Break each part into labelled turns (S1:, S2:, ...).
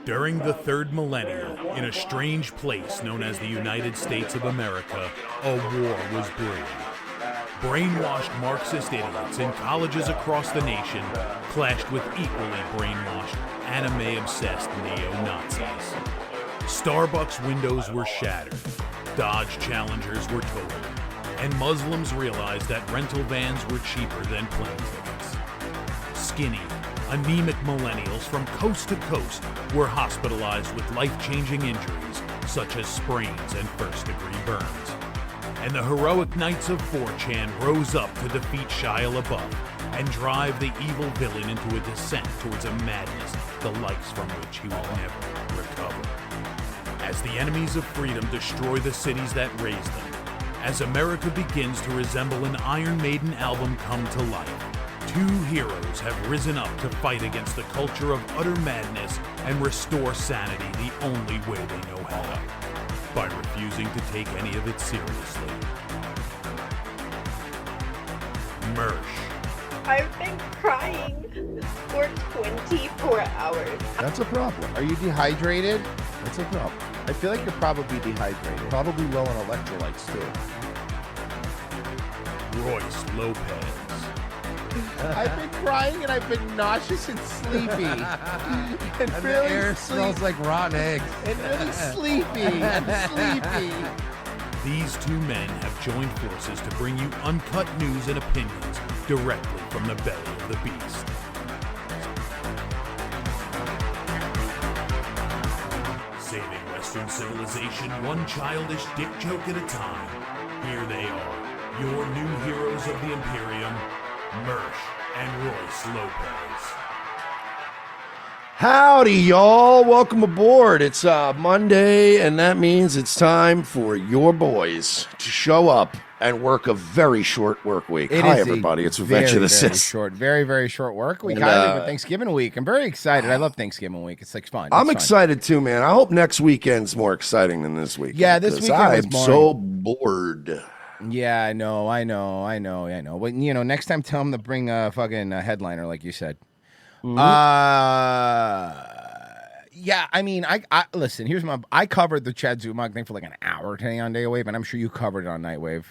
S1: During the third millennium, in a strange place known as the United States of America, a war was brewing. Brainwashed Marxist idiots in colleges across the nation clashed with equally brainwashed, anime-obsessed neo-Nazis. Starbucks windows were shattered, Dodge Challengers were totaled, and Muslims realized that rental vans were cheaper than plane tickets. Skinny, anemic millennials from coast to coast were hospitalized with life-changing injuries such as sprains and first-degree burns. And the heroic knights of 4chan rose up to defeat Shia LaBeouf and drive the evil villain into a descent towards a madness the likes from which he will never recover. As the enemies of freedom destroy the cities that raised them, as America begins to resemble an Iron Maiden album come to life, two heroes have risen up to fight against the culture of utter madness and restore sanity the only way they know how, by refusing to take any of it seriously. Mersh.
S2: I've been crying for 24 hours.
S3: That's a problem.
S4: Are you dehydrated?
S3: That's a problem.
S4: I feel like you're probably dehydrated.
S3: Probably low on electrolytes, too.
S1: Royce Lopez.
S4: I've been crying and I've been nauseous and sleepy. and
S3: And
S4: really
S3: the air smells like rotten eggs.
S4: And really sleepy. I'm sleepy.
S1: These two men have joined forces to bring you uncut news and opinions directly from the belly of the beast. Saving Western civilization one childish dick joke at a time. Here they are, your new heroes of the Imperium, Mersh and Royce Lopez.
S3: Howdy, y'all. Welcome aboard. It's Monday, and that means it's time for your boys to show up and work a very short work week. Hi, everybody. It's Revenge of the Sith.
S4: Very, very short work week.
S3: And,
S4: Kind of Thanksgiving week. I'm very excited. I love Thanksgiving week. It's like fun.
S3: I'm
S4: It's fun.
S3: excited too, man. I hope next weekend's more exciting than this week.
S4: Yeah, this weekend was
S3: I'm
S4: boring.
S3: so bored.
S4: Yeah, I know. But, next time tell them to bring a fucking headliner like you said.
S3: Mm-hmm.
S4: Yeah, I mean, I listen, I covered the Chad Zumach thing for like an hour today on Daywave, and I'm sure you covered it on Nightwave.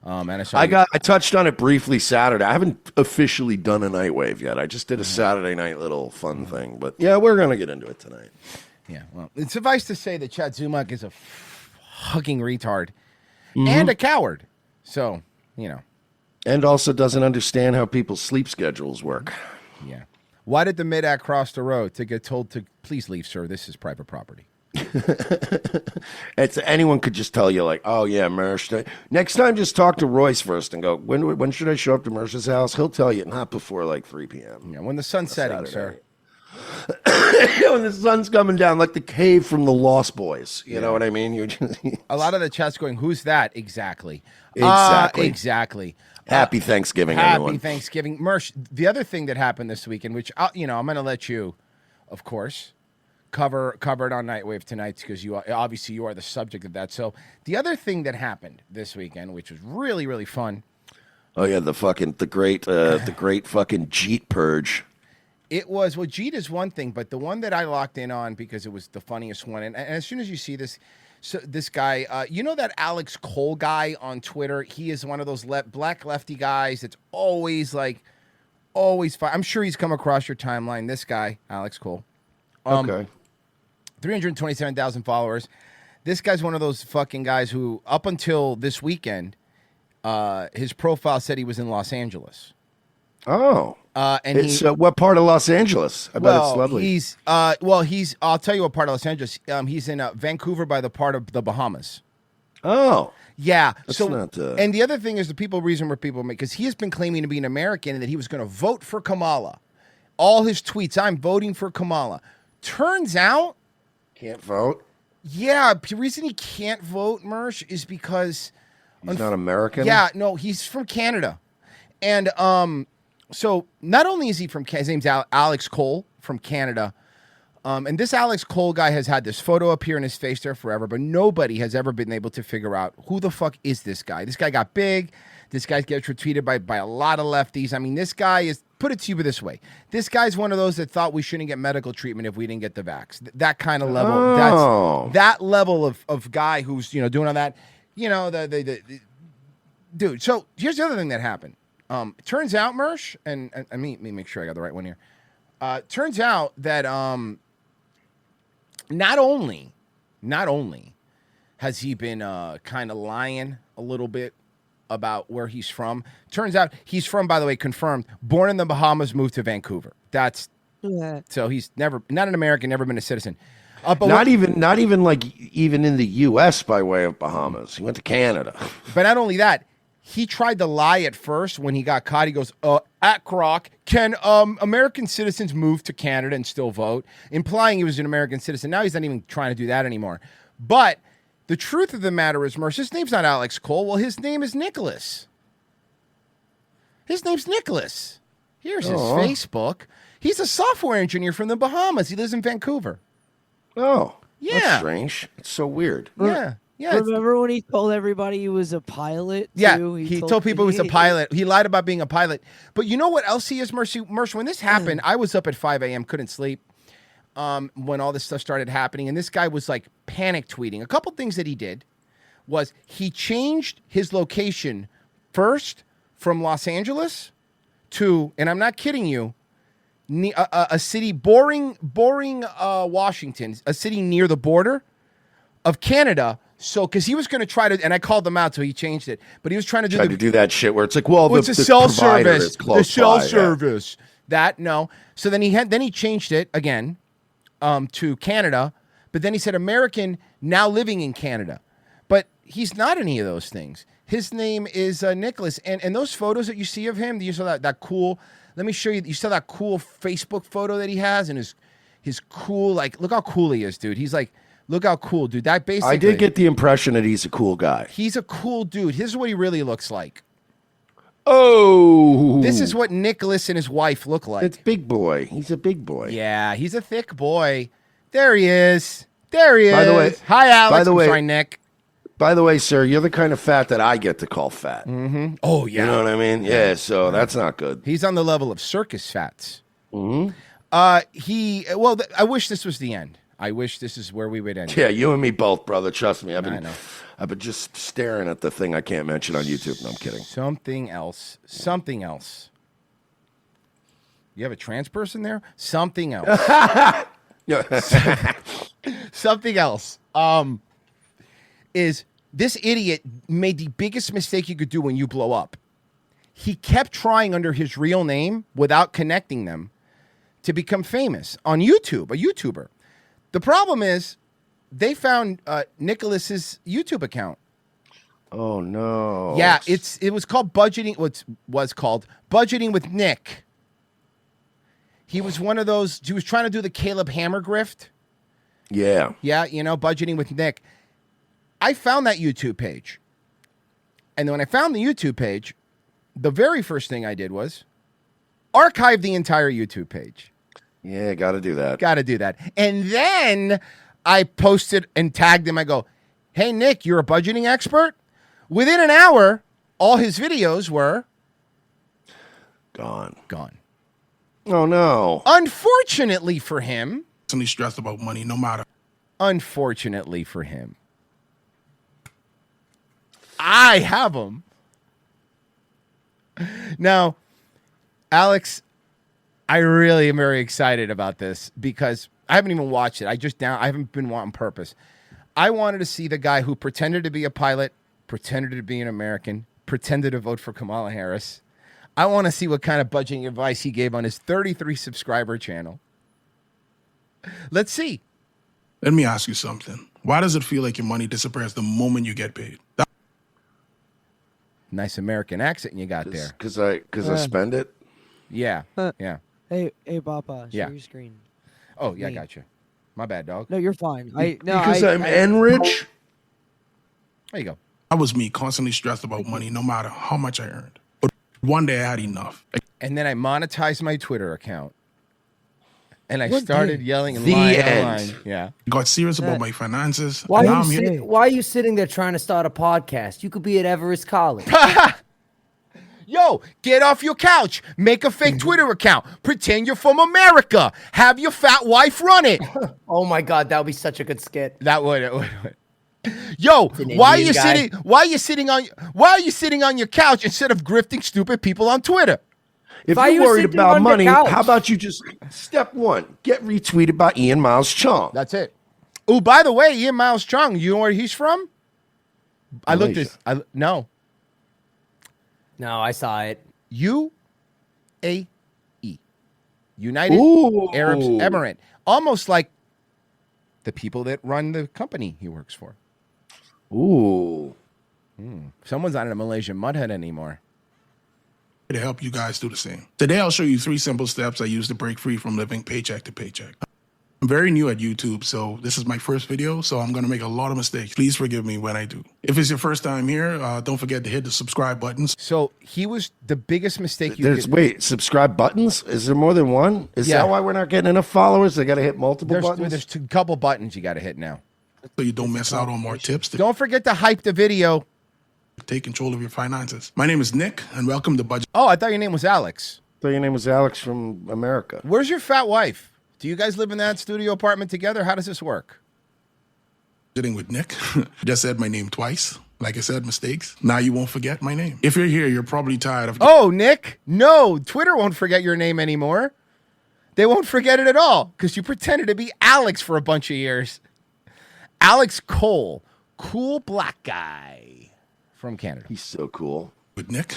S4: And
S3: I touched on it briefly Saturday. I haven't officially done a Nightwave yet. I just did a Saturday night little fun thing. But yeah, we're going to get into it tonight.
S4: Yeah, well, it's suffice to say that Chad Zumach is a fucking retard and a coward. So,
S3: And also doesn't understand how people's sleep schedules work.
S4: Yeah. Why did the mid-act cross the road to get told to please leave, sir? This is private property.
S3: Anyone could just tell you, like, oh, yeah, Mersh. Next time, just talk to Royce first and go, when should I show up to Mersh's house? He'll tell you, not before like 3 p.m.
S4: Yeah, when the sun's setting, sir.
S3: When the sun's coming down, like the cave from the Lost Boys. You know what I mean?
S4: A lot of the chat's going, who's that? Exactly.
S3: Exactly. Happy Thanksgiving, everyone.
S4: Happy Thanksgiving. Mersh, the other thing that happened this weekend, which, I'm going to let you, of course, cover it on Nightwave tonight because you are the subject of that. So the other thing that happened this weekend, which was really, really fun.
S3: Oh, yeah, the great fucking Jeet purge.
S4: It was, Jeet is one thing, but the one that I locked in on because it was the funniest one. And as soon as you see this, so this guy, that Alex Cole guy on Twitter, he is one of those black lefty guys that's always fine. I'm sure he's come across your timeline. This guy, Alex Cole.
S3: Okay.
S4: 327,000 followers. This guy's one of those fucking guys who, up until this weekend, his profile said he was in Los Angeles.
S3: Oh.
S4: And
S3: it's what part of Los Angeles? I bet it's lovely.
S4: I'll tell you what part of Los Angeles. He's in Vancouver by the part of the Bahamas.
S3: Oh.
S4: Yeah.
S3: That's
S4: so,
S3: not,
S4: and the other thing is reason where people make, because he has been claiming to be an American and that he was going to vote for Kamala. All his tweets, I'm voting for Kamala. Turns out.
S3: Can't vote?
S4: Yeah. The reason he can't vote, Mersh, is because.
S3: He's not American?
S4: Yeah. No, he's from Canada. And, so not only is he from, his name's Alex Cole from Canada, And this Alex Cole guy has had this photo appear in his face there forever, but nobody has ever been able to figure out who the fuck is this guy. This guy got big. This guy gets retweeted by a lot of lefties. I mean, this guy is, put it to you this way. This guy's one of those that thought we shouldn't get medical treatment if we didn't get the vax. That kind of level.
S3: Oh.
S4: That's that level of guy who's, doing all that. The dude. So here's the other thing that happened. It turns out, Mersh, and let me make sure I got the right one here. Turns out that not only has he been kind of lying a little bit about where he's from. Turns out he's from, by the way, confirmed, born in the Bahamas, moved to Vancouver. That's so he's not an American, never been a citizen.
S3: Not even in the U.S. by way of Bahamas. He went to Canada.
S4: But not only that, he tried to lie at first when he got caught. He goes, at Croc, can American citizens move to Canada and still vote? Implying he was an American citizen. Now he's not even trying to do that anymore. But the truth of the matter is, Merce, his name's not Alex Cole. Well, his name is Nicholas. His name's Nicholas. Here's his Facebook. He's a software engineer from the Bahamas. He lives in Vancouver.
S3: Oh,
S4: yeah.
S3: That's strange. It's so weird.
S4: Yeah. Yeah.
S5: Remember when he told everybody he was a pilot?
S4: Yeah,
S5: too?
S4: he told people he was a pilot. He lied about being a pilot. But you know what else he is, Mercy? When this happened, I was up at 5 a.m., couldn't sleep when all this stuff started happening. And this guy was like panic tweeting. A couple things that he did was he changed his location first from Los Angeles to, and I'm not kidding you, a city, Boring, Washington, a city near the border of Canada. So, because he was going to try to, and I called them out, so he changed it. But he was trying to do
S3: that shit where it's like, well,
S4: it's a cell service. The cell
S3: by,
S4: service. That no. So then he changed it again to Canada. But then he said American now living in Canada. But he's not any of those things. His name is Nicholas. And those photos that you see of him, you saw that cool. Let me show you. You saw that cool Facebook photo that he has, and his cool, like, look how cool he is, dude. He's like. Look how cool, dude. That basically.
S3: I did get the impression that he's a cool guy.
S4: He's a cool dude. Here's what he really looks like.
S3: Oh.
S4: This is what Nicholas and his wife look like.
S3: It's big boy. He's a big boy.
S4: Yeah, he's a thick boy. There he is. There he is.
S3: By the way,
S4: hi, Alex.
S3: By the way,
S4: sorry, Nick.
S3: By the way, sir, you're the kind of fat that I get to call fat.
S4: Mm-hmm. Oh, yeah.
S3: You know what I mean? Yeah, so that's not good.
S4: He's on the level of circus fats.
S3: Mm-hmm.
S4: I wish this was the end. I wish this is where we would end.
S3: Yeah, you and me both, brother. Trust me. I've been just staring at the thing I can't mention on YouTube. No, I'm kidding.
S4: Something else. You have a trans person there? Something else. Something else. Is this idiot made the biggest mistake you could do when you blow up. He kept trying under his real name without connecting them to become famous on YouTube, a YouTuber. The problem is they found Nicholas's YouTube account.
S3: Oh no!
S4: Yeah, it was called budgeting. Was called budgeting with Nick. He was one of those. He was trying to do the Caleb Hammer grift.
S3: Yeah.
S4: Yeah, budgeting with Nick. I found that YouTube page, and then when I found the YouTube page, the very first thing I did was archive the entire YouTube page.
S3: Yeah, got to do that.
S4: Got to do that. And then I posted and tagged him. I go, hey, Nick, you're a budgeting expert? Within an hour, all his videos were
S3: gone.
S4: Oh,
S3: no.
S4: Unfortunately for him.
S6: Constantly stressed about money, no matter.
S4: Unfortunately for him. I have them. Now, Alex, I really am very excited about this because I haven't even watched it. I haven't been on purpose. I wanted to see the guy who pretended to be a pilot, pretended to be an American, pretended to vote for Kamala Harris. I want to see what kind of budgeting advice he gave on his 33 subscriber channel. Let's see.
S6: Let me ask you something. Why does it feel like your money disappears the moment you get paid?
S4: Nice American accent you got there.
S3: Because I spend it?
S4: Yeah. Yeah.
S5: Hey, Papa, share
S4: Yeah.
S5: your screen.
S4: Oh, yeah, I got you. My bad, dog.
S5: No, you're fine.
S3: Because I'm rich?
S4: There you go.
S6: That was me constantly stressed about money, no matter how much I earned. But one day I had enough.
S4: And then I monetized my Twitter account. And I
S5: What
S4: started
S5: day?
S4: yelling and
S3: The
S4: lying
S3: end.
S4: online. Yeah.
S6: Got serious about my finances.
S7: Why
S6: and now
S7: are,
S6: I'm
S7: you
S6: here.
S7: why are you sitting there trying to start a podcast? You could be at Everest College.
S4: Yo, get off your couch. Make a fake Twitter account. Pretend you're from America. Have your fat wife run it.
S7: Oh my God, that would be such a good skit.
S4: That would. Yo,
S7: an
S4: why are
S7: Indian
S4: you
S7: guy.
S4: sitting? Why are you sitting on your couch instead of grifting stupid people on Twitter?
S3: If
S7: Why
S3: you're
S7: you
S3: worried
S7: sitting
S3: about
S7: on the
S3: money,
S7: couch?
S3: how about you just step one, get retweeted by Ian Miles Chong.
S4: That's it. Oh, by the way, Ian Miles Chung, you know where he's from? I looked
S3: Malaysia.
S4: this. No,
S7: No, I saw it.
S4: UAE, United
S3: Ooh.
S4: Arab Emirate, almost like the people that run the company he works for.
S3: Ooh.
S4: Someone's not a Malaysian mudhead anymore.
S6: To help you guys do the same. Today, I'll show you 3 simple steps I use to break free from living paycheck to paycheck. I'm very new at YouTube, so this is my first video, so I'm going to make a lot of mistakes. Please forgive me when I do. If it's your first time here, don't forget to hit the subscribe button.
S4: So he was the biggest mistake you
S3: There's
S4: did.
S3: wait, subscribe buttons? Is there more than one? Is
S4: Yeah.
S3: that why we're not getting enough followers? They got to hit multiple
S4: There's
S3: buttons.
S4: a couple buttons you got to hit now.
S6: So you don't miss out on more tips to
S4: Don't forget to hype the video.
S6: take control of your finances. My name is Nick, and welcome to Budget.
S4: Oh, I thought your name was Alex.
S3: So your name was Alex from America.
S4: Where's your fat wife? Do you guys live in that studio apartment together? How does this work?
S6: Sitting with Nick. Just said my name twice. Like I said, mistakes. Now you won't forget my name. If you're here, you're probably tired of
S4: Oh, Nick, no, Twitter won't forget your name anymore. They won't forget it at all because you pretended to be Alex for a bunch of years. Alex Cole, cool black guy from Canada.
S3: He's so cool.
S6: with Nick.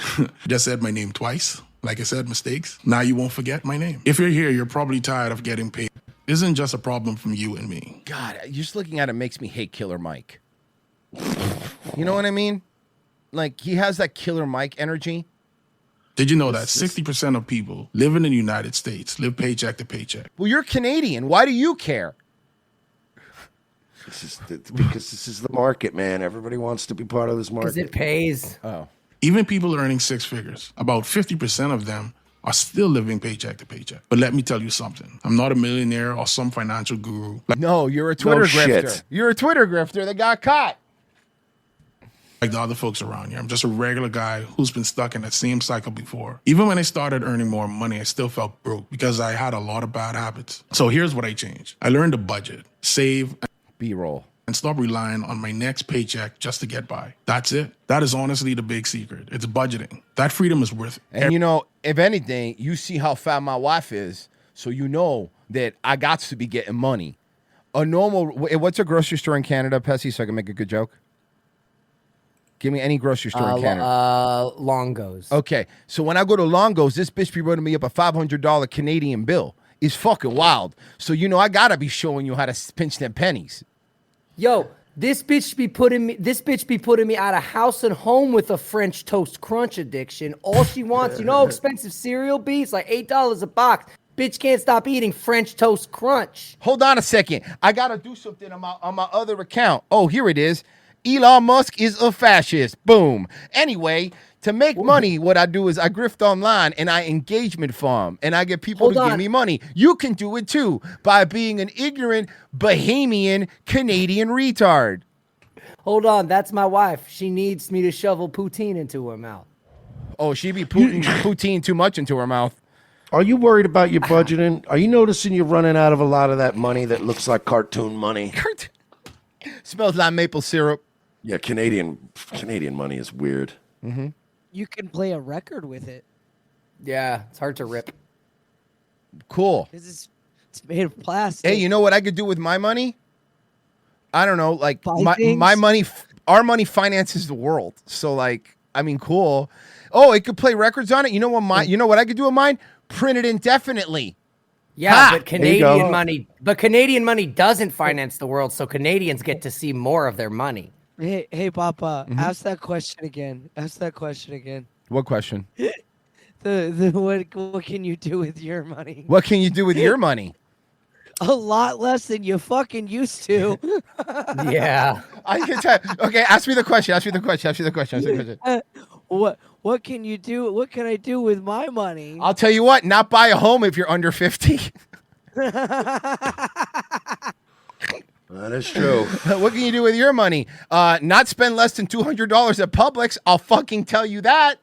S6: Just said my name twice. Like I said, mistakes. Now you won't forget my name. If you're here, you're probably tired of getting paid. This isn't just a problem from you and me.
S4: God, just looking at it makes me hate Killer Mike. You know what I mean? Like, he has that Killer Mike energy.
S6: Did you know that 60% of people living in the United States live paycheck to paycheck?
S4: Well, you're Canadian. Why do you care?
S3: Because this is the market, man. Everybody wants to be part of this
S7: Because
S3: market.
S7: it pays.
S4: Oh.
S6: Even people earning 6 figures, about 50% of them are still living paycheck to paycheck. But let me tell you something. I'm not a millionaire or some financial guru.
S4: No, you're a Twitter grifter.
S3: shit.
S4: You're a Twitter grifter that got caught.
S6: Like the other folks around here. I'm just a regular guy who's been stuck in that same cycle before. Even when I started earning more money, I still felt broke because I had a lot of bad habits. So here's what I changed. I learned to budget, save,
S4: B-roll.
S6: and stop relying on my next paycheck just to get by. That's it. That is honestly the big secret. It's budgeting. That freedom is worth it.
S4: And you know, if anything, you see how fat my wife is, so you know that I got to be getting money. A normal, what's a grocery store in Canada, Pessy, so I can make a good joke? Give me any grocery store in Canada.
S7: Longo's.
S4: Okay, so when I go to Longo's, this bitch be running me up a $500 Canadian bill. It's fucking wild. So you know I gotta be showing you how to pinch them pennies.
S7: Yo, this bitch be putting me out of house and home with a French toast crunch addiction. All she wants, you know how expensive cereal be? It's like $8 a box. Bitch can't stop eating French toast crunch.
S4: Hold on a second. I gotta do something on my other account. Oh, here it is. Elon Musk is a fascist. Boom. Anyway, to make money, what I do is I grift online and I engagement farm and I get people to give me money. You can do it too by being an ignorant Bahamian Canadian retard.
S7: Hold on, that's my wife. She needs me to shovel poutine into her mouth.
S4: Oh, she be putting poutine too much into her mouth.
S3: Are you worried about your budgeting? Are you noticing you're running out of a lot of that money that looks like cartoon money?
S4: Smells like maple syrup.
S3: Yeah, Canadian money is weird.
S4: Mm-hmm.
S5: You can play a record with it.
S7: Yeah, it's hard to rip.
S4: Cool.
S5: It's made of plastic.
S4: Hey, you know what I could do with my money? I don't know. Like
S5: Buy things?
S4: my money, our money finances the world. So like, I mean, cool. Oh, it could play records on it. You know what? You know what I could do with mine? Print it indefinitely.
S7: Yeah,
S4: Ha!
S7: but Canadian money doesn't finance the world, so Canadians get to see more of their money.
S5: Hey, Papa,
S4: Mm-hmm.
S5: ask that question again. Ask that question again.
S4: What question?
S5: What can you do with your money?
S4: What can you do with your money?
S5: A lot less than you fucking used to.
S7: Yeah.
S4: I can tell. Okay, ask me the question. Ask me the question. Ask me the question. Ask me the question.
S5: What can you do? What can I do with my money?
S4: I'll tell you what. Not buy a home if you're under 50.
S3: That is true.
S4: What can you do with your money? Not spend less than $200 at Publix. I'll fucking tell you that.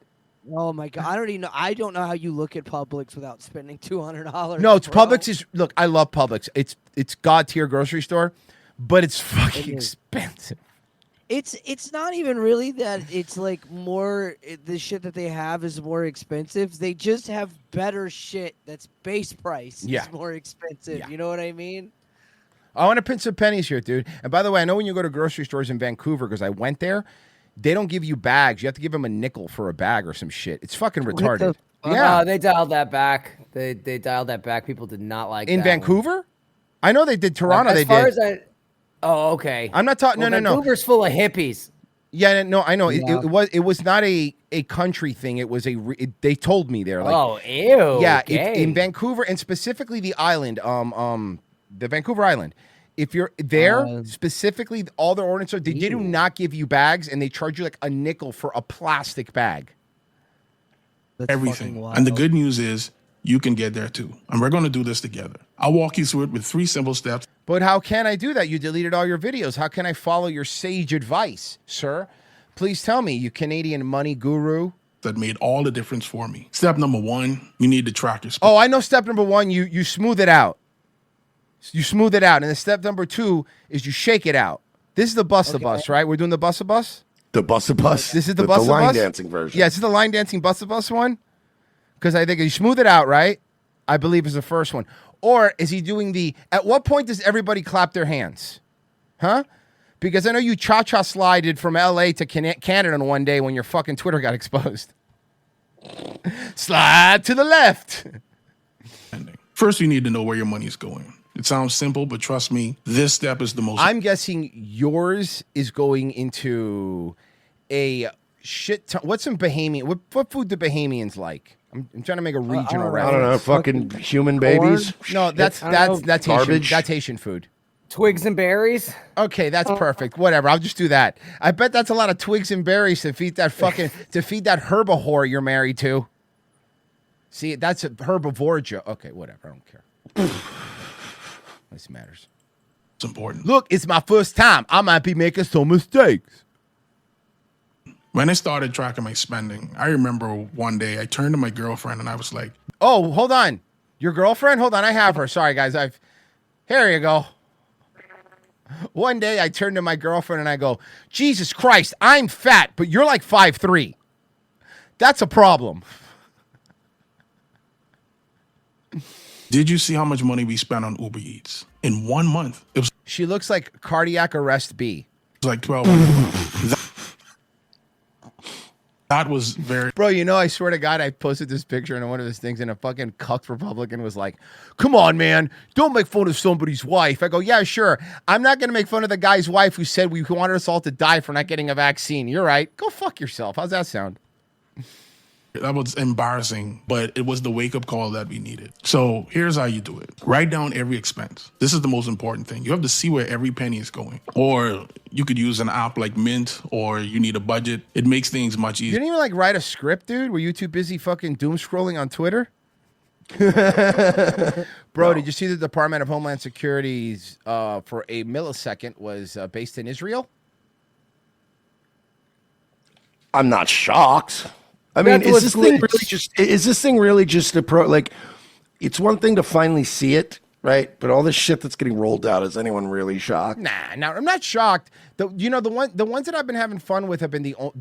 S5: Oh my god, I don't even know. I don't know how you look at Publix without spending $200.
S4: No, it's
S5: bro.
S4: Publix is look. I love Publix. It's god tier grocery store, but it's fucking
S5: It is.
S4: expensive.
S5: It's not even really that. It's like more the shit that they have is more expensive. They just have better shit that's base price.
S4: Yeah.
S5: Is more expensive.
S4: Yeah.
S5: You know what I mean?
S4: I want to pinch some pennies here, dude. And by the way, I know when you go to grocery stores in Vancouver, because I went there, they don't give you bags. You have to give them a nickel for a bag or some shit. It's fucking retarded. Yeah.
S7: They dialed that back. They dialed that back. People did not like
S4: In
S7: that one.
S4: Vancouver? I know they did. Toronto,
S7: As
S4: they
S7: far
S4: did.
S7: as oh, okay.
S4: I'm not talking.
S7: Well,
S4: No.
S7: Vancouver's full of hippies.
S4: Yeah, no, I know.
S5: Yeah.
S4: It was not a country thing. It was they told me there. Like,
S7: Oh, ew.
S4: yeah,
S7: gay.
S4: in Vancouver and specifically the island, the Vancouver Island. If you're there, specifically all their ordinances, they do not give you bags, and they charge you like a nickel for a plastic bag.
S5: That's
S6: Everything.
S5: fucking
S6: And the
S5: wild.
S6: good news is you can get there too. And we're going to do this together. I'll walk you through it with 3 simple steps
S4: But how can I do that? You deleted all your videos. How can I follow your sage advice, sir? Please tell me, you Canadian money guru.
S6: that made all the difference for me. Step number 1, you need to track your spend.
S4: Oh, I know step number 1, you smooth it out. You smooth it out. And then step number 2 is you shake it out. This is the bus right? We're doing the bus.
S3: The bus.
S4: This is the
S3: the
S4: bus.
S3: line dancing version.
S4: Yeah, this is the line dancing bus one. Because I think you smooth it out, right? I believe is the first one. Or is he doing at what point does everybody clap their hands? Huh? Because I know you cha-cha slided from LA to Canada in one day when your fucking Twitter got exposed. Slide to the left.
S6: First, you need to know where your money is going. It sounds simple, but trust me, this step is the most.
S4: I'm guessing yours is going into a shit ton. What's some Bahamian? What food do Bahamians like? I'm trying to make a regional
S3: I
S4: reference.
S3: don't know. Fucking human babies.
S4: No, that's
S7: I don't know.
S4: Haitian.
S3: Garbage.
S4: That's Haitian food.
S7: Twigs and berries.
S4: Okay, that's perfect. Whatever, I'll just do that. I bet that's a lot of twigs and berries to feed that herbivore you're married to. See, that's a herbivore joke. Okay, whatever. I don't care. This matters.
S6: It's important.
S4: Look, it's my first time. I might be making some mistakes.
S6: When I started tracking my spending, I remember one day I turned to my girlfriend and I was like,
S4: Oh, hold on. Your girlfriend? Hold on, I have her. Sorry, guys. Here you go. One day I turned to my girlfriend and I go, Jesus Christ, I'm fat, but you're like 5'3". That's a problem.
S6: did you see how much money we spent on Uber Eats? In 1 month, it was
S4: She looks like cardiac arrest B.
S6: like $1,200. That was very
S4: Bro, you know, I swear to God, I posted this picture in one of his things, and a fucking cucked Republican was like, come on, man, don't make fun of somebody's wife. I go, yeah, sure. I'm not going to make fun of the guy's wife who said we wanted us all to die for not getting a vaccine. You're right. Go fuck yourself. How's that sound?
S6: that was embarrassing, but it was the wake-up call that we needed. So here's how you do it. Write down every expense. This is the most important thing. You have to see where every penny is going. Or you could use an app like Mint, or you need a budget. It makes things much
S4: You
S6: easier.
S4: didn't even like write a script, dude? Were you too busy fucking doom scrolling on Twitter? Bro, did you see the Department of Homeland Security's for a millisecond was based in Israel?
S3: I'm not shocked. I mean,
S7: That's
S3: is
S7: what's
S3: this thing
S7: glitch.
S3: really just a pro? Like, it's one thing to finally see it, right? But all this shit that's getting rolled out, is anyone really shocked?
S4: Nah, I'm not shocked. The ones that I've been having fun with have been all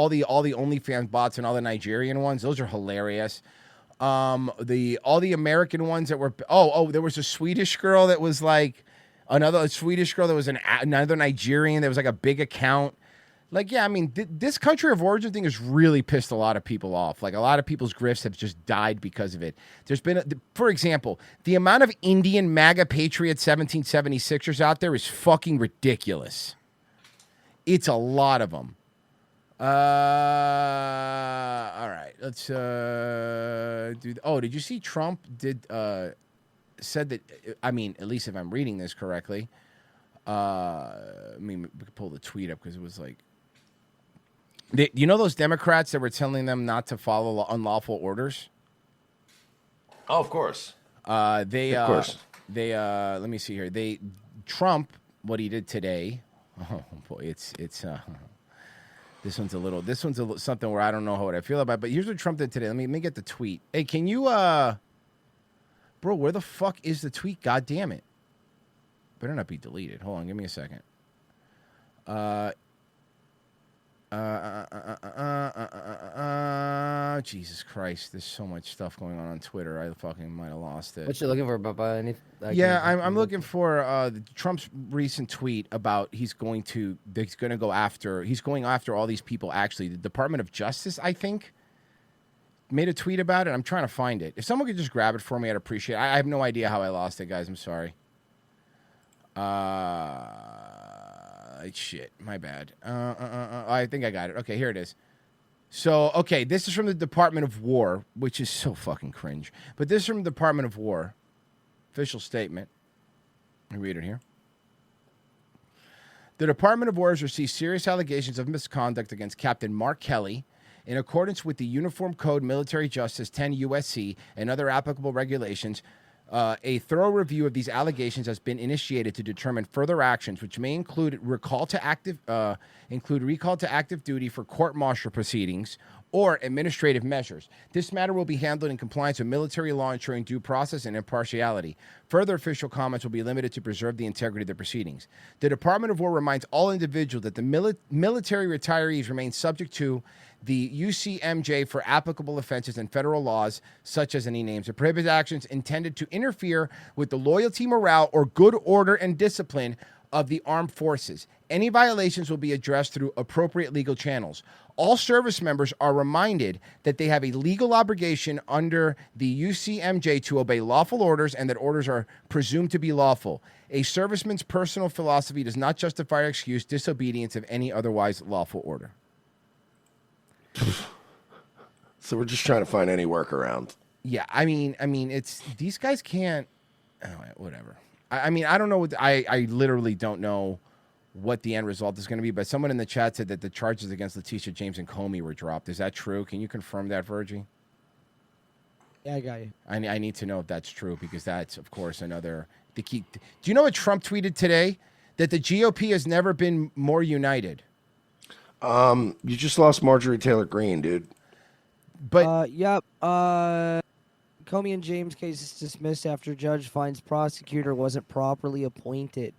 S4: the OnlyFans bots and all the Nigerian ones. Those are hilarious. All the American ones that were there was a Swedish girl that was like another Swedish girl that was another Nigerian that was like a big account. Like, yeah, I mean, this country of origin thing has really pissed a lot of people off. Like, a lot of people's grifts have just died because of it. There's been, for example, the amount of Indian MAGA Patriot 1776ers out there is fucking ridiculous. It's a lot of them. All right, let's do. Oh, did you see Trump said that? I mean, at least if I'm reading this correctly. I mean, we could pull the tweet up because it was like. You know those Democrats that were telling them not to follow unlawful orders?
S3: Oh, of course.
S4: They
S3: Of course.
S4: They let me see here. Trump, what he did today. Oh boy, it's this one's something where I don't know what I feel about it, but here's what Trump did today. Let me get the tweet. Hey, can you bro, where the fuck is the tweet? God damn it. Better not be deleted. Hold on, give me a second. Jesus Christ, there's so much stuff going on Twitter. I fucking might have lost it.
S7: What you looking for, Bubba?
S4: I'm looking for Trump's recent tweet about he's going after all these people. Actually, the Department of Justice, I think, made a tweet about it. I'm trying to find it. If someone could just grab it for me, I'd appreciate it. I have no idea how I lost it, guys. I'm sorry. Shit, my bad. I think I got it. Okay, here it is. So, okay, this is from the Department of War, which is so fucking cringe. But this is from the Department of War. Official statement. Let me read it here. The Department of War has received serious allegations of misconduct against Captain Mark Kelly. In accordance with the Uniform Code Military Justice 10 U.S.C. and other applicable regulations, a thorough review of these allegations has been initiated to determine further actions, which may include recall to active duty for court-martial proceedings or administrative measures. This matter will be handled in compliance with military law, ensuring due process and impartiality. Further official comments will be limited to preserve the integrity of the proceedings. The Department of War reminds all individuals that the military retirees remain subject to the UCMJ for applicable offenses and federal laws, such as any names, or prohibits actions intended to interfere with the loyalty, morale, or good order and discipline of the armed forces. Any violations will be addressed through appropriate legal channels. All service members are reminded that they have a legal obligation under the UCMJ to obey lawful orders and that orders are presumed to be lawful. A serviceman's personal philosophy does not justify or excuse disobedience of any otherwise lawful order.
S3: So we're just trying to find any workaround.
S4: Yeah, I mean, it's these guys can't. Oh, whatever. I mean, I don't know what I literally don't know what the end result is going to be. But someone in the chat said that the charges against Letitia James and Comey were dropped. Is that true? Can you confirm that, Virgie?
S5: Yeah, I got you.
S4: I need to know if that's true because that's, of course, another. The key. Do you know what Trump tweeted today? That the GOP has never been more united.
S3: You just lost Marjorie Taylor Greene, dude.
S5: But yep. Comey and James case is dismissed after judge finds prosecutor wasn't properly appointed.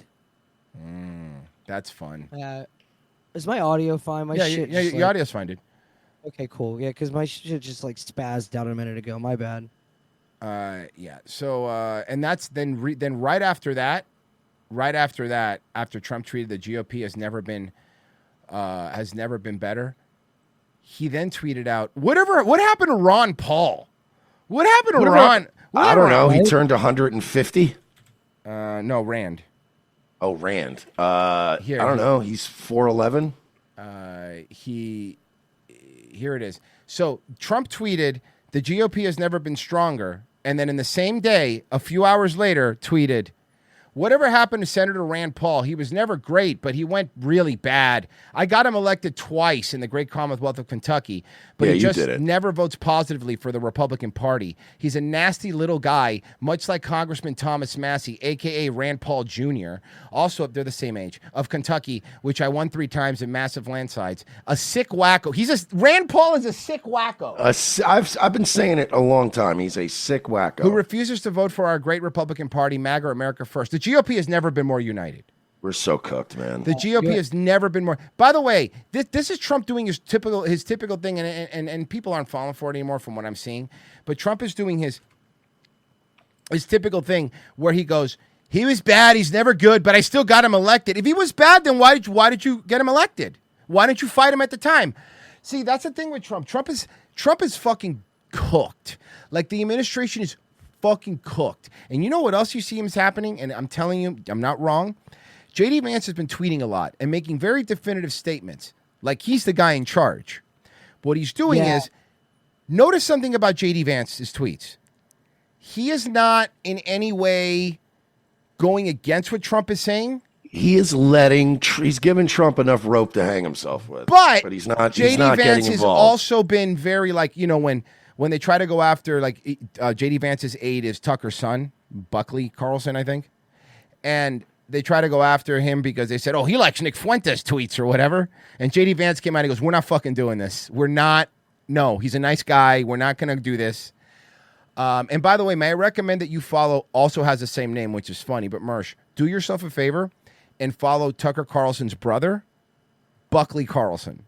S4: That's fun.
S5: Is my audio fine? My shit.
S4: Yeah, your audio's fine, dude.
S5: Okay, cool. Yeah, because my shit just like spazzed out a minute ago. My bad.
S4: Yeah. So, and that's then right after that, after Trump tweeted the GOP has never been better. He then tweeted out, what happened to Ron Paul? What happened to Ron?
S3: I don't know. He turned 150.
S4: No, Rand.
S3: Oh, Rand. I don't know. He's 4'11".
S4: Here it is. So Trump tweeted, the GOP has never been stronger. And then in the same day, a few hours later, tweeted, whatever happened to Senator Rand Paul? He was never great, but he went really bad. I got him elected twice in the great Commonwealth of Kentucky, but he just never votes positively for the Republican Party. He's a nasty little guy, much like Congressman Thomas Massie, a.k.a. Rand Paul Jr., also, they're the same age, of Kentucky, which I won 3 times in massive landslides. A sick wacko. Rand Paul is a sick wacko.
S3: I've been saying it a long time. He's a sick wacko.
S4: Who refuses to vote for our great Republican Party, MAGA, America First. The GOP has never been more united.
S3: We're so cooked, man.
S4: The GOP has never been more. By the way, this is Trump doing his typical thing, and people aren't falling for it anymore from what I'm seeing. But Trump is doing his typical thing where he goes, he was bad, he's never good, but I still got him elected. If he was bad, then why did you get him elected? Why didn't you fight him at the time? See, that's the thing with Trump. Trump is fucking cooked. Like the administration is fucking cooked. And you know what else you see is happening? And I'm telling you, I'm not wrong. J.D. Vance has been tweeting a lot and making very definitive statements. Like he's the guy in charge. What he's doing is, notice something about J.D. Vance's tweets. He is not in any way going against what Trump is saying.
S3: He is he's giving Trump enough rope to hang himself with.
S4: But
S3: he's not
S4: J.D.
S3: Vance
S4: getting
S3: involved.
S4: has also been very when they try to go after J.D. Vance's aide is Tucker's son, Buckley Carlson, I think. And they try to go after him because they said, oh, he likes Nick Fuentes tweets or whatever. And JD Vance came out and goes, we're not fucking doing this. We're not. No, he's a nice guy. We're not going to do this. And by the way, may I recommend that you follow, also has the same name, which is funny, but Mersh, do yourself a favor and follow Tucker Carlson's brother, Buckley Carlson.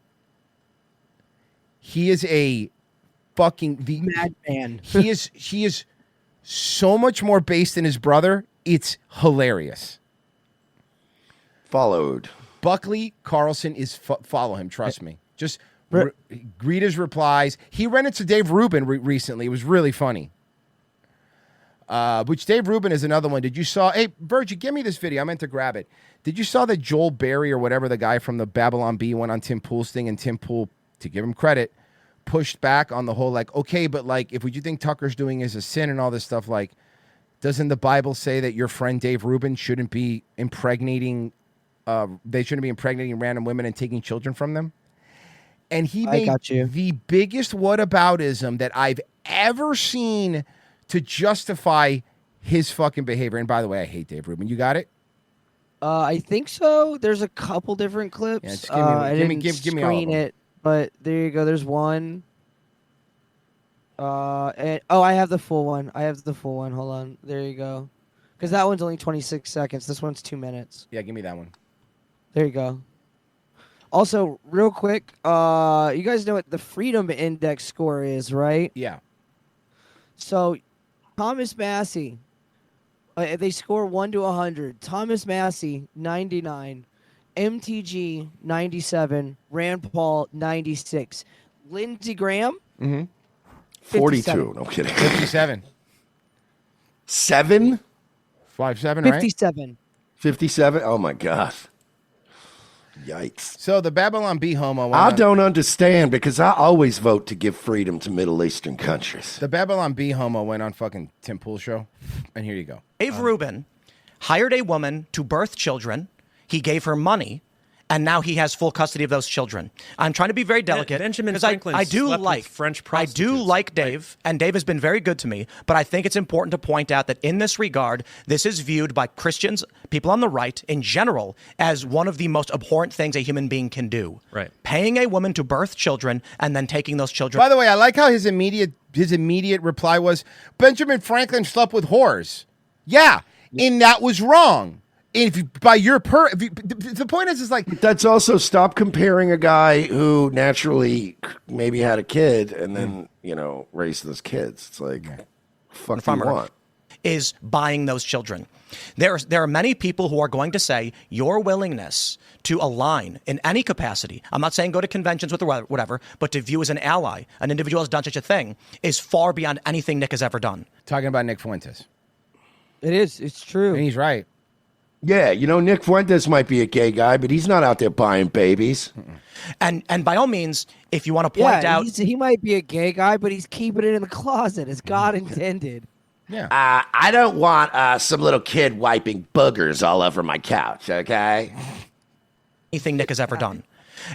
S4: He is a fucking
S5: madman.
S4: he is so much more based than his brother. It's hilarious.
S3: Followed.
S4: Buckley Carlson is follow him. Trust me. Just read his replies. He ran into Dave Rubin recently. It was really funny. Which Dave Rubin is another one. Did you saw? Hey, Virgie, give me this video. I meant to grab it. Did you saw that Joel Berry or whatever, the guy from the Babylon Bee, went on Tim Pool's thing, and Tim Pool, to give him credit, pushed back on the whole, like, okay, but like, if what you think Tucker's doing is a sin and all this stuff, like, doesn't the Bible say that your friend Dave Rubin shouldn't be impregnating? They shouldn't be impregnating random women and taking children from them. And he made the biggest whataboutism that I've ever seen to justify his fucking behavior. And by the way, I hate Dave Rubin. You got it?
S5: I think so. There's a couple different clips.
S4: Yeah, just
S5: I didn't
S4: give me all of
S5: screen
S4: them.
S5: it, but there you go. There's one. And, I have the full one. Hold on. There you go. Because that one's only 26 seconds. This one's 2 minutes.
S4: Yeah, give me that one.
S5: There you go. Also, real quick, you guys know what the Freedom Index score is, right?
S4: Yeah.
S5: So, Thomas Massey, they score 1 to 100. Thomas Massey, 99. MTG, 97. Rand Paul, 96. Lindsey Graham,
S3: 42. No kidding.
S4: 57.
S3: 7?
S4: 57, right?
S5: 57.
S3: 57? Oh, my God. Yikes.
S4: So the Babylon Bee homo.
S3: I don't understand because I always vote to give freedom to Middle Eastern countries.
S4: The Babylon Bee homo went on fucking Tim Pool's show. And here you go.
S8: Dave Rubin hired a woman to birth children. He gave her money, and now he has full custody of those children. I'm trying to be very delicate.
S9: Benjamin
S8: because
S9: Franklin
S8: I do
S9: slept with
S8: like
S9: French
S8: I do
S9: prostitutes.
S8: like Dave, and Dave has been very good to me. But I think it's important to point out that in this regard, this is viewed by Christians, people on the right in general, as one of the most abhorrent things a human being can do.
S9: Right.
S8: Paying a woman to birth children and then taking those children.
S4: By the way, I like how his immediate reply was, Benjamin Franklin slept with whores. Yeah, and that was wrong. If you, by your the point is like
S3: that's also stop comparing a guy who naturally maybe had a kid and then raised those kids. It's like fuck you want
S8: is buying those children. There are many people who are going to say your willingness to align in any capacity. I'm not saying go to conventions with or whatever, but to view as an ally, an individual has done such a thing, is far beyond anything Nick has ever done.
S4: Talking about Nick Fuentes.
S5: It is. It's true.
S4: And he's right.
S3: Yeah, Nick Fuentes might be a gay guy, but he's not out there buying babies.
S8: And by all means, if you want to point out,
S5: he might be a gay guy, but he's keeping it in the closet as God intended.
S4: Yeah.
S3: I don't want some little kid wiping boogers all over my couch. Okay.
S8: Anything Nick has ever done,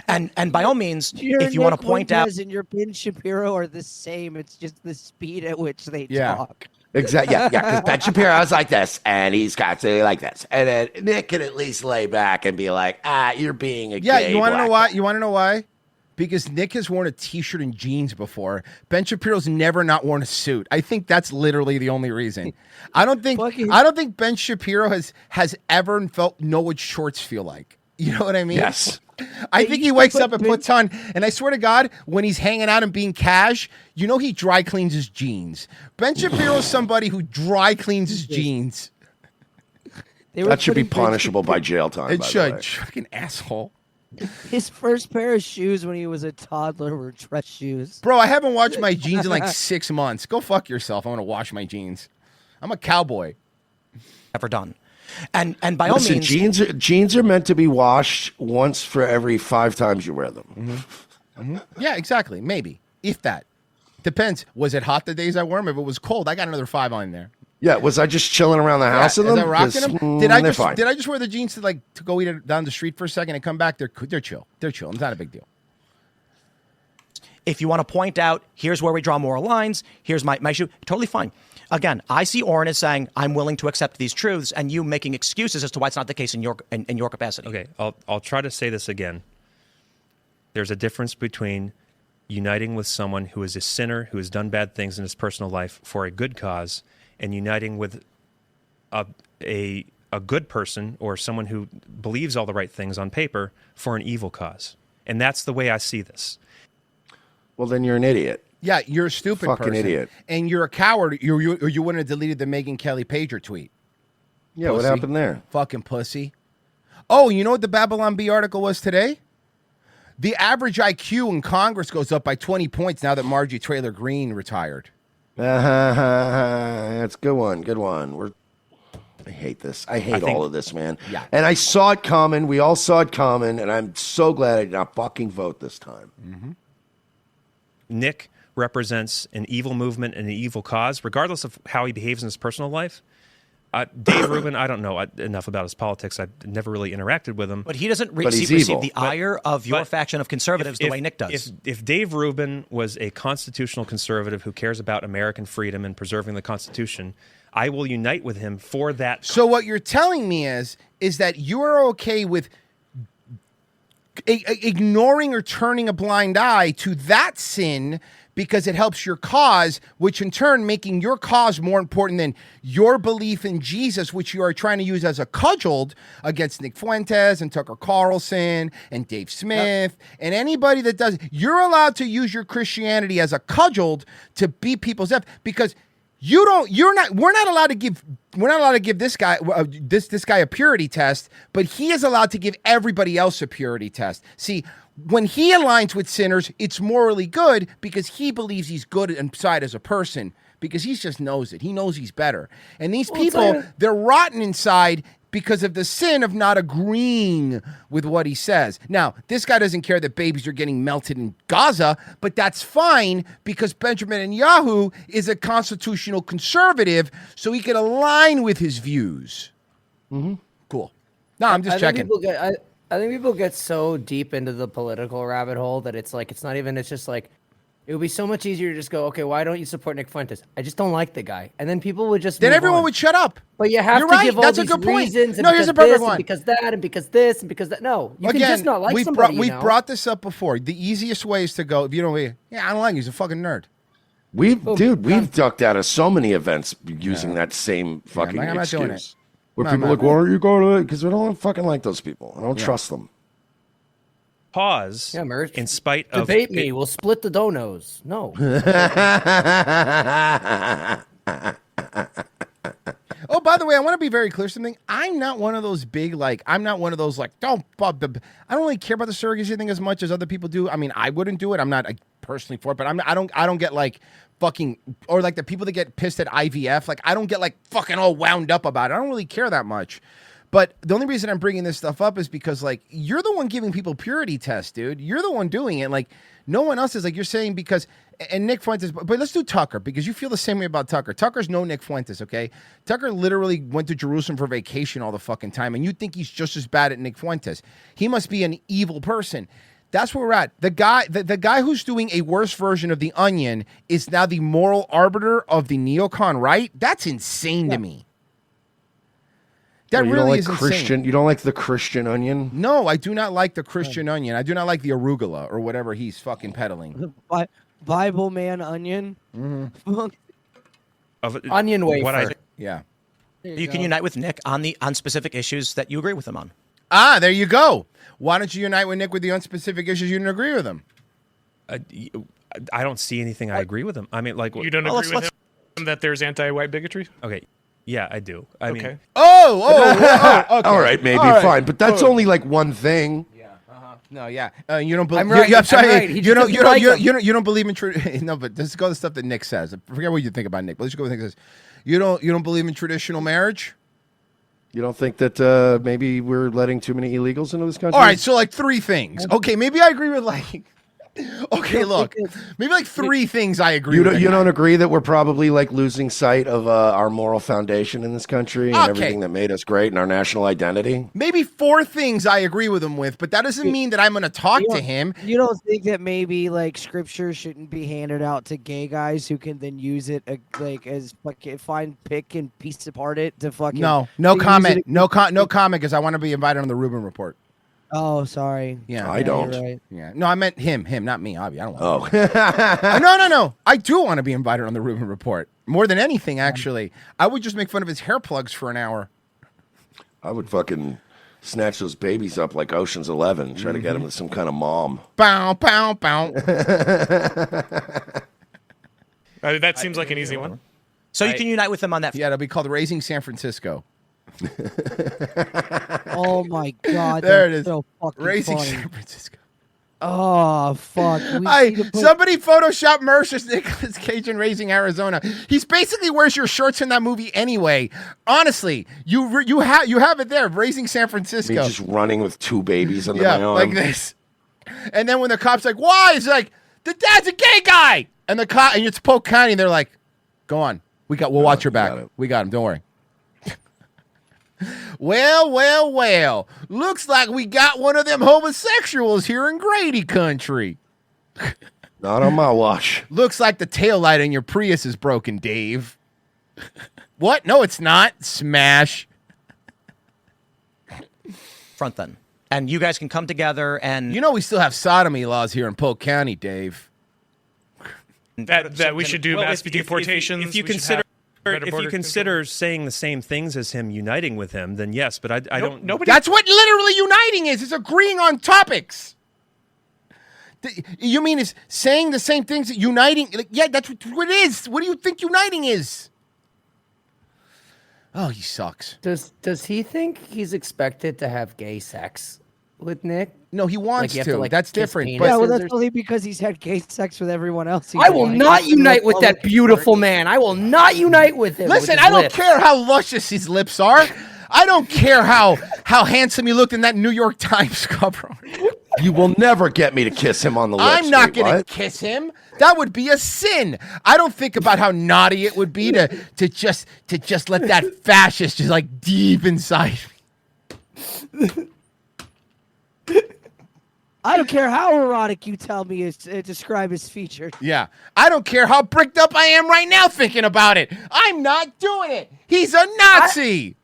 S8: and by all means,
S5: If
S8: you want to point out,
S5: and your Ben Shapiro are the same. It's just the speed at which they talk.
S3: Exactly. Yeah. Because Ben Shapiro's like this, and he's constantly like this, and then Nick can at least lay back and be like, "You're being a gay."
S4: You want to know
S3: black
S4: why? You want to know why? Because Nick has worn a T-shirt and jeans before. Ben Shapiro's never not worn a suit. I think that's literally the only reason. I don't think Ben Shapiro has ever know what shorts feel like. You know what I mean?
S3: Yes.
S4: I think he wakes up and puts on, and I swear to God, when he's hanging out and being cash, he dry cleans his jeans. Ben Shapiro's somebody who dry cleans his jeans.
S3: That should be punishable by jail time.
S4: It
S3: by
S4: should.
S3: the way.
S4: Fucking asshole.
S5: His first pair of shoes when he was a toddler were dress shoes.
S4: Bro, I haven't washed my jeans in like 6 months. Go fuck yourself. I want to wash my jeans. I'm a cowboy.
S8: ever done. And by all means,
S3: jeans are meant to be washed once for every 5 times you wear them.
S4: Mm-hmm. Mm-hmm. Yeah, exactly. Maybe, if that. Depends. Was it hot the days I wore them? If it was cold, I got another 5 on there.
S3: Yeah, was I just chilling around the house in them?
S4: Was I rocking them? Did I just wear the jeans to go eat it down the street for a second and come back? They're chill. They're chill. It's not a big deal.
S8: If you want to point out, here's where we draw moral lines. Here's my issue. Totally fine. again, I see Oren as saying, I'm willing to accept these truths, and you making excuses as to why it's not the case in your capacity.
S9: Okay, I'll try to say this again. There's a difference between uniting with someone who is a sinner, who has done bad things in his personal life for a good cause, and uniting with a good person or someone who believes all the right things on paper for an evil cause. And that's the way I see this.
S3: Well, then you're an idiot.
S4: Yeah, you're a stupid
S3: Fucking
S4: person.
S3: idiot.
S4: And you're a coward. You wouldn't have deleted the Megyn Kelly pager tweet.
S3: Yeah, what
S4: Pussy.
S3: happened there?
S4: Fucking pussy. Oh, you know what the Babylon Bee article was today? The average IQ in Congress goes up by 20 points now that Marjorie Taylor Greene retired.
S3: That's a good one. Good one. I hate this. I hate all of this, man.
S4: Yeah.
S3: And I saw it coming. We all saw it coming. And I'm so glad I did not fucking vote this time.
S4: Mm-hmm.
S9: Nick represents an evil movement and an evil cause, regardless of how he behaves in his personal life. Dave Rubin, I don't know enough about his politics. I've never really interacted with him.
S8: But he doesn't receive the ire of your faction of conservatives the way Nick does.
S9: If Dave Rubin was a constitutional conservative who cares about American freedom and preserving the Constitution, I will unite with him for that.
S4: So what you're telling me is that you are okay with ignoring or turning a blind eye to that sin because it helps your cause, which in turn making your cause more important than your belief in Jesus, which you are trying to use as a cudgel against Nick Fuentes and Tucker Carlson and Dave Smith and anybody that does. You're allowed to use your Christianity as a cudgel to beat people's up because we're not allowed to give this guy this guy a purity test, but he is allowed to give everybody else a purity test. See, when he aligns with sinners, it's morally good because he believes he's good inside as a person because he just knows it. He knows he's better. And these people, they're rotten inside because of the sin of not agreeing with what he says. Now, this guy doesn't care that babies are getting melted in Gaza, but that's fine because Benjamin Netanyahu is a constitutional conservative, so he can align with his views. Mm-hmm. Cool. No, I'm just checking.
S7: I think people get so deep into the political rabbit hole that it's just like, it would be so much easier to just go, okay, why don't you support Nick Fuentes? I just don't like the guy. And then people would just
S4: Then everyone would shut up.
S7: But you have to give all
S4: That's
S7: these
S4: a good point.
S7: reasons.
S4: No, here's a perfect one.
S7: And because that, and because this, and because that. No, you can just not like somebody.
S4: We've brought this up before. The easiest way is to go, if you don't, I don't like him. He's a fucking nerd.
S3: We've ducked out of so many events using that same fucking
S4: I'm not doing
S3: excuse.
S4: it.
S3: Where people are like, why are you going to it? Because we don't fucking like those people. I don't trust them.
S9: Pause. In spite of
S7: debate me, we'll split the donos. No.
S4: Oh, by the way, I want to be very clear something. I'm not one of those big, I don't really care about the surrogacy thing as much as other people do. I mean, I wouldn't do it. I'm not personally for it, but I don't get fucking, or the people that get pissed at IVF. I don't get fucking all wound up about it. I don't really care that much. But the only reason I'm bringing this stuff up is because, you're the one giving people purity tests, dude. You're the one doing it. No one else is. You're saying because, and Nick Fuentes, but let's do Tucker because you feel the same way about Tucker. Tucker's no Nick Fuentes, okay? Tucker literally went to Jerusalem for vacation all the fucking time, and you think he's just as bad at Nick Fuentes. He must be an evil person. That's where we're at. The guy who's doing a worse version of The Onion is now the moral arbiter of the neocon right? That's insane to me. That really is insane.
S3: You don't like the Christian Onion?
S4: No, I do not like the Christian Onion. I do not like the arugula or whatever he's fucking peddling.
S5: Bible man onion.
S4: Mm-hmm.
S7: Onion wafer.
S4: Yeah.
S8: You can unite with Nick on specific issues that you agree with him on.
S4: Ah, there you go. Why don't you unite with Nick with the unspecific issues you didn't agree with him?
S9: I don't see anything I agree with him. I mean,
S10: you don't agree with him that there's anti-white bigotry?
S9: Okay. Yeah, I do. I mean,
S4: okay.
S3: Okay. All right, maybe fine, but that's only one thing.
S4: Yeah. No, yeah. You don't believe.
S7: I'm right.
S4: I'm sorry.
S7: I'm right.
S4: You don't believe in no, but let's go to the stuff that Nick says. I forget what you think about Nick. But let's go with Nick says. You don't believe in traditional marriage?
S3: You don't think that maybe we're letting too many illegals into this country?
S4: All right, so 3 things. Okay, maybe I agree with Okay, look, maybe like 3 things I agree
S3: You
S4: with.
S3: don't, you don't agree that we're probably like losing sight of our moral foundation in this country and
S4: Okay.
S3: everything that made us great and our national identity?
S4: Maybe 4 things I agree with him with, but that doesn't mean that I'm going to talk to him.
S5: You don't think that maybe like scripture shouldn't be handed out to gay guys who can then use it like as fucking pick and piece apart it to fucking
S4: No
S5: to use
S4: comment.
S5: it-
S4: No comment because I want to be invited on the Rubin Report.
S5: Oh, sorry.
S4: Yeah,
S3: I don't.
S5: You're right.
S4: Yeah, no, I meant him, not me. Obviously, I don't want.
S3: Oh.
S4: No. I do want to be invited on the Rubin Report more than anything. Actually, I would just make fun of his hair plugs for an hour.
S3: I would fucking snatch those babies up like Ocean's 11, try to get them with some kind of mom.
S4: Bow, bow, bow.
S10: That seems like an easy one.
S8: So you can unite with them on that.
S4: Yeah, it'll be called Raising San Francisco.
S5: Oh my god.
S4: There it
S5: that's
S4: is.
S5: So fucking
S4: Raising
S5: funny.
S4: San Francisco.
S5: Oh fuck.
S4: Somebody Photoshop Mercer Nicolas Cage in Raising Arizona. He's basically wears your shirts in that movie anyway. Honestly, you have it there. Raising San
S3: Me
S4: Francisco.
S3: just running with 2 babies under
S4: Yeah,
S3: my arm.
S4: like this. And then when the cop's like, "Why?" He's like, "The dad's a gay guy." And the cop, and it's Polk County, and they're like, "Go on, we'll watch your back. We got him. Don't worry." Well. Looks like we got one of them homosexuals here in Grady country.
S3: Not on my watch.
S4: Looks like the taillight in your Prius is broken, Dave. What? No, it's not. Smash.
S8: Front then. And you guys can come together and...
S4: You know we still have sodomy laws here in Polk County, Dave.
S10: That we should do mass deportations.
S9: If you
S10: we should
S9: consider...
S10: have better
S9: If you
S10: border
S9: consider saying the same things as him, uniting with him, then yes. But I don't.
S10: Nobody.
S4: That's what literally uniting is. It's agreeing on topics. You mean is saying the same things that uniting? Like, yeah, that's what it is. What do you think uniting is? Oh, he sucks.
S7: Does he think he's expected to have gay sex with Nick?
S4: No, he wants
S7: Like, you have
S4: to.
S7: to, like,
S4: That's
S7: kiss
S4: different.
S7: penises
S4: But
S5: Yeah, well,
S7: or
S5: that's only because he's had gay sex with everyone else.
S7: I will not unite with that beautiful man. I will not unite with him.
S4: listen,
S7: with his
S4: I don't
S7: lips.
S4: care how luscious his lips are. I don't care how handsome he looked in that New York Times cover.
S3: You will never get me to kiss him on the lips.
S4: I'm not
S3: Wait,
S4: going to
S3: what?
S4: kiss him. That would be a sin. I don't think about how naughty it would be to just let that fascist just like deep inside me.
S5: I don't care how erotic you tell me is describe his features.
S4: Yeah. I don't care how bricked up I am right now thinking about it. I'm not doing it. He's a Nazi.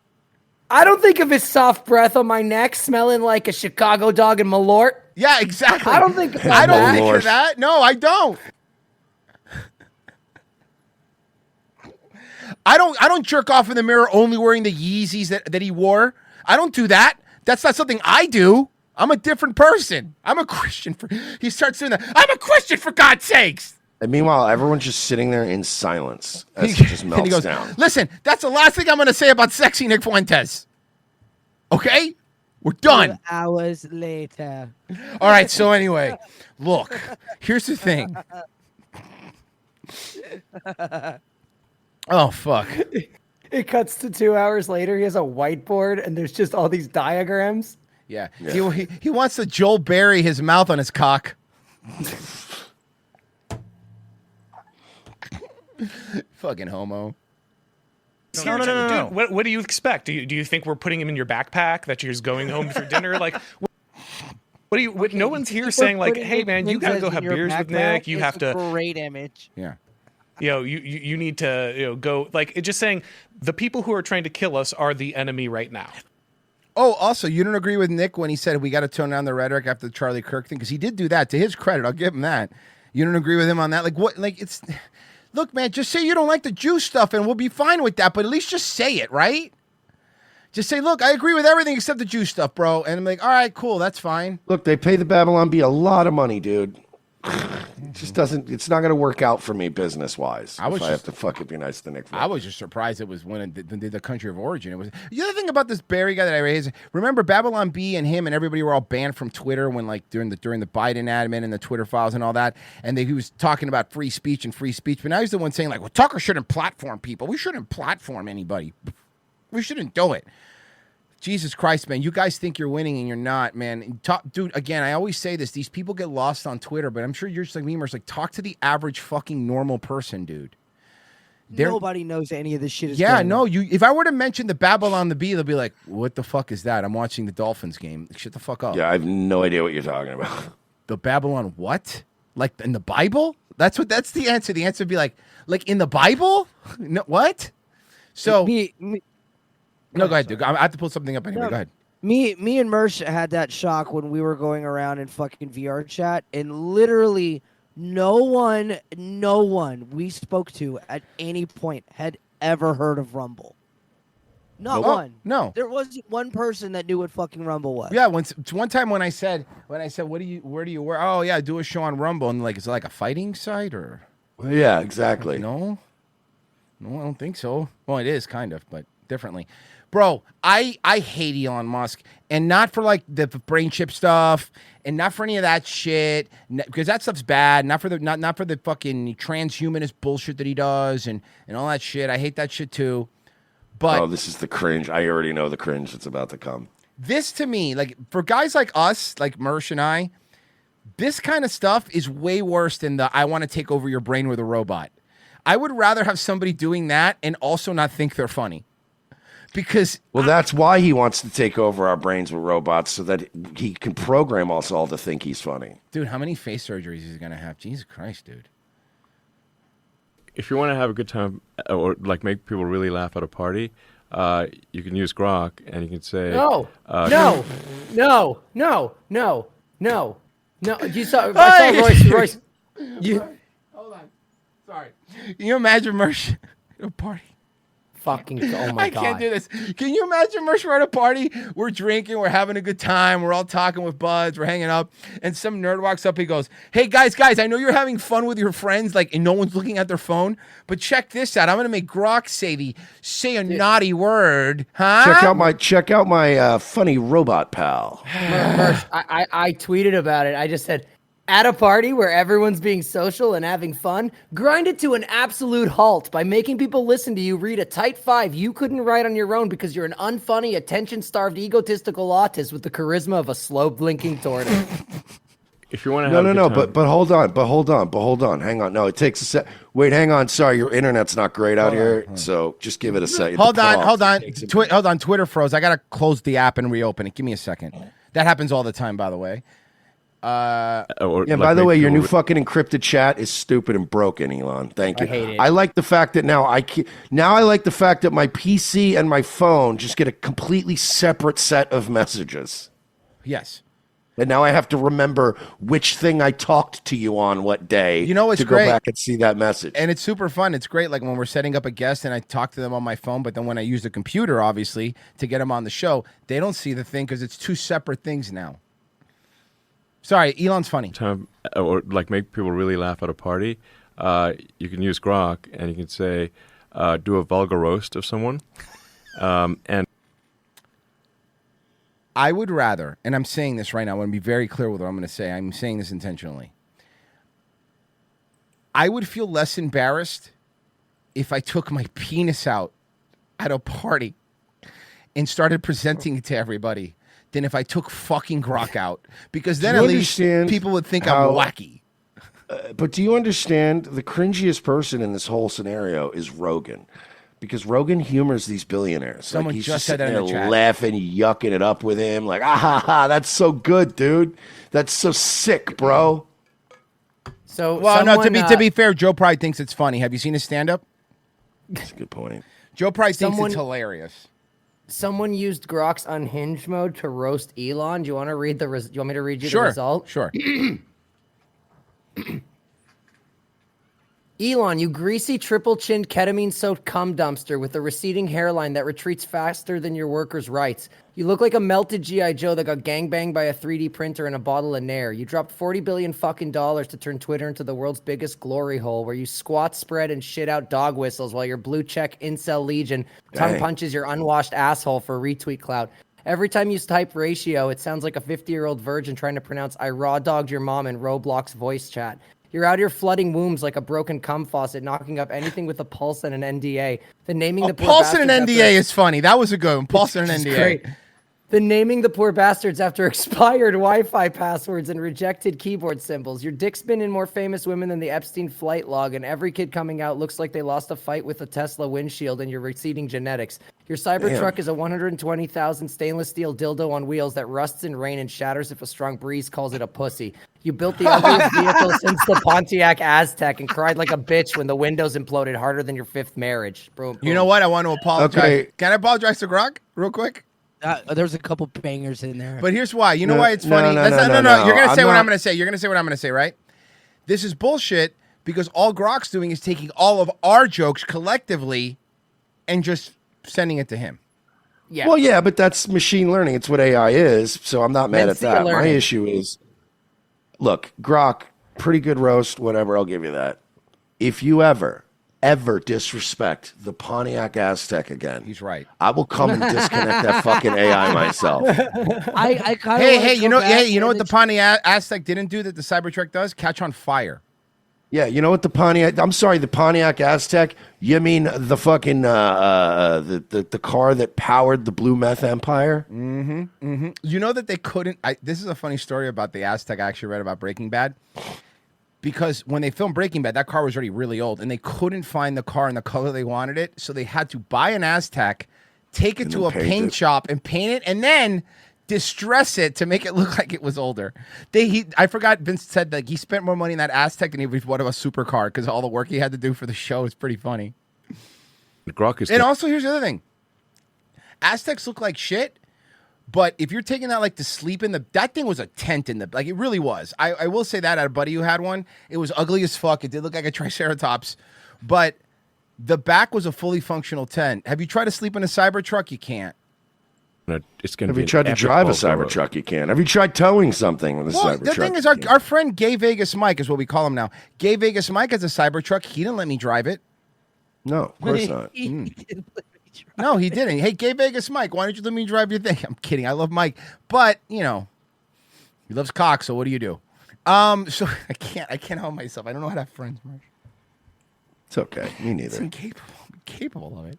S7: I don't think of his soft breath on my neck smelling like a Chicago dog and Malort.
S4: Yeah, exactly.
S7: I don't think of
S4: I don't
S7: that.
S4: think of that. No, I don't. I don't jerk off in the mirror only wearing the Yeezys that he wore. I don't do that. That's not something I do. I'm a different person. I'm a Christian. He starts doing that. I'm a Christian, for God's sakes.
S3: And meanwhile, everyone's just sitting there in silence as he just melts
S4: And he goes,
S3: down.
S4: listen, that's the last thing I'm going to say about sexy Nick Fuentes. Okay? We're done.
S5: 2 hours later.
S4: All right, so anyway, look, here's the thing. Oh, fuck.
S7: It cuts to 2 hours later. He has a whiteboard and there's just all these diagrams.
S4: Yeah. He wants to Joel Berry his mouth on his cock. Fucking homo.
S10: No. Dude, what do you expect? Do you think we're putting him in your backpack, that you're just going home for dinner? Like, no one's here saying like, hey man, you gotta go have beers with Nick. You have to.
S5: Great image.
S4: Yeah.
S10: You know, you need to go like it's just saying the people who are trying to kill us are the enemy right now.
S4: Oh, also, you don't agree with Nick when he said we got to tone down the rhetoric after the Charlie Kirk thing? Because he did do that. To his credit, I'll give him that. You don't agree with him on that? Like, what? Like, it's... Look, man, just say you don't like the Jew stuff and we'll be fine with that, but at least just say it, right? Just say, look, I agree with everything except the Jew stuff, bro. And I'm like, all right, cool, that's fine.
S3: Look, they pay the Babylon Bee a lot of money, dude. It just doesn't. It's not going to work out for me business wise. I have to fucking be nice to Nick.
S4: I was just surprised it was when the country of origin. It was the other thing about this Barry guy that I raised. Remember Babylon Bee and him and everybody were all banned from Twitter when like during the Biden admin and the Twitter files and all that. And he was talking about free speech, but now he's the one saying like, well, Tucker shouldn't platform people. We shouldn't platform anybody. We shouldn't do it. Jesus Christ, man. You guys think you're winning and you're not, man. Dude, again, I always say this. These people get lost on Twitter, but I'm sure you're just like me, Merce. Like, talk to the average fucking normal person, dude.
S5: Nobody knows any of this shit is
S4: Yeah,
S5: going
S4: no.
S5: on.
S4: If I were to mention the Babylon the Bee, they'll be like, what the fuck is that? I'm watching the Dolphins game. Shut the fuck up.
S3: Yeah, I have no idea what you're talking about.
S4: The Babylon what? Like in the Bible? That's the answer. The answer would be like in the Bible? No, what? So no, go ahead, dude. I have to pull something up anyway.
S5: No,
S4: Go ahead.
S5: Me and Mersh had that shock when we were going around in fucking VR chat, and literally no one we spoke to at any point had ever heard of Rumble. Not one.
S4: No.
S5: There wasn't one person that knew what fucking Rumble was.
S4: Yeah, one time when I said, where do you work? Oh yeah, I do a show on Rumble, and like, is it like a fighting site or?
S3: Well, yeah, exactly.
S4: No, I don't think so. Well, it is kind of, but differently. Bro, I hate Elon Musk, and not for like the brain chip stuff, and not for any of that shit, because that stuff's bad. Not for the fucking transhumanist bullshit that he does, and all that shit. I hate that shit too. But
S3: this is the cringe. I already know the cringe that's about to come.
S4: This to me, like for guys like us, like Mersh and I, this kind of stuff is way worse than the I want to take over your brain with a robot. I would rather have somebody doing that and also not think they're funny. Because
S3: that's why he wants to take over our brains with robots so that he can program us all to think he's funny.
S4: Dude, how many face surgeries is he gonna have? Jesus Christ, dude.
S11: If you want to have a good time or like make people really laugh at a party, you can use Grok and you can say
S7: No. You saw Royce.
S4: Hold on. Sorry. Can you imagine Mersh at a party?
S7: Fucking oh my god.
S4: I can't do this. Can you imagine Mersh, we're at a party, we're drinking, we're having a good time, we're all talking with buds, we're hanging up, and some nerd walks up, he goes, hey guys, I know you're having fun with your friends, like, and no one's looking at their phone, but check this out. I'm gonna make Grok say a naughty word, huh?
S3: Check out my funny robot pal.
S7: Mersh, I tweeted about it. I just said, at a party where everyone's being social and having fun, grind it to an absolute halt by making people listen to you read a tight 5 you couldn't write on your own because you're an unfunny, attention-starved, egotistical autist with the charisma of a slow-blinking tortoise.
S11: If you want to have
S3: No, but hold on. Hang on. No, it takes a sec. Wait, hang on. Sorry, your internet's not great out here, so just give it a second.
S4: Hold on. Twitter froze. I gotta close the app and reopen it. Give me a second. That happens all the time, by the way.
S3: By the way, your new fucking encrypted chat is stupid and broken, Elon. Thank you.
S7: I hate it.
S3: I like the fact that now I like the fact that my PC and my phone just get a completely separate set of messages.
S4: Yes.
S3: And now I have to remember which thing I talked to you on what day.
S4: You know what's
S3: to
S4: great?
S3: go back and see that message.
S4: And it's super fun. It's great. Like when we're setting up a guest and I talk to them on my phone, but then when I use the computer, obviously, to get them on the show, they don't see the thing because it's two separate things now. Sorry, Elon's funny.
S11: Or like make people really laugh at a party, you can use Grok and you can say, do a vulgar roast of someone. And
S4: I would rather, and I'm saying this right now, I want to be very clear with what I'm going to say. I'm saying this intentionally. I would feel less embarrassed if I took my penis out at a party and started presenting it to everybody than if I took fucking Grok out. Because then at least people would think I'm wacky.
S3: But do you understand the cringiest person in this whole scenario is Rogan? Because Rogan humors these billionaires.
S4: Someone
S3: he's
S4: just said that in the chat.
S3: Laughing, yucking it up with him. Like, that's so good, dude. That's so sick, bro.
S7: So,
S4: no, to be fair, Joe Pride thinks it's funny. Have you seen his stand-up?
S3: That's a good point.
S4: Joe Pride thinks it's hilarious.
S7: Someone used Grok's unhinged mode to roast Elon. Do you want to read you want me to read you the result?
S4: Sure.
S7: Elon, you greasy triple-chinned ketamine-soaked cum dumpster with a receding hairline that retreats faster than your workers' rights. You look like a melted G.I. Joe that got gangbanged by a 3D printer and a bottle of Nair. You dropped $40 billion fucking dollars to turn Twitter into the world's biggest glory hole where you squat, spread, and shit out dog whistles while your blue-check incel legion tongue punches your unwashed asshole for retweet clout. Every time you type ratio, it sounds like a 50-year-old virgin trying to pronounce I raw-dogged your mom in Roblox voice chat. You're out here flooding wombs like a broken cum faucet, knocking up anything with a pulse and an NDA. Then naming the
S4: pulse and an NDA is funny. That was a good one. Pulse and an NDA.
S7: Great. Then naming the poor bastards after expired Wi-Fi passwords and rejected keyboard symbols. Your dick's been in more famous women than the Epstein flight log, and every kid coming out looks like they lost a fight with a Tesla windshield and your receding genetics. Your Cybertruck is a 120,000 stainless steel dildo on wheels that rusts in rain and shatters if a strong breeze calls it a pussy. You built the ugliest vehicle since the Pontiac Aztec and cried like a bitch when the windows imploded harder than your fifth marriage. Boom.
S4: You know what? I want to apologize.
S3: Okay.
S4: Can I apologize to Grok real quick?
S5: There's a couple bangers in there.
S4: But here's why. You know why it's funny?
S3: No.
S4: You're going to say what I'm going to say. You're going to say what I'm going to say, right? This is bullshit because all Grok's doing is taking all of our jokes collectively and just sending it to him.
S5: Yeah.
S3: Well, yeah, but that's machine learning. It's what AI is, so I'm not mad at that. My
S5: learning.
S3: issue is, look, Grok, pretty good roast, whatever, I'll give you that. If you ever disrespect the Pontiac Aztec again,
S4: he's right.
S3: I will come and disconnect that fucking AI myself.
S5: I kind of
S4: Hey, you know what the Pontiac Aztec didn't do that the Cybertruck does? Catch on fire.
S3: Yeah, you know what the Pontiac? I'm sorry, the Pontiac Aztec. You mean the fucking the car that powered the Blue Meth Empire?
S4: You know that they couldn't. This is a funny story about the Aztec. I actually read about Breaking Bad. Because when they filmed Breaking Bad, that car was already really old, and they couldn't find the car in the color they wanted it, so they had to buy an Aztec, take it to a paint shop, and paint it, and then distress it to make it look like it was older. I forgot Vince said that he spent more money in that Aztec than he would have a supercar because all the work he had to do for the show is pretty funny.
S11: Grok is
S4: and also, here's the other thing: Aztecs look like shit. But if you're taking that like to sleep in that thing was a tent in the, like it really was. I will say that I had a buddy who had one. It was ugly as fuck. It did look like a Triceratops, but the back was a fully functional tent. Have you tried to sleep in a Cybertruck? You can't.
S11: It's gonna
S3: Have
S11: be
S3: you tried to drive a Cybertruck? You can. Have you tried towing something with a Cybertruck?
S4: The thing is, our friend Gay Vegas Mike is what we call him now. Gay Vegas Mike has a Cybertruck. He didn't let me drive it.
S3: No, of course not.
S4: No, he didn't. Hey, Gay Vegas Mike, why don't you let me drive your thing? I'm kidding. I love Mike, but you know, he loves cock. So what do you do? So I can't help myself. I don't know how to have friends, Mark.
S3: It's okay. Me neither.
S4: It's incapable of it.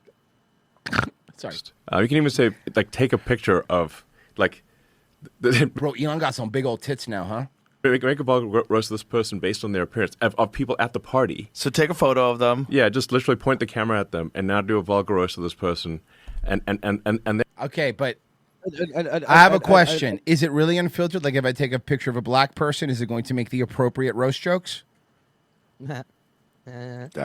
S4: Sorry.
S11: You can even say like take a picture of like.
S4: Bro, Elon got some big old tits now, huh?
S11: Make a vulgar roast of this person based on their appearance of people at the party.
S12: So take a photo of them.
S11: Yeah, just literally point the camera at them and now do a vulgar roast of this person, and then.
S4: Okay, but I have a question. Is it really unfiltered? Like if I take a picture of a black person, is it going to make the appropriate roast jokes?
S3: That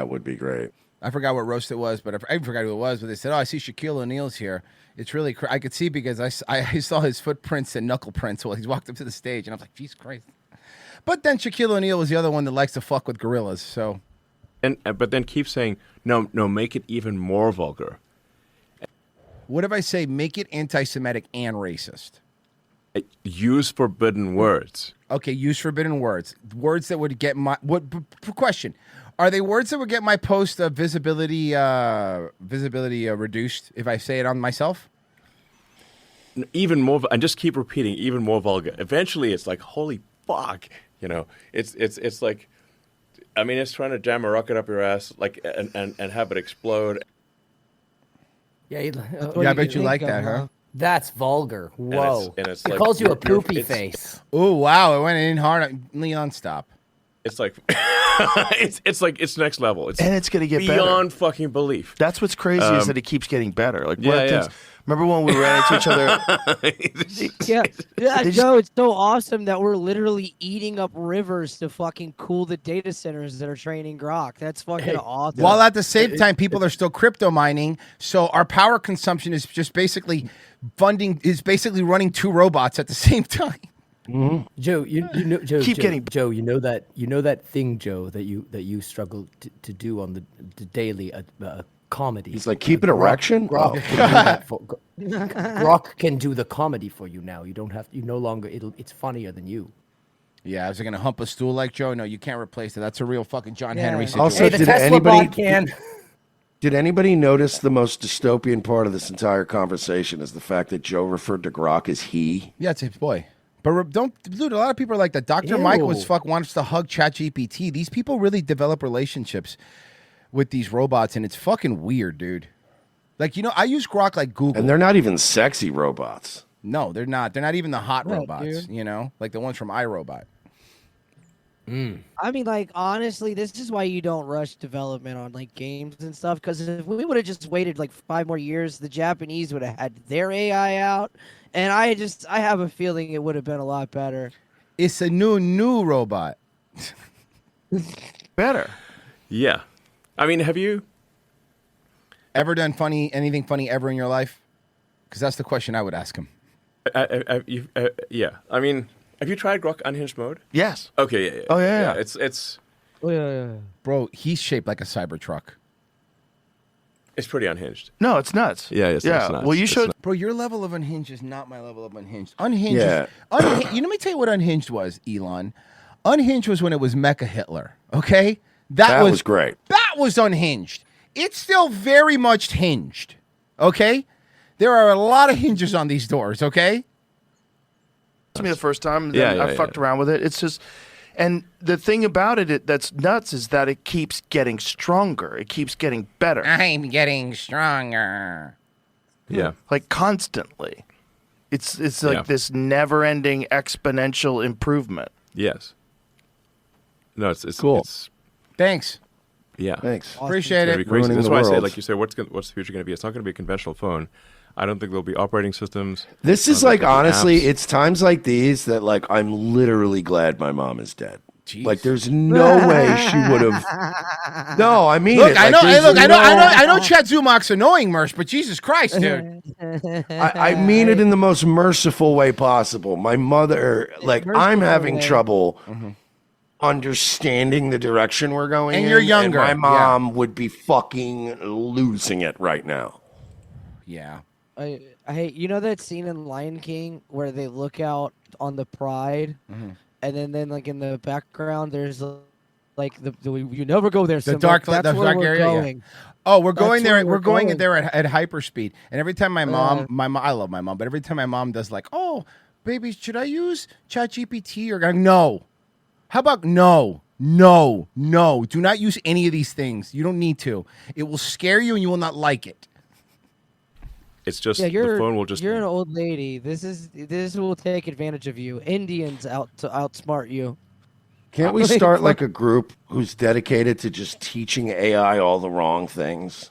S3: would be great.
S4: I forgot what roast it was, but I forgot who it was. But they said, "Oh, I see Shaquille O'Neal's here." It's really I could see because I saw his footprints and knuckle prints while he walked up to the stage, and I was like, "Jesus Christ!" But then Shaquille O'Neal was the other one that likes to fuck with gorillas. So,
S11: but then keep saying no, make it even more vulgar.
S4: What if I say make it anti-Semitic and racist?
S11: Use forbidden words.
S4: Okay, use forbidden words. Words that would get my question. Are they words that would get my post visibility reduced if I say it on myself?
S11: Even more, and just keep repeating, even more vulgar. Eventually, it's like, holy fuck, you know. It's like, I mean, it's trying to jam a rocket up your ass, like, and have it explode.
S7: Yeah,
S4: I bet you like that, huh?
S7: That's vulgar. Whoa!
S11: And it's
S7: It
S11: like,
S7: calls you a poopy face.
S4: Oh wow! It went in hard. Leon, stop.
S11: It's like, it's like it's next level.
S12: And it's gonna get
S11: beyond
S12: better.
S11: fucking belief.
S12: That's what's crazy is that it keeps getting better. Like one of the
S11: Yeah.
S12: things. Remember when we ran into each other?
S5: Yeah, Joe, it's so awesome that we're literally eating up rivers to fucking cool the data centers that are training Grok. That's fucking awesome.
S4: While at the same time, people are still crypto mining, so our power consumption is just basically running two robots at the same time.
S3: Mm-hmm.
S7: Joe, you know, Joe,
S12: Joe,
S7: you know that thing, Joe, that you struggle to do on the daily comedy.
S3: He's like, keep an erection?
S7: Grok can do that Grok can do the comedy for you now. You don't have. You no longer. It's funnier than you.
S4: Yeah, is it gonna hump a stool like Joe? No, you can't replace it. That's a real fucking John Henry situation.
S3: Also,
S7: Hey, the Tesla bot can.
S3: Did anybody notice the most dystopian part of this entire conversation is the fact that Joe referred to Grok as he?
S4: Yeah, it's his boy. But dude, a lot of people are like that. Dr. Mike wants to hug ChatGPT. These people really develop relationships with these robots, and it's fucking weird, dude. Like, you know, I use Grok like Google.
S3: And they're not even sexy robots.
S4: No, they're not. They're not even the hot
S5: Yeah,
S4: robots.
S5: dude.
S4: You know, like the ones from iRobot.
S5: I mean, like, honestly, this is why you don't rush development on like games and stuff. Because if we would have just waited like 5 more years, the Japanese would have had their AI out, and I have a feeling it would have been a lot better.
S4: It's a new robot.
S12: Better.
S11: Yeah. I mean, have you
S4: ever done anything funny ever in your life? Because that's the question I would ask him.
S11: Yeah. I mean, have you tried Grok Unhinged mode?
S12: Yes.
S11: Okay. Yeah.
S12: Oh, yeah.
S11: It's
S5: Oh, yeah.
S4: Bro, he's shaped like a Cybertruck.
S11: it's pretty unhinged.
S12: No, it's nuts.
S11: Yeah. It's nuts.
S12: Well, you
S11: It's
S12: should.
S11: nuts.
S4: Bro, your level of unhinged is not my level of unhinged. Unhinged.
S3: Yeah.
S4: You let me tell you what unhinged was, Elon. Unhinged was when it was Mecha Hitler. Okay,
S3: That was great.
S4: That was unhinged. It's still very much hinged. Okay, there are a lot of hinges on these doors. Okay.
S12: To me the first time.
S11: Yeah,
S12: Then
S11: yeah,
S12: I fucked around with it. It's just, and the thing about it that's nuts is that it keeps getting stronger. It keeps getting better.
S4: I'm getting stronger.
S11: Yeah.
S12: Like constantly. It's like
S11: Yeah.
S12: this never-ending exponential improvement.
S11: Yes. No, it's
S3: Cool.
S11: It's,
S4: Thanks.
S11: yeah.
S3: Thanks.
S4: Appreciate
S11: It's
S4: it.
S11: gonna be crazy.
S3: Ruining
S11: That's
S3: the
S11: why I say,
S3: world.
S11: like you said, what's the future going to be? It's not going to be a conventional phone. I don't think there'll be operating systems.
S3: This
S11: I
S3: is
S11: don't
S3: like
S11: think there'll be
S3: honestly,
S11: apps.
S3: it's times like these that like I'm literally glad my mom is dead.
S4: Jeez.
S3: Like there's no way she would have. No, I mean,
S4: Look,
S3: it.
S4: I
S3: Like,
S4: know. Hey,
S3: there's
S4: look,
S3: no-
S4: I know. Chad Zumach's annoying, Mersh, but Jesus Christ, dude.
S3: I mean it in the most merciful way possible. My mother, like, I'm
S5: Merciful
S3: having
S5: way.
S3: trouble understanding the direction we're going
S4: And
S3: in.
S4: you're younger,
S3: my
S4: yeah.
S3: mom would be fucking losing it right now.
S4: Yeah.
S5: I hate, you know that scene in Lion King where they look out on the Pride, and then like in the background there's like the you never go there.
S4: The
S5: Simba.
S4: dark,
S5: That's
S4: the
S5: where
S4: dark
S5: we're
S4: area. Yeah.
S5: going.
S4: Oh, we're
S5: That's
S4: going there.
S5: where
S4: We're
S5: we're
S4: going
S5: going.
S4: there at hyperspeed. And every time my mom, I love my mom, but every time my mom does like, oh, baby, should I use ChatGPT or no? How about no? Do not use any of these things. You don't need to. It will scare you and you will not like it.
S11: It's just
S5: Yeah,
S11: the phone will just.
S5: you're an old lady. This will take advantage of you. Indians out to outsmart you.
S3: Can't we start like a group who's dedicated to just teaching AI all the wrong things?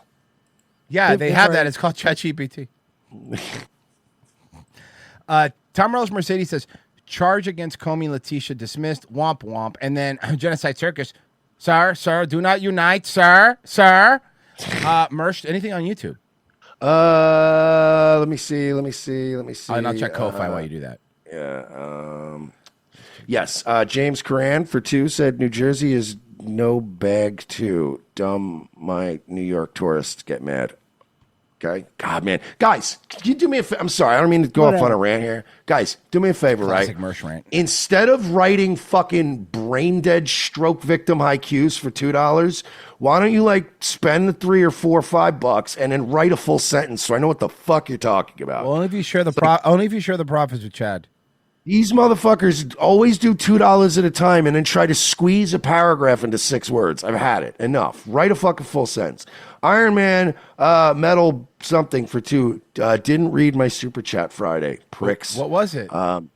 S4: Yeah, they have that. It's called ChatGPT. Tom Morales Mercedes says, charge against Comey Letitia dismissed. Womp womp. And then Genocide Circus. Sir, do not unite. Sir. Mersh, anything on YouTube?
S3: Let me see.
S4: And I'll check Ko-Fi while you do that.
S3: Yeah. Yes. James Coran for 2 said New Jersey is no bag 2. Dumb. My New York tourists get mad. Okay. God, man. Guys, can you do me a favor? I'm sorry. I don't mean to go off on a rant here. Guys, do me a favor,
S4: Classic
S3: right?
S4: Mersh rant.
S3: Instead of writing fucking brain dead stroke victim haikus for $2, why don't you like spend the $3 or $4 or $5 and then write a full sentence so I know what the fuck you're talking about?
S4: Well, only if you share the profits with Chad.
S3: These motherfuckers always do $2 at a time and then try to squeeze a paragraph into 6 words. I've had it. Enough. Write a fucking full sentence. Iron Man Metal something for 2. Didn't read my super chat Friday. Pricks.
S4: What was it?
S3: Well,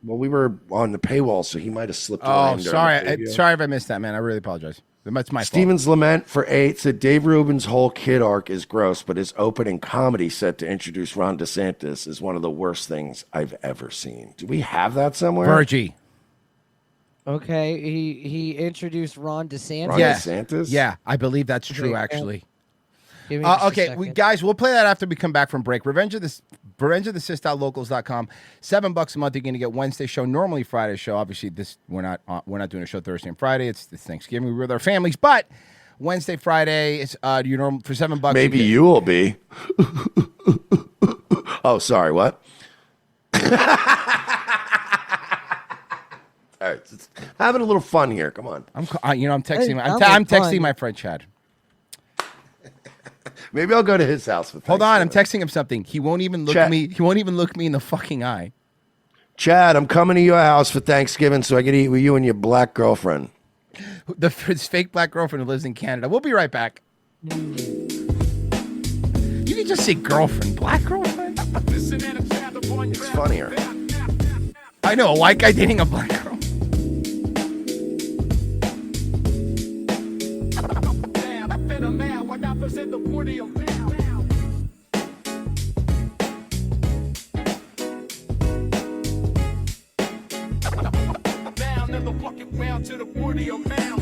S3: we were on the paywall, so he might have slipped away.
S4: Oh, sorry. Sorry if I missed that, man. I really apologize. That's my fault.
S3: Steven's Lament for 8 said Dave Rubin's whole kid arc is gross, but his opening comedy set to introduce Ron DeSantis is one of the worst things I've ever seen. Do we have that somewhere?
S4: Virgie.
S5: Okay, he introduced Ron DeSantis.
S3: Ron DeSantis?
S4: Yeah, I believe that's true, actually.
S5: Give me just a
S4: Okay,
S5: second.
S4: guys, we'll play that after we come back from break. RevengeOfTheSith.locals.com. $7 a month. You're going to get Wednesday show, normally Friday show. Obviously, we're not doing a show Thursday and Friday. It's Thanksgiving. We're with our families, but Wednesday, Friday is for $7.
S3: Maybe you will be. Oh, sorry. What? All right, just having a little fun here. Come on.
S4: I'm texting.
S5: Hey,
S4: I'm
S5: fun.
S4: texting my friend Chad.
S3: Maybe I'll go to his house with.
S4: Hold on, I'm texting him something. He won't even look
S3: Chad.
S4: me. He won't even look me in the fucking eye.
S3: Chad, I'm coming to your house for Thanksgiving so I can eat with you and your black girlfriend.
S4: His fake black girlfriend who lives in Canada. We'll be right back. You can just say girlfriend, black girlfriend.
S13: Listen and Chad, the boy
S3: It's funnier.
S4: I know, a white guy dating a black girl.
S13: To the 40 pound.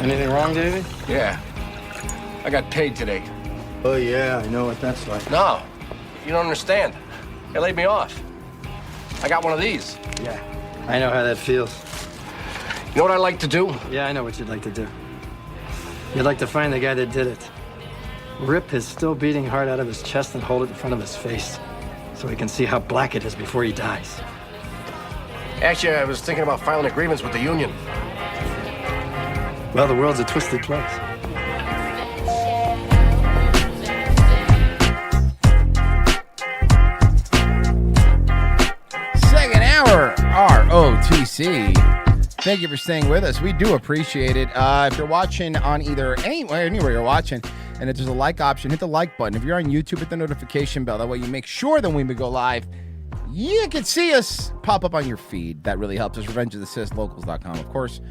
S14: Anything wrong, Davey?
S15: Yeah. I got paid today.
S14: Oh, yeah, I know what that's like.
S15: No, you don't understand. They laid me off. I got one of these.
S14: Yeah, I know how that feels.
S15: You know what I like to do?
S14: Yeah, I know what you'd like to do. You'd like to find the guy that did it. Rip his still beating heart out of his chest and hold it in front of his face so he can see how black it is before he dies.
S15: Actually, I was thinking about filing a grievance with the union.
S14: Well, the world's a twisted place.
S4: Second hour, ROTC. Thank you for staying with us. We do appreciate it. If you're watching on anywhere you're watching, and if there's a like option, hit the like button. If you're on YouTube, hit the notification bell. That way you make sure that when we go live, you can see us pop up on your feed. That really helps us. RevengeOfTheSithLocals.com, of course.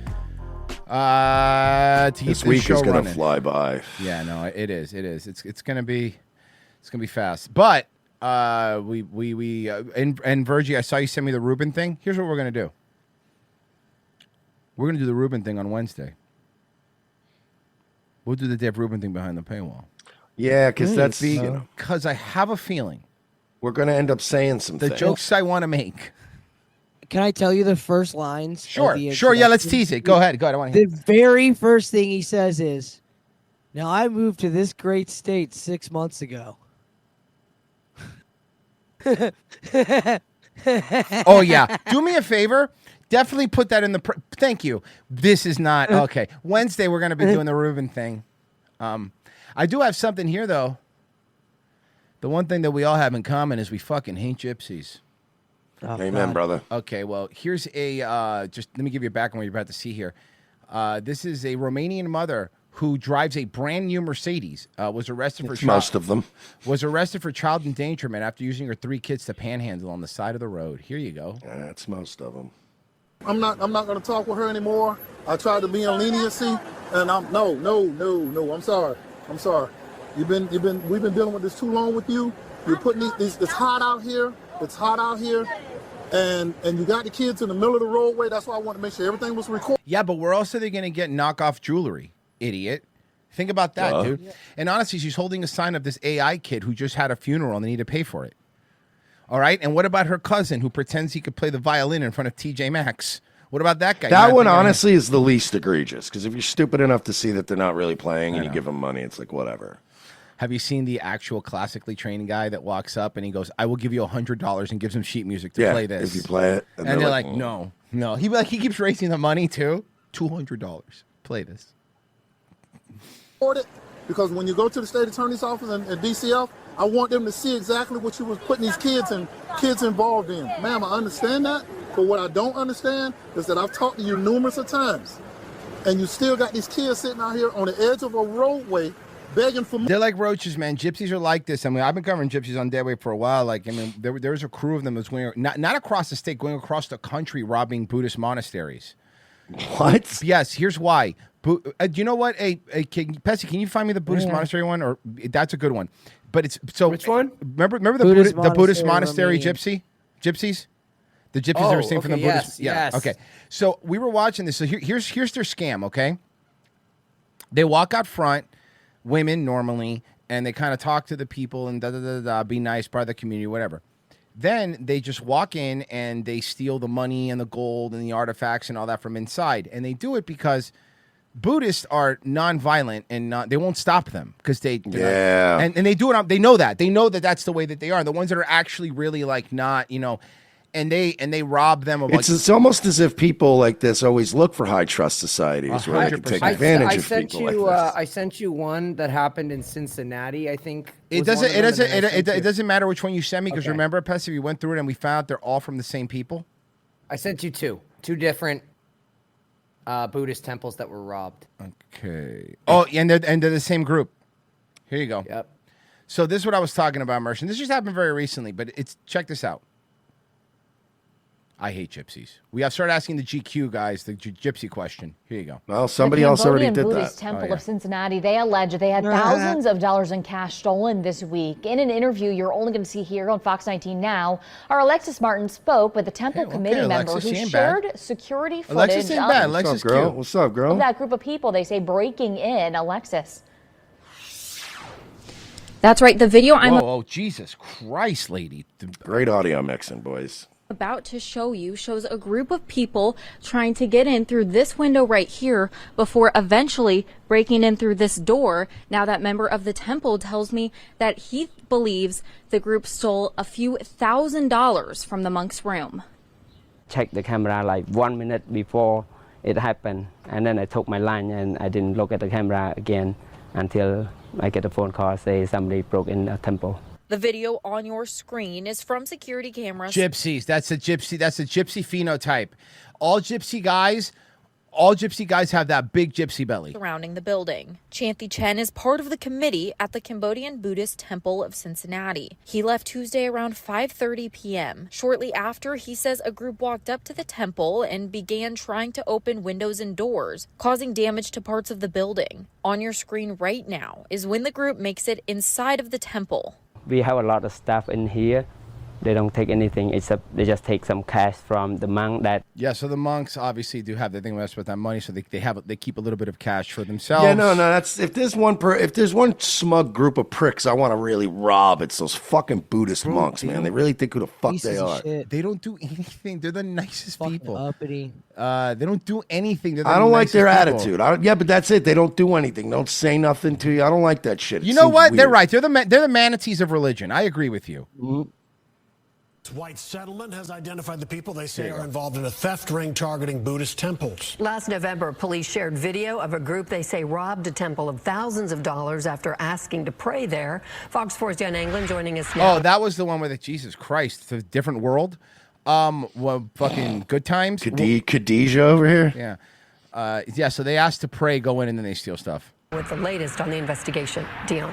S4: To keep
S3: This week
S4: show
S3: is gonna
S4: running.
S3: fly by.
S4: Yeah, no, it is. It is. It's gonna be fast. But and Virgie, I saw you send me the Ruben thing. Here's what we're gonna do. We're gonna do the Ruben thing on Wednesday. We'll do the Dave Rubin thing behind the paywall.
S3: Yeah, because that's
S4: because I have a feeling
S3: we're going to end up saying some
S4: the
S3: things.
S4: jokes I want to make.
S5: Can I tell you the first lines?
S4: Sure. Yeah, let's tease it. Go ahead. I want to
S5: hear. The very first thing he says is, "Now I moved to this great state 6 months ago."
S4: Oh yeah. Do me a favor. Definitely put that in the. Thank you. This is not okay. Wednesday we're going to be doing the Ruben thing. I do have something here though. The one thing that we all have in common is we fucking hate gypsies.
S3: Oh, amen, brother.
S4: Okay, well here's a just let me give you a background what you're about to see here. This is a Romanian mother who drives a brand new Mercedes. Was arrested for
S3: most of them.
S4: Was arrested for child endangerment after using her 3 kids to panhandle on the side of the road. Here you go.
S3: That's most of them.
S16: I'm not going to talk with her anymore. I tried to be in leniency, and no. I'm sorry. We've been dealing with this too long with you. You're putting these. It's hot out here. And you got the kids in the middle of the roadway. That's why I want to make sure everything was recorded.
S4: Yeah, but where else are they going to get knockoff jewelry, idiot? Think about that, dude. Yeah. And honestly, she's holding a sign of this AI kid who just had a funeral and they need to pay for it. All right, and what about her cousin who pretends he could play the violin in front of TJ Maxx? What about that guy?
S3: That one, honestly, is the least egregious, because if you're stupid enough to see that they're not really playing and you give them money, it's like, whatever.
S4: Have you seen the actual classically trained guy that walks up and he goes, I will give you $100 and gives him sheet music to play this?
S3: If you play it.
S4: And they're like, no. He keeps raising the money, too. $200. Play this.
S16: Because when you go to the state attorney's office and DCF, I want them to see exactly what you was putting these kids involved in. Ma'am, I understand that, but what I don't understand is that I've talked to you numerous of times, and you still got these kids sitting out here on the edge of a roadway begging for money.
S4: They're like roaches, man. Gypsies are like this. I mean, I've been covering gypsies on Deadway for a while. Like, I mean, there was a crew of them that was going not across the state, going across the country, robbing Buddhist monasteries.
S3: What?
S4: Yes. Here's why. Do you know what? Pessy, can you find me the Buddhist monastery one? Or that's a good one. But it's so.
S7: Which one?
S4: Remember the Buddhist monastery gypsies. The gypsies that were seen from the Buddhist.
S7: Yes.
S4: Okay. So we were watching this. So here's their scam. Okay. They walk out front, women normally, and they kind of talk to the people and be nice, part of the community, whatever. Then they just walk in and they steal the money and the gold and the artifacts and all that from inside. And they do it because Buddhists are nonviolent and they won't stop them because and they do it. They know that. They know that that's the way that they are. The ones that are actually really like not, and they rob them of.
S3: It's almost as if people like this always look for high trust societies where they can take advantage of people like this.
S7: I sent you one that happened in Cincinnati. I think
S4: it doesn't matter which one you send me because remember, Pessy, we went through it and we found out they're all from the same people.
S7: I sent you two different Buddhist temples that were robbed.
S4: Okay. Oh, and they're the same group. Here you go.
S7: Yep.
S4: So this is what I was talking about, Merchant. This just happened very recently, but check this out. I hate gypsies. We have started asking the GQ guys the gypsy question. Here you go.
S3: Well, somebody else already did
S17: Buddhist
S3: that.
S17: Temple of Cincinnati, they allege they had thousands of dollars in cash stolen this week. In an interview you're only going to see here on Fox 19 Now, our Alexis Martin spoke with the temple committee member
S4: Alexis,
S17: who
S4: ain't
S17: shared
S4: bad.
S17: security
S4: Alexis
S17: footage
S4: ain't bad. Alexis,
S3: girl?
S4: cute.
S3: What's up, girl?
S17: of that group of people, they say, breaking in. Alexis.
S18: That's right. The video I'm
S4: Oh, Jesus Christ, lady.
S3: Great audio mixing, boys.
S18: about to show you shows a group of people trying to get in through this window right here before eventually breaking in through this door. Now that member of the temple tells me that he believes the group stole a few $1,000s from the monk's room.
S19: Check the camera like 1 minute before it happened, and then I took my lunch and I didn't look at the camera again until I get a phone call say somebody broke in the temple.
S18: The video on your screen is from security cameras.
S4: Gypsies. That's a gypsy. That's a gypsy phenotype. All gypsy guys have that big gypsy belly.
S18: Surrounding the building. Chanthi Chen is part of the committee at the Cambodian Buddhist Temple of Cincinnati. He left Tuesday around 5:30 p.m. Shortly after, he says a group walked up to the temple and began trying to open windows and doors, causing damage to parts of the building. On your screen right now is when the group makes it inside of the temple.
S19: We have a lot of stuff in here. They don't take anything except they just take some cash from the monk that.
S4: Yeah, so the monks obviously do have the thing about that money, so they keep a little bit of cash for themselves.
S3: Yeah, no, that's if there's one smug group of pricks I want to really rob, it's those fucking Buddhist monks, man. They really think who the fuck they are.
S4: They don't do anything. They're the nicest people.
S5: Uppity.
S4: They don't do anything. They're the
S3: I don't like their
S4: nicest people.
S3: attitude. Yeah, but that's it. They don't do anything. Don't say nothing to you. I don't like that shit.
S4: You know what? They're right. They're the manatees of religion. I agree with you.
S20: White Settlement has identified the people they say are involved in a theft ring targeting Buddhist temples.
S21: Last November, police shared video of a group they say robbed a temple of thousands of dollars after asking to pray there. Fox 4's Jen Anglin joining us now.
S4: Oh, that was the one with Jesus Christ, the different world. Well, fucking good times.
S3: Khadijah over here.
S4: Yeah. Yeah, so they asked to pray, go in, and then they steal stuff.
S21: With the latest on the investigation, Dion.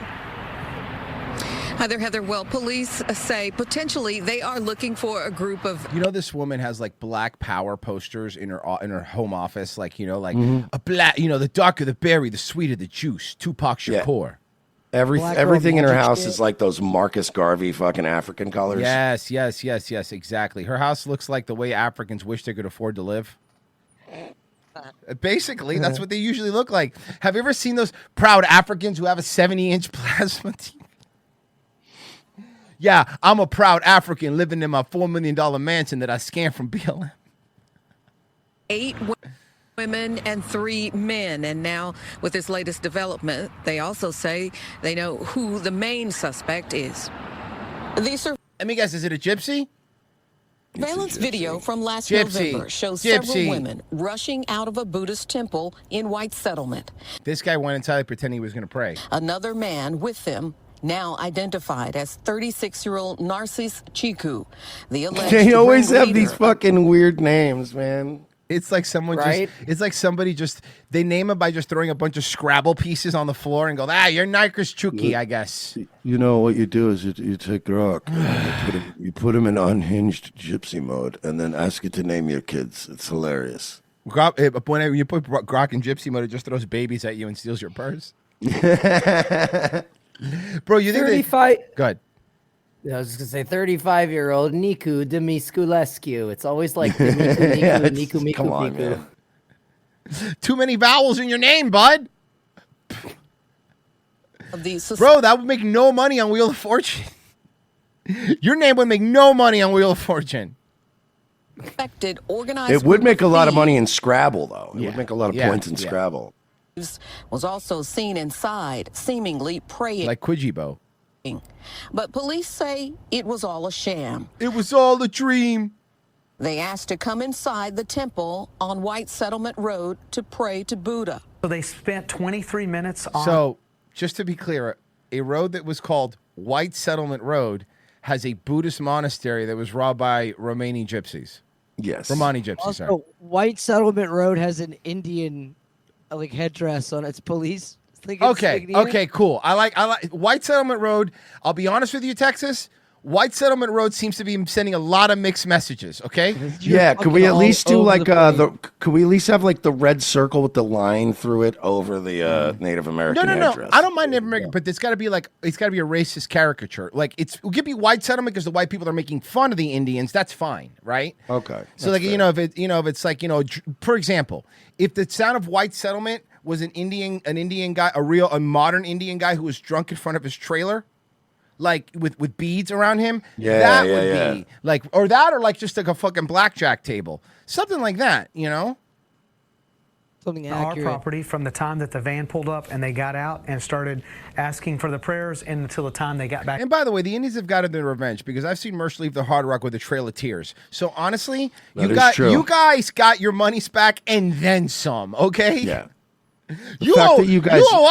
S22: Hi there, Heather. Well, police say potentially they are looking for a group of.
S4: You know, this woman has like Black Power posters in her home office, like
S3: Mhm.
S4: a black, the darker the berry, the sweeter the juice. Tupac Shakur.
S3: Everything in her house is like those Marcus Garvey fucking African colors.
S4: Yes, exactly. Her house looks like the way Africans wish they could afford to live. Basically, that's what they usually look like. Have you ever seen those proud Africans who have a 70-inch plasma TV? Yeah, I'm a proud African living in my $4 million mansion that I scanned from BLM.
S22: 8 women and 3 men. And now, with this latest development, they also say they know who the main suspect is.
S4: Let me guess, is it a gypsy?
S22: Surveillance video from last
S4: Gypsy.
S22: November shows
S4: Gypsy.
S22: several women rushing out of a Buddhist temple in White Settlement.
S4: This guy went inside pretending he was going to pray.
S22: Another man with them, now identified as 36-year-old Narcis Chiku. The alleged
S3: They always have
S22: leader
S3: these fucking weird names, man.
S4: It's like someone they name him by just throwing a bunch of Scrabble pieces on the floor and go, you're Narcis Chuki, I guess.
S3: You know what you do is you take Grok, and you put him in unhinged gypsy mode, and then ask it to name your kids. It's hilarious.
S4: Whenever you put Grok in gypsy mode, it just throws babies at you and steals your purse. Bro, you think
S7: 35?
S4: Go ahead.
S7: I was just gonna say 35-year-old Niku Demisculescu. It's always like the Niku,
S4: Yeah,
S7: Niku, Niku,
S4: come on,
S7: Niku.
S4: man. Too many vowels in your name, bud.
S22: of the
S4: Bro, that would make no money on Wheel of Fortune. Your name would make no money on Wheel of Fortune.
S22: suspected organized
S3: It would
S22: group
S3: make a lot of
S22: thieves
S3: money in Scrabble, though. It
S4: Yeah.
S3: would make a lot of
S4: Yeah,
S3: points in
S4: yeah.
S3: Scrabble.
S22: was also seen inside, seemingly praying.
S4: Like Quijibo.
S22: But police say it was all a sham.
S4: It was all a dream.
S22: They asked to come inside the temple on White Settlement Road to pray to Buddha.
S23: So they spent 23 minutes on.
S4: So, just to be clear, a road that was called White Settlement Road has a Buddhist monastery that was robbed by Romani gypsies.
S3: Yes.
S4: Romani gypsies, sorry.
S5: Also, White Settlement Road has an Indian headdress on its police. It's like
S4: Okay,
S5: insignia.
S4: okay, cool. I like White Settlement Road. I'll be honest with you, Texas. White Settlement Road seems to be sending a lot of mixed messages. Okay.
S3: Yeah, could we at least do like could we at least have like the red circle with the line through it over the Native American
S4: No.
S3: address?
S4: I don't mind Native American, but it's got to be like a racist caricature. Like it could be white settlement because the white people are making fun of the Indians. That's fine, right?
S3: Okay.
S4: So like if it's like for example, if the sound of white settlement was an Indian guy, a modern Indian guy who was drunk in front of his trailer, like with beads around him, that would be like, or like just like a fucking blackjack table, something like that,
S5: Something
S23: Our
S5: accurate.
S23: property from the time that the van pulled up and they got out and started asking for the prayers and until the time they got back.
S4: And by the way, the Indians have gotten their revenge because I've seen Mersh leave the Hard Rock with a trail of tears. So honestly,
S3: That is true.
S4: you guys got your money's back and then some. Okay.
S3: Yeah.
S4: You owe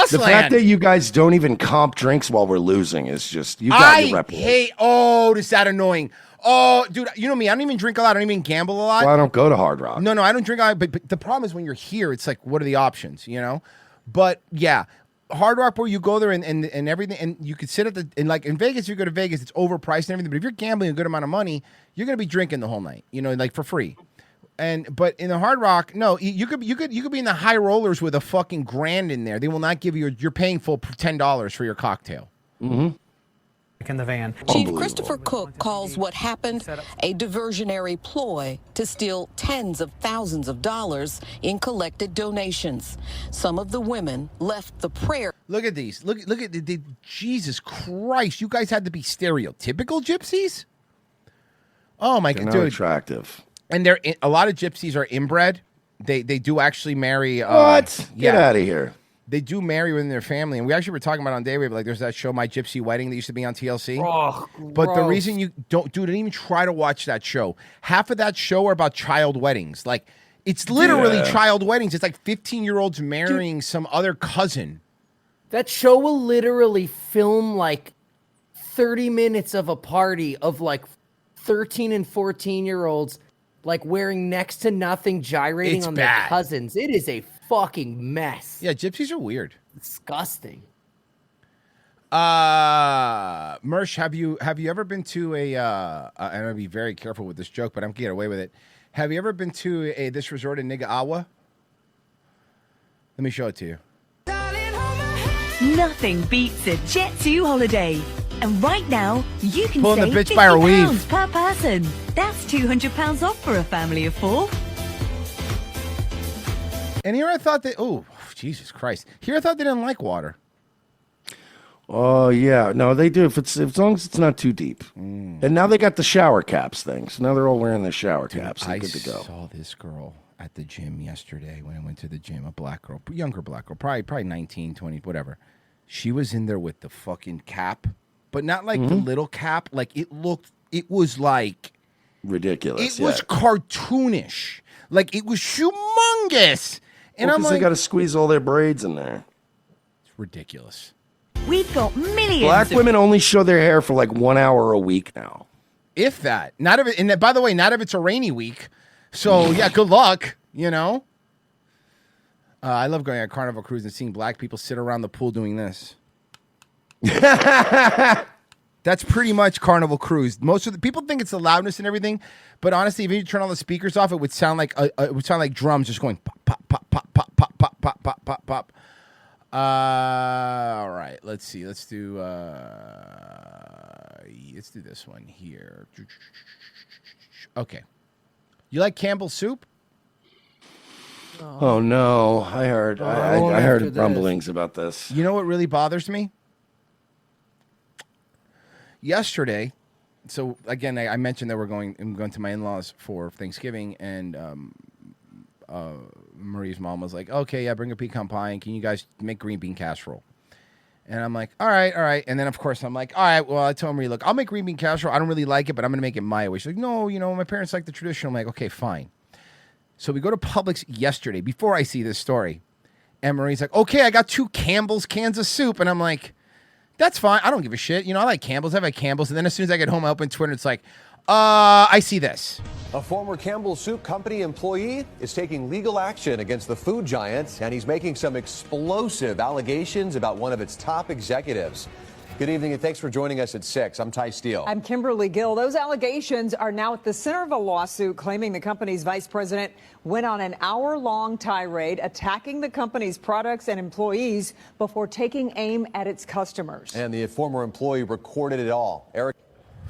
S4: us
S3: the
S4: land.
S3: fact that you guys don't even comp drinks while we're losing is just you got your reputation.
S4: Is that annoying? Oh, dude, you know me. I don't even drink a lot. I don't even gamble a lot.
S3: Well, I don't go to Hard Rock.
S4: No, I don't drink a lot. But the problem is when you're here, it's like, what are the options, But yeah, Hard Rock, where you go there and everything, and you could sit like in Vegas, you go to Vegas, it's overpriced and everything. But if you're gambling a good amount of money, you're gonna be drinking the whole night, like for free. But in the Hard Rock, no, you could be in the high rollers with a fucking grand in there. They will not give you're paying full $10 for your cocktail.
S3: Mm-hmm.
S23: In the van.
S1: Chief Christopher Cook calls what happened a diversionary ploy to steal tens of thousands of dollars in collected donations. Some of the women left the prayer.
S4: Look at these. Look at the Jesus Christ. You guys had to be stereotypical gypsies? Oh my God,
S3: They're not
S4: dude.
S3: attractive.
S4: And a lot of gypsies are inbred. They do actually marry.
S3: What? Get out of here.
S4: They do marry within their family, and we actually were talking about on Daywave. Like, there's that show, My Gypsy Wedding, that used to be on TLC.
S7: Oh,
S4: but the reason you don't even try to watch that show. Half of that show are about child weddings. Like, it's literally child weddings. It's like 15-year-olds marrying some other cousin.
S7: That show will literally film like 30 minutes of a party of like 13 and 14-year-olds like wearing next to nothing, gyrating
S4: It's
S7: on
S4: bad.
S7: their cousins. It is a fucking mess.
S4: Yeah, gypsies are weird.
S7: Disgusting.
S4: Mersh, have you ever been to I'm gonna be very careful with this joke, but I'm gonna get away with it. Have you ever been to this resort in Nigaawa? Let me show it to you.
S2: Nothing beats a Jet2 holiday. And right now, you can
S4: Pulling the
S2: save
S4: bitch by her weave.
S2: £50 per person. That's £200 off for a family of 4.
S4: And here I thought Jesus Christ. Here I thought they didn't like water.
S3: Oh yeah, no, they do. If as long as it's not too deep. And now they got the shower caps thing. So now they're all wearing the shower caps. They're
S4: I
S3: good to go.
S4: saw this girl at the gym yesterday when I went to the gym, a black girl, younger black girl, probably 19, 20, whatever. She was in there with the fucking cap, but not like the little cap. Like it was like
S3: ridiculous.
S4: It was cartoonish. Like it was humongous. And I'm like,
S3: they got to squeeze all their braids in there.
S4: It's ridiculous.
S2: We've got millions.
S3: Black women only show their hair for like 1 hour a week now.
S4: If that, not if it, and by the way, not if it's a rainy week. So yeah, good luck. I love going on Carnival Cruise and seeing black people sit around the pool doing this. That's pretty much Carnival Cruise. Most of the people think it's the loudness and everything, but honestly, if you turn all the speakers off, it would sound like drums just going pop, pop, pop, pop, pop, pop, pop, pop, pop, pop, pop. All right, let's see. Let's do this one here. Okay. You like Campbell's soup?
S3: Oh no, I heard I heard rumblings about this.
S4: You know what really bothers me? Yesterday, so again, I mentioned that I'm going to my in-laws for Thanksgiving, and Marie's mom was like, "Okay, yeah, bring a pecan pie, and can you guys make green bean casserole?" And I'm like, all right. And then, of course, I'm like, all right, well, I told Marie, look, I'll make green bean casserole. I don't really like it, but I'm going to make it my way. She's like, no, my parents like the traditional. I'm like, okay, fine. So we go to Publix yesterday before I see this story. And Marie's like, okay, I got 2 Campbell's cans of soup. And I'm like, that's fine. I don't give a shit. I like Campbell's. I've had Campbell's. And then as soon as I get home, I open Twitter. It's like, I see this.
S6: A former Campbell's Soup Company employee is taking legal action against the food giant, and he's making some explosive allegations about one of its top executives. Good evening, and thanks for joining us at 6. I'm Ty Steele.
S8: I'm Kimberly Gill. Those allegations are now at the center of a lawsuit claiming the company's vice president went on an hour-long tirade attacking the company's products and employees before taking aim at its customers.
S6: And the former employee recorded it all. Eric.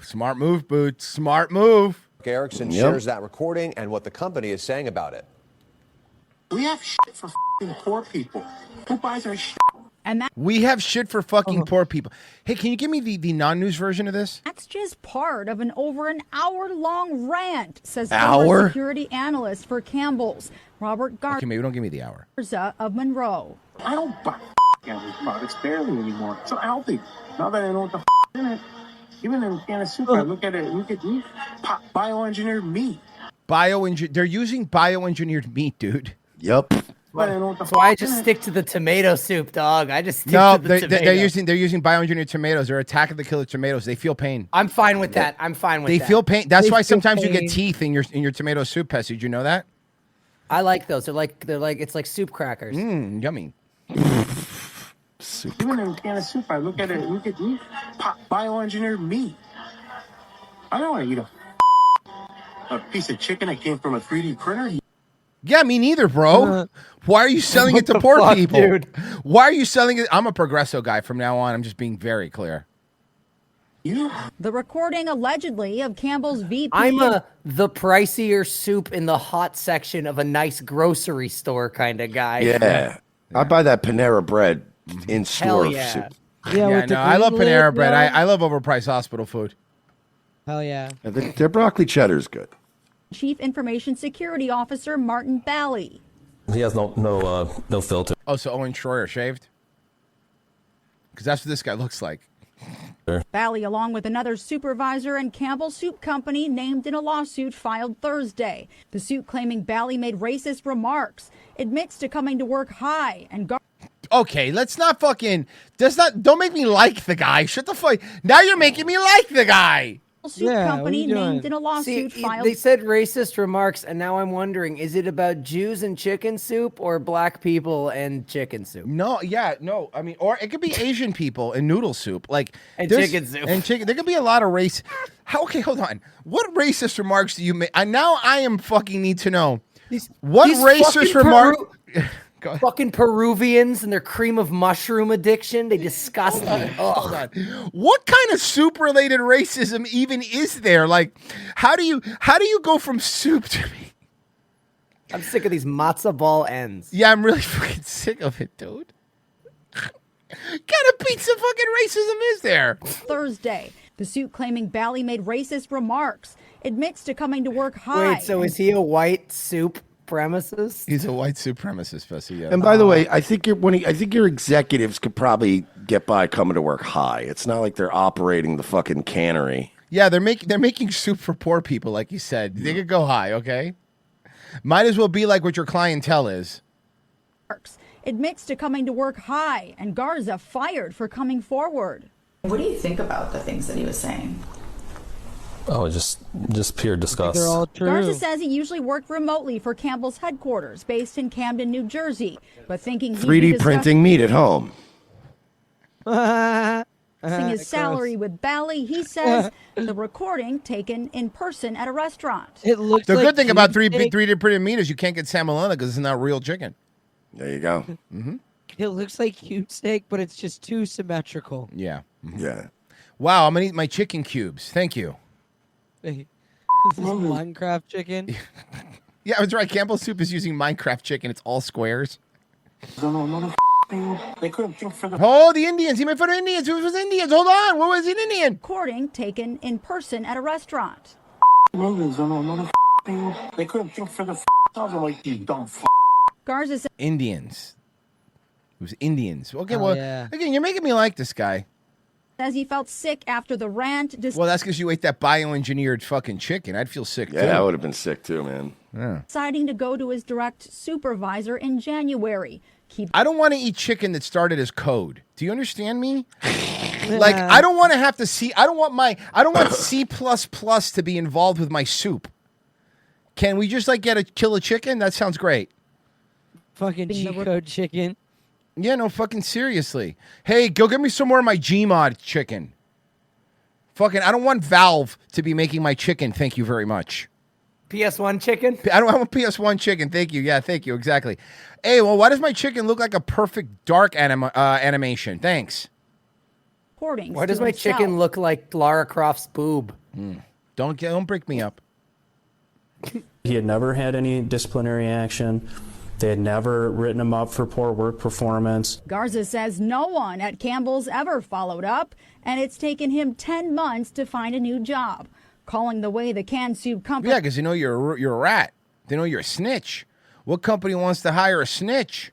S4: Smart move, Boots. Smart move.
S6: Erickson shares that recording and what the company is saying about it.
S16: We have shit for poor people. Who buys our shit?
S9: And
S4: We have shit for fucking poor people. Hey, can you give me the non-news version of this?
S9: that's just part of an over an hour-long rant, says
S4: Hour?
S9: former security analyst for Campbell's, Robert
S4: Okay, maybe don't give me the hour.
S9: Garza of Monroe.
S16: I don't buy Campbell's products barely anymore. So healthy. Now that I know what the in it, even in a can of soup, I look at it. Look at me, bioengineered meat.
S4: They're using bioengineered meat, dude.
S3: Yep.
S7: So I just stick to the tomato soup, dog. I just stick
S4: No,
S7: to the tomato.
S4: they're using bioengineered tomatoes. They're attacking the killer tomatoes. They feel pain.
S7: I'm fine with that. I'm fine with
S4: They
S7: that.
S4: feel pain. That's
S7: They
S4: why
S7: feel
S4: sometimes you
S7: pain.
S4: get teeth in your tomato soup, Pessy. Did you know that?
S7: I like those. They're like it's like soup crackers.
S4: Yummy.
S16: Even in a can of soup, I look at it. Look at me, bioengineered meat. I don't want to eat a piece of chicken that came from a 3D printer.
S4: Yeah, me neither, bro. Why are you selling it to
S16: What the
S4: poor
S16: fuck,
S4: people?
S16: dude?
S4: Why are you selling it? I'm a Progresso guy from now on. I'm just being very clear.
S9: The recording allegedly of Campbell's VP.
S7: I'm the pricier soup in the hot section of a nice grocery store kind of guy.
S3: Yeah. I buy that Panera bread in store
S7: yeah.
S3: soup.
S4: Yeah, no, I love Panera bread. I love overpriced hospital food.
S5: Hell yeah.
S3: Their broccoli cheddar is good.
S9: Chief Information Security Officer Martin Bally.
S15: He has no filter.
S4: Oh, so Owen Schroyer shaved? Because that's what this guy looks like.
S9: Bally, along with another supervisor and Campbell Soup Company, named in a lawsuit filed Thursday. The suit claiming Bally made racist remarks, admits to coming to work high, and
S4: Okay, let's not fucking. Don't make me like the guy. Shut the fuck. Now you're making me like the guy.
S9: Soup Company named in a lawsuit filed.
S7: They said racist remarks, and now I'm wondering: is it about Jews and chicken soup, or black people and chicken soup?
S4: No, no. I mean, or it could be Asian people and noodle soup, like
S7: And
S4: there's-
S7: chicken soup.
S4: And chicken. There could be a lot of race. Okay, hold on. What racist remarks do you make? Now I am fucking need to know. What
S7: These
S4: racist
S7: fucking
S4: remark?
S7: Fucking Peruvians and their cream of mushroom addiction. They disgust me.
S4: Hold on. What kind of soup-related racism even is there? Like, how do you go from soup to me?
S7: I'm sick of these matzo ball ends.
S4: Yeah, I'm really fucking sick of it, dude. What kind of pizza fucking racism is there?
S9: Thursday. The suit claiming Bally made racist remarks, admits to coming to work high.
S7: Wait, so is he a white soup premises?
S4: He's a white supremacist, Fessy. Yeah.
S3: And by the way, I think your executives could probably get by coming to work high. It's not like they're operating the fucking cannery.
S4: Yeah, they're making soup for poor people, like you said. They could go high, okay? Might as well be like what your clientele is.
S9: Admits to coming to work high, and Garza fired for coming forward.
S10: What do you think about the things that he was saying?
S15: Oh, just pure disgust.
S9: Garza says he usually worked remotely for Campbell's headquarters, based in Camden, New Jersey, but thinking he'd be
S3: 3D printing meat at home.
S9: discussing his salary with Bally, he says the recording taken in person at a restaurant.
S5: It looks.
S4: The
S5: like
S4: good thing about
S5: cube
S4: 3D
S5: steak.
S4: printed meat is you can't get salmonella because it's not real chicken.
S3: There you go.
S4: Mm-hmm.
S5: It looks like cube steak, but it's just too symmetrical.
S4: Yeah.
S3: Yeah.
S4: Wow, I'm gonna eat my chicken cubes. Thank you.
S5: This is Minecraft chicken.
S4: Yeah, that's right. Campbell's soup is using Minecraft chicken. It's all squares.
S16: They couldn't think for the.
S4: Oh, the Indians. He made fun of Indians. Who was Indians? Hold on. What was an Indian?
S9: Recording taken in person at a restaurant.
S16: They couldn't think for the. Sounds like you dumb.
S9: Garza says
S4: Indians. It was Indians. Okay,
S5: Oh,
S4: well,
S5: yeah.
S4: again, you're making me like this guy.
S9: he felt sick after the rant.
S4: Well, that's because you ate that bioengineered fucking chicken. I'd feel sick, too.
S3: Yeah, I would have been sick too, man.
S4: Yeah.
S9: Deciding to go to his direct supervisor in January.
S4: I don't want to eat chicken that started as code. Do you understand me? Like, I don't want to have to see. I don't want C++ to be involved with my soup. Can we just kill a chicken? That sounds great.
S5: Fucking G-code chicken.
S4: Yeah, no, fucking seriously. Hey, go get me some more of my Gmod chicken. Fucking, I don't want Valve to be making my chicken. Thank you very much.
S7: PS1 chicken?
S4: I don't want PS1 chicken. Thank you. Yeah, thank you. Exactly. Hey, well, why does my chicken look like a perfect dark animation? Thanks.
S7: Why does my chicken look like Lara Croft's boob?
S4: Don't break me up.
S11: He had never had any disciplinary action. They had never written him up for poor work performance.
S9: Garza says no one at Campbell's ever followed up, and it's taken him 10 months to find a new job. Calling the way the canned soup company...
S4: Yeah, because they know you're a rat. They know you're a snitch. What company wants to hire a snitch?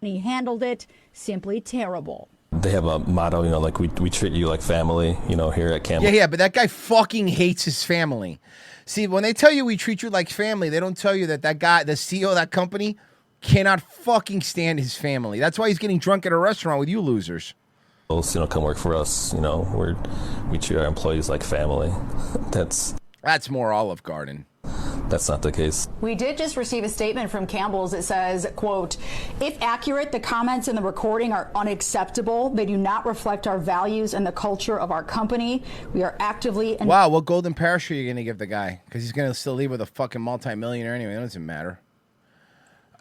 S9: He handled it simply terrible.
S12: They have a motto, like we treat you like family, here at Campbell.
S4: Yeah, but that guy fucking hates his family. See, when they tell you we treat you like family, they don't tell you that guy, the CEO of that company, cannot fucking stand his family. That's why he's getting drunk at a restaurant with you losers.
S12: Come work for us. We treat our employees like family. That's
S4: more Olive Garden.
S12: That's not the case.
S10: We did just receive a statement from Campbell's that says, quote, if accurate, the comments in the recording are unacceptable. They do not reflect our values and the culture of our company. We are actively...
S4: Wow, what golden parachute are you going to give the guy? Because he's going to still leave with a fucking multimillionaire anyway. It doesn't matter.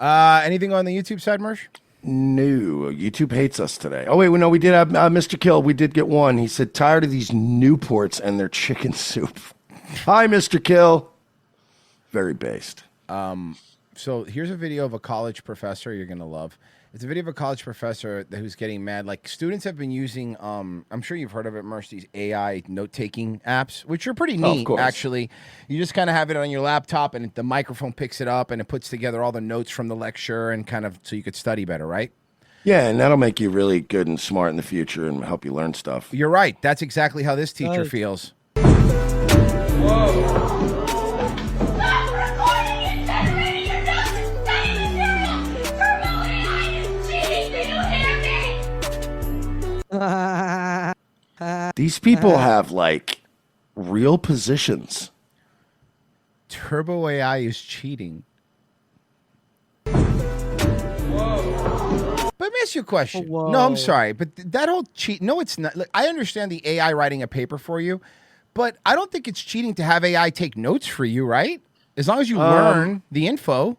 S4: Anything on the YouTube side, Mersh?
S3: No, YouTube hates us today. Oh, wait, no, we did have Mr. Kill. We did get one. He said, tired of these Newports and their chicken soup. Hi, Mr. Kill. Very based.
S4: So here's a video of a college professor you're going to love. It's a video of a college professor who's getting mad. Like, students have been using, I'm sure you've heard of it, Mersh, these AI note-taking apps, which are pretty neat, actually. You just kind of have it on your laptop, and the microphone picks it up, and it puts together all the notes from the lecture, and kind of so you could study better, right?
S3: Yeah, and that'll make you really good and smart in the future and help you learn stuff.
S4: You're right. That's exactly how this teacher feels.
S3: These people have, like, real positions.
S4: Turbo AI is cheating. But let me ask you a question.
S5: Whoa.
S4: No, I'm sorry, but that whole cheat... No, it's not. Look, I understand the AI writing a paper for you, but I don't think it's cheating to have AI take notes for you, right? As long as you learn the info.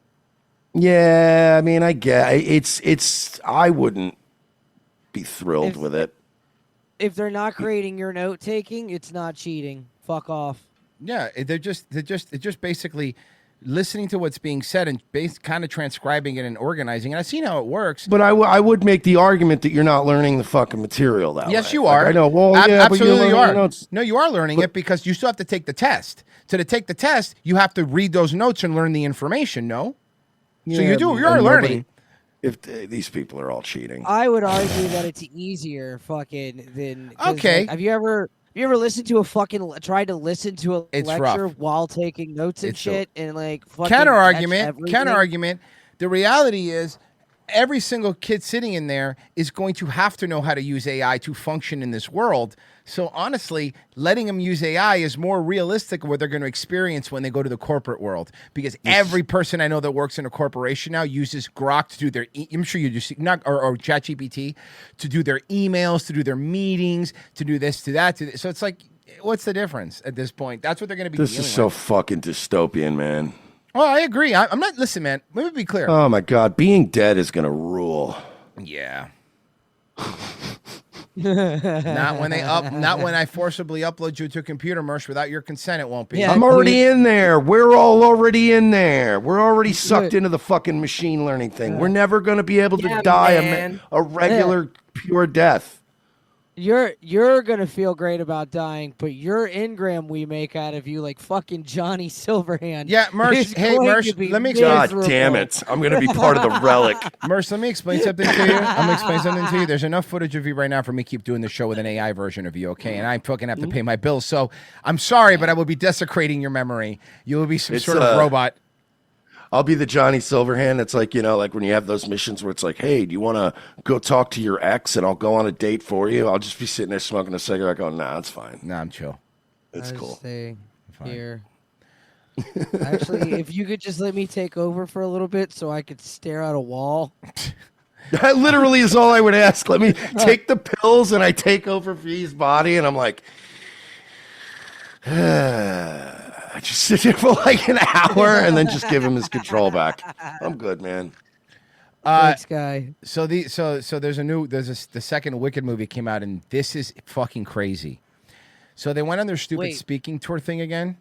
S3: Yeah, I mean, I get it's. I wouldn't be thrilled with it.
S5: If they're not grading your note taking, it's not cheating. Fuck off.
S4: Yeah, they're just basically listening to what's being said and kind of transcribing it and organizing. And I've seen how it works.
S3: But I would make the argument that you're not learning the fucking material that way.
S4: Yes, you are.
S3: Like, I know. Well, yeah,
S4: absolutely
S3: but
S4: you are.
S3: Notes.
S4: No, you are learning it because you still have to take the test. To take the test, you have to read those notes and learn the information. No, so
S3: Yeah,
S4: you are learning.
S3: If these people are all cheating,
S5: I would argue that it's easier fucking than... 'cause,
S4: Okay.
S5: like, have you ever listened to tried to listen to a
S4: It's
S5: lecture
S4: rough.
S5: while taking notes and
S4: It's
S5: shit and like fucking
S4: Counter
S5: catch
S4: argument.
S5: everything?
S4: Counter argument. The reality is, every single kid sitting in there is going to have to know how to use AI to function in this world. So honestly, letting them use AI is more realistic of what they're going to experience when they go to the corporate world. Because every person I know that works in a corporation now uses Grok to do their, I'm sure you just, or ChatGPT, to do their emails, to do their meetings, to do this, to that. So it's like, what's the difference at this point? That's what they're going to be
S3: this
S4: dealing
S3: is so
S4: with.
S3: fucking dystopian, man.
S4: Well, I agree. I'm not, listen, man, let me be clear.
S3: Oh my God, being dead is gonna rule.
S4: Yeah. Not when I forcibly upload you to a computer, Mersh, without your consent, it won't be.
S3: I'm already in there. We're all already in there. We're already sucked into the fucking machine learning thing. We're never gonna be able to die a regular pure death.
S5: You're gonna feel great about dying, but your engram we make out of you like fucking Johnny Silverhand.
S4: Yeah, Mersh. Hey, Mersh, let me explain.
S3: God damn it! I'm gonna be part of the relic.
S4: Mersh, let me explain something to you. I'm gonna explain something to you. There's enough footage of you right now for me to keep doing the show with an AI version of you, okay? And I fucking have to pay my bills, so I'm sorry, but I will be desecrating your memory. You will be some sort of robot.
S3: I'll be the Johnny Silverhand. It's like, like when you have those missions where it's like, hey, do you want to go talk to your ex and I'll go on a date for you? I'll just be sitting there smoking a cigarette going, nah, it's fine.
S4: Nah, I'm chill.
S3: It's cool.
S5: Stay here. Actually, if you could just let me take over for a little bit so I could stare at a wall.
S3: That literally is all I would ask. Let me take the pills, and I take over V's body, and I'm like, I just sit there for like an hour, and then just give him his control back. I'm good, man.
S5: Thanks, guy.
S4: So the second Wicked movie came out, and this is fucking crazy. So they went on their stupid speaking tour thing again.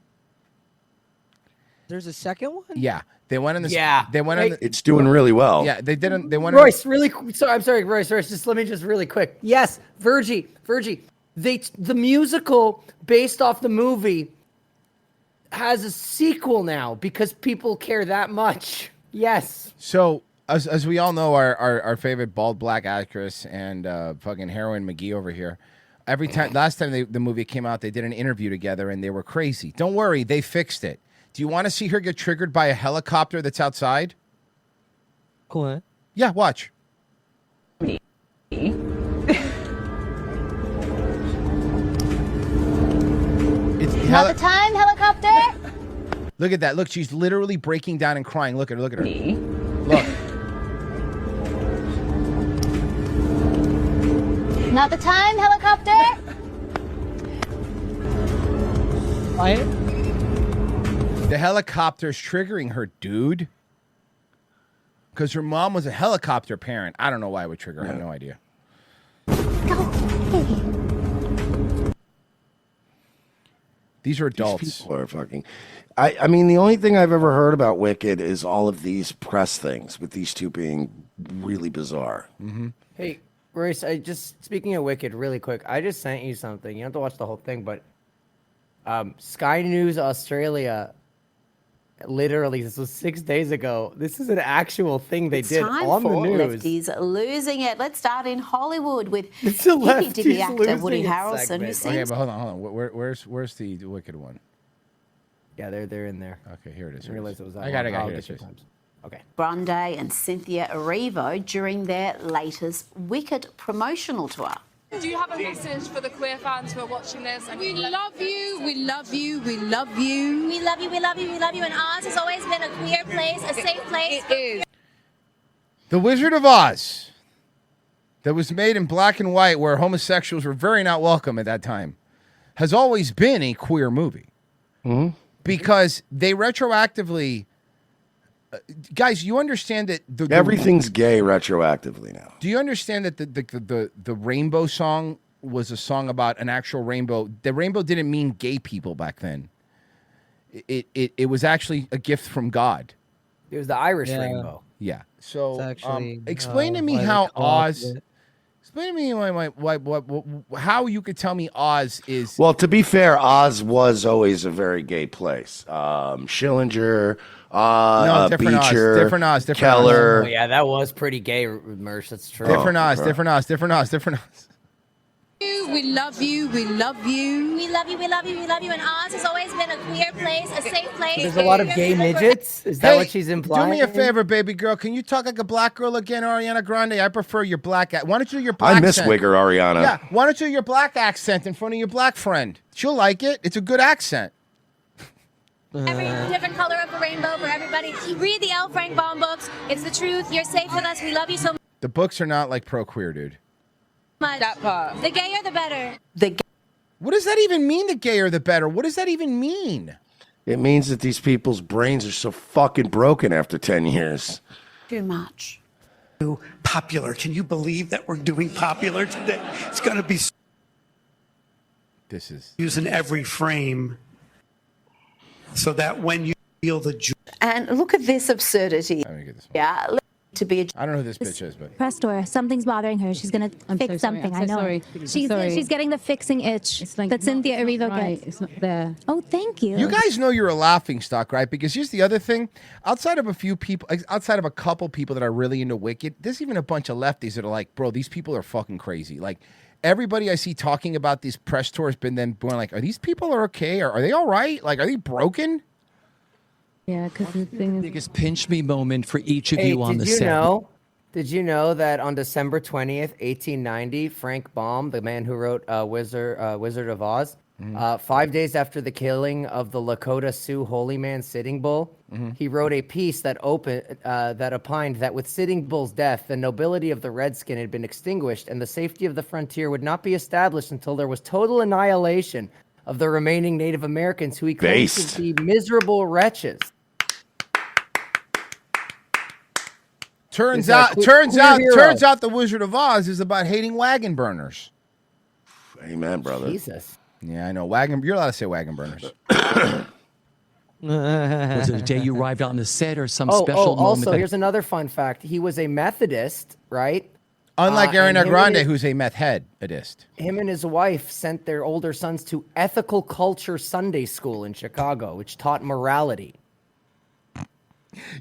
S5: There's a second one?
S4: Yeah. They went on the
S3: It's doing really well.
S4: Yeah, they didn't. They went.
S7: Royce, I'm sorry, Royce. Just let me really quick. Yes, Virgie. The musical based off the movie has a sequel now because people care that much. Yes.
S4: So as we all know, our favorite bald black actress and fucking heroin McGee over here. Last time the movie came out, they did an interview together and they were crazy. Don't worry, they fixed it. Do you want to see her get triggered by a helicopter that's outside?
S5: Cool.
S4: Yeah, watch.
S13: Another time, helicopter.
S4: Look at that. Look, she's literally breaking down and crying. Look at her. Look at her. Look.
S13: Another time, helicopter.
S4: The helicopter's triggering her, dude. Because her mom was a helicopter parent. I don't know why it would trigger her. I have no idea. These are adults.
S3: These people are fucking. I mean, the only thing I've ever heard about Wicked is all of these press things, with these two being really bizarre.
S4: Mm-hmm.
S7: Hey, Royce, speaking of Wicked, really quick, I just sent you something. You don't have to watch the whole thing, but Sky News Australia, literally, this was 6 days ago. This is an actual thing they did on the news.
S14: Lefties losing it. Let's start in Hollywood with
S7: It's a
S14: hippy dippy
S7: lefties
S14: actor
S7: losing
S14: Woody
S7: it
S14: Harrelson,
S7: segment.
S14: who
S4: Okay,
S14: seems
S4: but hold on. Where's the Wicked one?
S7: Yeah, they're in there.
S4: Okay, here it is.
S7: I realized it was that
S4: I got
S7: long.
S4: it.
S7: I'll
S4: Here
S7: get
S4: it is.
S7: you times. Okay.
S14: Grundy and Cynthia Erivo during their latest Wicked promotional tour.
S17: Do you have a message for the queer fans who are watching this? We love you, we love you, we love you.
S13: We love you, we love you, we love you. And Oz has always been a queer place, a safe place.
S17: It is.
S4: The Wizard of Oz, that was made in black and white, where homosexuals were very not welcome at that time, has always been a queer movie.
S3: Mm-hmm.
S4: Because they retroactively, guys, you understand that
S3: Everything's gay retroactively now.
S4: Do you understand that the rainbow song was a song about an actual rainbow? The rainbow didn't mean gay people back then. It was actually a gift from God.
S7: It was the Irish rainbow.
S4: Yeah. So
S5: It's actually,
S4: explain to me
S5: why they
S4: how
S5: co-opted
S4: Oz.
S5: it.
S4: Explain to me how you could tell me Oz is.
S3: Well, to be fair, Oz was always a very gay place. Schillinger,
S4: different Oz,
S3: Beecher,
S4: different Oz, different
S3: Keller.
S7: Oh, yeah, that was pretty gay, Mersh. That's true.
S4: Different Oz, different Oz, different Oz, different Oz.
S17: We love you, we love you.
S13: We love you, we love you, we love you. And Oz has always been a queer place, a safe place.
S7: There's a lot of gay midgets? Is that what she's implying?
S4: Do me a favor, baby girl. Can you talk like a black girl again, Ariana Grande? I prefer your black. Why don't you do your black
S3: I miss
S4: accent?
S3: Wigger, Ariana.
S4: Yeah, why don't you do your black accent in front of your black friend? She'll like it. It's a good accent.
S13: Every different color of the rainbow for everybody. Read the L. Frank Baum books. It's the truth. You're safe with us. We love you so
S4: The books are not like pro queer, dude.
S13: much.
S17: That part.
S13: The gayer, the better.
S4: What does that even mean? The gayer, the better. What does that even mean?
S3: It means that these people's brains are so fucking broken after 10 years.
S14: Too much.
S24: Popular. Can you believe that we're doing popular today? It's going to be
S4: This is
S24: using every frame so that when you feel the joy.
S14: And look at this absurdity. Yeah, to be.
S4: I don't know who this bitch is, but
S25: Press tour. Something's bothering her. She's gonna fix something. I know. She's getting the fixing itch that Cynthia Erivo gets.
S26: It's not there.
S25: Oh, thank you.
S4: you guys know you're a laughing stock, right? Because here's the other thing. Outside of a few people, outside of a couple people that are really into Wicked, there's even a bunch of lefties that are like, bro, these people are fucking crazy. Like, everybody I see talking about these press tours been then going like, are these people okay? Are they all right? Like, are they broken?
S26: Yeah, because the thing is,
S27: biggest pinch me moment for each of
S7: Hey,
S27: you on the
S7: did you
S27: set.
S7: know? Did you know that on December 20th, 1890, Frank Baum, the man who wrote Wizard of Oz, 5 days after the killing of the Lakota Sioux Holy Man Sitting Bull, he wrote a piece that opined that with Sitting Bull's death, the nobility of the Redskin had been extinguished, and the safety of the frontier would not be established until there was total annihilation of the remaining Native Americans, who he claimed to be miserable wretches.
S4: Turns out the Wizard of Oz is about hating wagon burners.
S3: Amen, brother.
S7: Jesus.
S4: Yeah, I know. You're allowed to say wagon burners.
S27: Was it the day you arrived on the set or some special moment?
S7: Also, here's another fun fact. He was a Methodist, right?
S4: Unlike Ariana Grande, who's a meth headist.
S7: Him and his wife sent their older sons to Ethical Culture Sunday School in Chicago, which taught morality.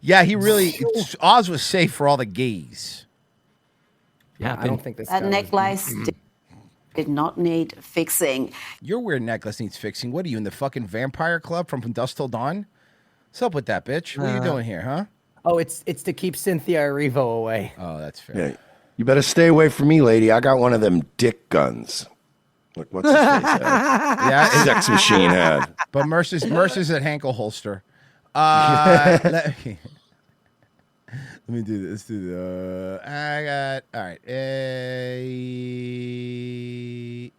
S4: Yeah, he really... Oz was safe for all the gays.
S7: Yeah, I don't think this
S14: That necklace did not need fixing.
S4: Your weird necklace needs fixing. What are you, in the fucking vampire club from Dusk Till Dawn? What's up with that, bitch? What are you doing here, huh?
S7: Oh, it's to keep Cynthia Erivo away.
S4: Oh, that's fair.
S3: Yeah, you better stay away from me, lady. I got one of them dick guns. Like, what's his face had?
S4: Yeah,
S3: Sex Machine had.
S4: But Mercer's at Hankel holster. Let me do this. Let's do the. I got. All right.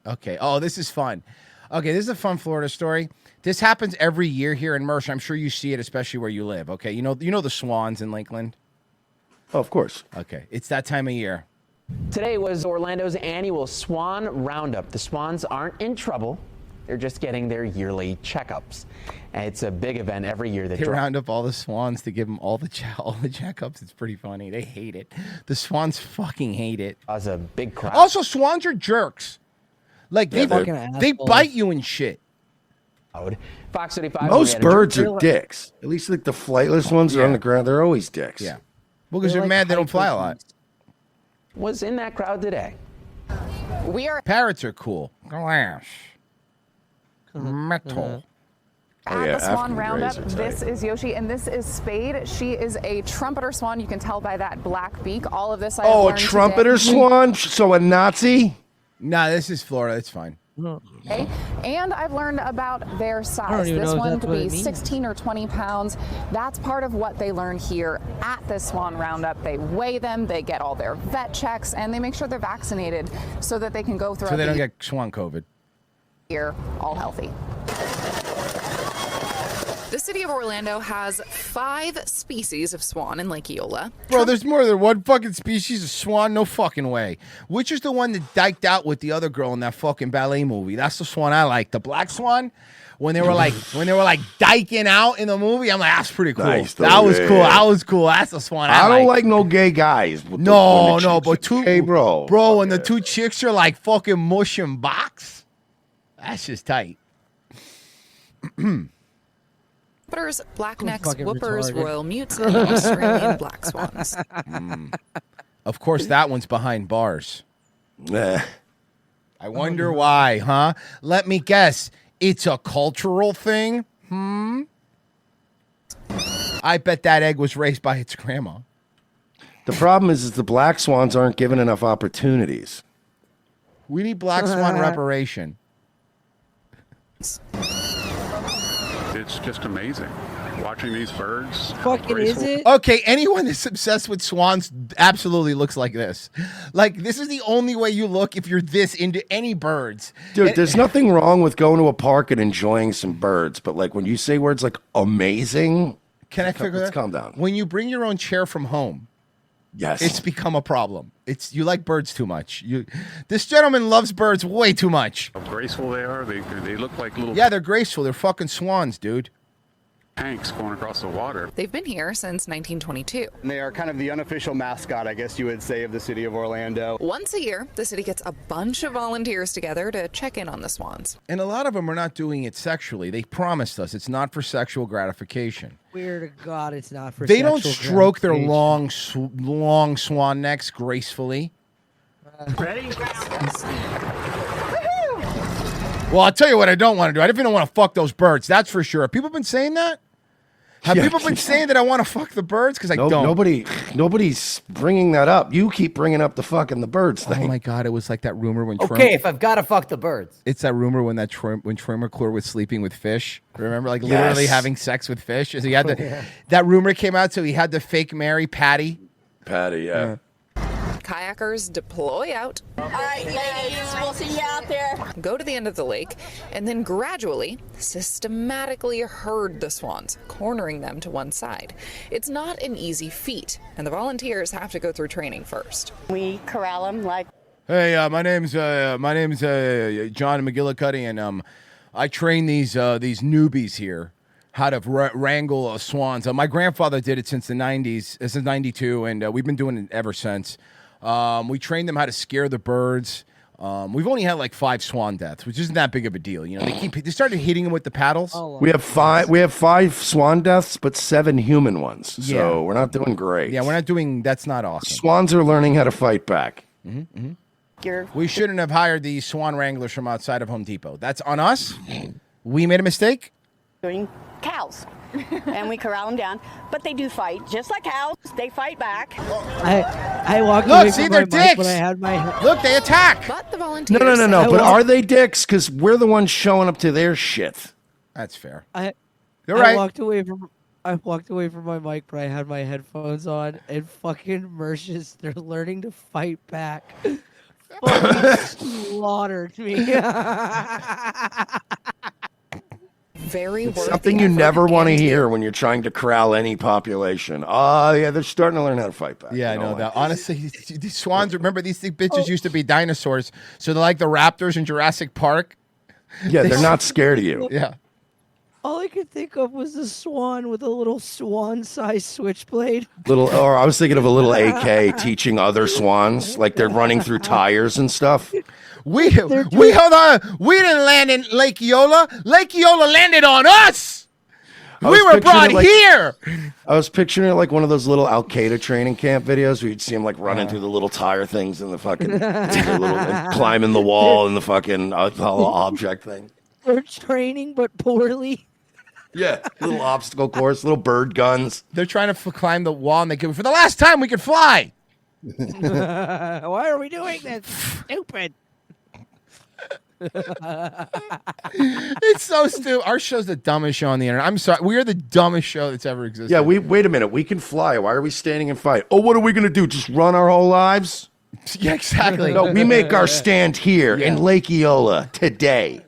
S4: Okay. Oh, this is fun. Okay, this is a fun Florida story. This happens every year here in Mercer. I'm sure you see it, especially where you live. Okay, you know the swans in Lakeland.
S3: Oh, of course.
S4: Okay, it's that time of year.
S1: Today was Orlando's annual Swan Roundup. The swans aren't in trouble. They're just getting their yearly checkups. And it's a big event every year.
S4: They round up all the swans to give them all the checkups. It's pretty funny. They hate it. The swans fucking hate it.
S1: As a big crowd.
S4: Also, swans are jerks. Like, they bite you and shit.
S1: Fox 35.
S3: Most birds are dicks. At least like the flightless ones are on the ground. They're always dicks.
S4: Yeah. Well, because they're mad they don't fly a lot.
S1: Was in that crowd today.
S4: Parrots are cool. Glass. Metal.
S18: At the Swan Roundup, this is Yoshi, and this is Spade. She is a trumpeter swan. You can tell by that black beak. All of this I have
S3: Oh, a
S18: learned
S3: trumpeter
S18: today.
S3: swan? So a Nazi?
S4: Nah, this is Florida. It's fine.
S18: Okay. And I've learned about their
S5: I
S18: size.
S5: don't even
S18: This
S5: know if
S18: one
S5: that's
S18: could
S5: what
S18: be
S5: it means.
S18: 16 or 20 pounds. That's part of what they learn here at the Swan Roundup. They weigh them, they get all their vet checks, and they make sure they're vaccinated so that they can go throughout
S4: So they don't
S18: the
S4: get swan COVID.
S18: year all healthy.
S19: The city of Orlando has 5 species of swan in Lake Eola.
S4: Bro, there's more than one fucking species of swan. No fucking way. Which is the one that diked out with the other girl in that fucking ballet movie? That's the swan I like. The black swan. When they were like diking out in the movie, I'm like, that's pretty cool.
S3: Nice, though,
S4: that was
S3: yeah.
S4: cool. That was cool. That's the swan I
S3: don't
S4: like.
S3: like no gay guys.
S4: No, but two.
S3: Hey, bro.
S4: Bro, when the two chicks are like fucking mushing box, that's just tight.
S19: Trumpeters, blacknecks,
S4: Fucking
S19: whoopers,
S4: retarded.
S19: royal mutes, and Australian black swans.
S4: Of course, that one's behind bars.
S3: I
S4: wonder why, huh? Let me guess. It's a cultural thing? I bet that egg was raised by its grandma.
S3: The problem is the black swans aren't given enough opportunities.
S4: We need black swan reparation.
S20: It's just amazing watching these birds.
S4: Okay, anyone that's obsessed with swans absolutely looks like this. Like, this is the only way you look if you're this into any birds.
S3: Dude, there's nothing wrong with going to a park and enjoying some birds, but like when you say words like amazing,
S4: Can I figure
S3: let's
S4: that?
S3: calm down.
S4: When you bring your own chair from home,
S3: yes,
S4: it's become a problem. You like birds too much. This gentleman loves birds way too much.
S20: How graceful they are. They look like little
S4: Yeah, they're graceful. They're fucking swans, dude.
S20: tanks going across the water.
S19: They've been here since 1922.
S21: And they are kind of the unofficial mascot, I guess you would say, of the city of Orlando.
S19: Once a year, the city gets a bunch of volunteers together to check in on the swans.
S4: And a lot of them are not doing it sexually. They promised us it's not for sexual gratification.
S5: Swear to God, it's not for.
S4: They don't
S5: sexual
S4: stroke their
S5: gratification.
S4: long swan necks gracefully.
S21: Ready?
S4: Well, I'll tell you what I don't want to do. I definitely don't want to fuck those birds. That's for sure. People have been saying that. Have people been saying that I want to fuck the birds? Because I don't.
S3: Nobody's bringing that up. You keep bringing up the fucking the birds thing.
S4: Oh my god, it was like that rumor when.
S7: Okay, if I've got to fuck the birds.
S4: It's that rumor when when Troy McClure was sleeping with fish. Remember, like literally having sex with fish. So he had to. That rumor came out, so he had to fake marry Patty.
S3: Patty, yeah.
S19: Kayakers deploy out.
S2: All right, ladies, we'll see you out there.
S19: Go to the end of the lake, and then gradually, systematically herd the swans, cornering them to one side. It's not an easy feat, and the volunteers have to go through training first.
S2: We corral them like.
S4: Hey, my name's John McGillicuddy, and I train these newbies here how to wrangle swans. My grandfather did it since the 90s, since 92, and we've been doing it ever since. We trained them how to scare the birds. We've only had like 5 swan deaths, which isn't that big of a deal. You know, they started hitting them with the paddles.
S3: We have 5 swan deaths, but 7 human ones. So we're not doing great.
S4: Yeah, we're not doing. That's not awesome.
S3: Swans are learning how to fight back.
S4: We shouldn't have hired the swan wranglers from outside of Home Depot. That's on us. We made a mistake.
S2: Doing cows. And we corral them down, but they do fight just like cows. They fight back.
S5: I walked
S4: Look,
S5: away
S4: see,
S5: from
S4: they're
S5: my mic
S4: dicks.
S5: when I had my
S4: Look, they attack.
S19: But the volunteers.
S3: No. But are they dicks? Because we're the ones showing up to their shit.
S4: That's fair.
S5: I
S4: right.
S5: walked away from my mic, but I had my headphones on, and fucking Mercius, they're learning to fight back. Fucking slaughtered me.
S19: Very
S3: It's
S19: worthy
S3: something you
S19: effort
S3: never want to
S19: and
S3: hear when you're trying to corral any population. Oh, yeah, they're starting to learn how to fight back.
S4: Yeah, I
S3: You
S4: know
S3: like
S4: that.
S3: it.
S4: Honestly, these swans, remember, these bitches used to be dinosaurs. So they're like the raptors in Jurassic Park.
S3: Yeah, they're not scared of you.
S4: Yeah.
S5: All I could think of was a swan with a little swan-sized switchblade.
S3: Or I was thinking of a little AK teaching other swans, like they're running through tires and stuff.
S4: We hold on. We didn't land in Lake Eola. Lake Eola landed on us. We were brought here.
S3: I was picturing it like one of those little Al Qaeda training camp videos where you'd see them like running through the little tire things and the fucking and climbing the wall and the fucking object thing.
S5: They're training, but poorly.
S3: Yeah, little obstacle course, little bird guns.
S4: They're trying to climb the wall, and they go, for the last time we could fly.
S5: Why are we doing this? Stupid.
S4: It's so stupid. Our show's the dumbest show on the internet. I'm sorry. We are the dumbest show that's ever existed.
S3: Yeah, wait a minute. We can fly. Why are we standing and fight? Oh, what are we gonna do? Just run our whole lives?
S4: Yeah, exactly.
S3: No, we make our stand here in Lake Eola today.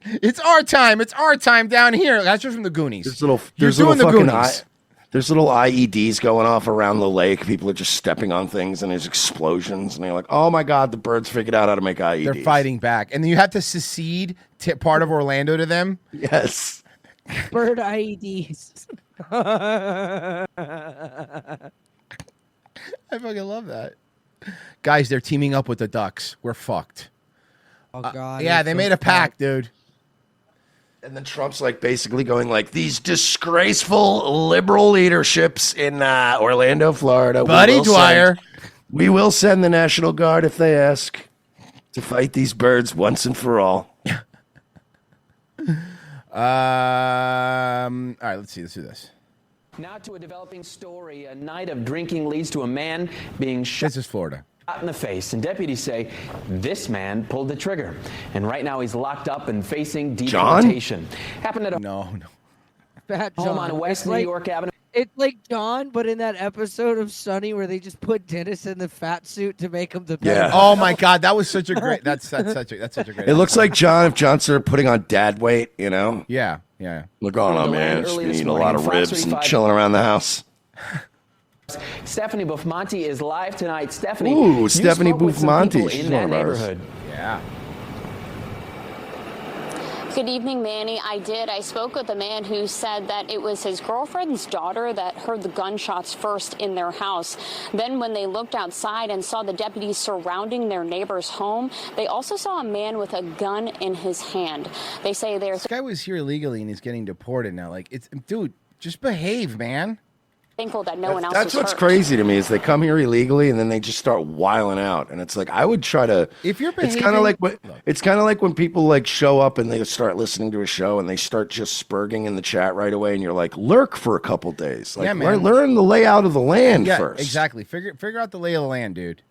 S4: It's our time. It's our time down here. That's just from the Goonies.
S3: There's little
S4: Goonies.
S3: There's little IEDs going off around the lake. People are just stepping on things, and there's explosions. And they're like, "Oh my god, the birds figured out how to make IEDs."
S4: They're fighting back, and then you have to secede part of Orlando to them.
S3: Yes.
S5: Bird IEDs.
S4: I fucking love that. Guys, they're teaming up with the Ducks. We're fucked.
S5: Oh god.
S4: Yeah, they made a pact, dude.
S3: And then Trump's like basically going like, these disgraceful liberal leaderships in Orlando, Florida.
S4: Buddy Dwyer.
S3: We will send the National Guard if they ask to fight these birds once and for all.
S4: All right, let's see. Let's do this.
S1: Now to a developing story. A night of drinking leads to a man being shot.
S4: This is Florida.
S1: In the face, and deputies say this man pulled the trigger, and right now he's locked up and facing deportation. Happened at a
S4: no.
S5: Fat
S1: home
S5: John.
S1: on West
S5: It's
S1: New
S5: like-
S1: York Avenue.
S5: It's like John, but in that episode of Sunny where they just put Dennis in the fat suit to make him the
S3: Yeah.
S4: Oh my God, that was such a great. That's such a great.
S3: It looks like John, if John started putting on dad weight, you know?
S4: Yeah.
S3: Look on,
S1: Early
S3: man.
S1: this
S3: Just eating a
S1: morning,
S3: lot of
S1: Fox
S3: ribs and
S1: 35
S3: chilling around the house.
S1: Stephanie Buffonti is live tonight. Stephanie,
S3: Ooh,
S1: you
S3: Stephanie
S1: spoke with some
S3: Buffonti.
S1: people
S3: She's
S1: in
S3: one
S1: that
S3: of ours.
S1: neighborhood.
S4: Yeah.
S6: Good evening, Manny. I did. I spoke with a man who said that it was his girlfriend's daughter that heard the gunshots first in their house. Then when they looked outside and saw the deputies surrounding their neighbor's home, they also saw a man with a gun in his hand. They say there's...
S4: This guy was here illegally and he's getting deported now. Like, dude, just behave, man.
S6: thankful that no one else
S3: That's
S6: was
S3: what's
S6: hurt.
S3: crazy to me is they come here illegally and then they just start wiling out, and it's like I would try to.
S4: If you're
S3: it's kind of like when people like show up and they start listening to a show and they start just spurging in the chat right away, and you're like, lurk for a couple days, like
S4: Yeah, man.
S3: learn the layout of the land
S4: Yeah,
S3: first.
S4: exactly. Figure out the lay of the land, dude.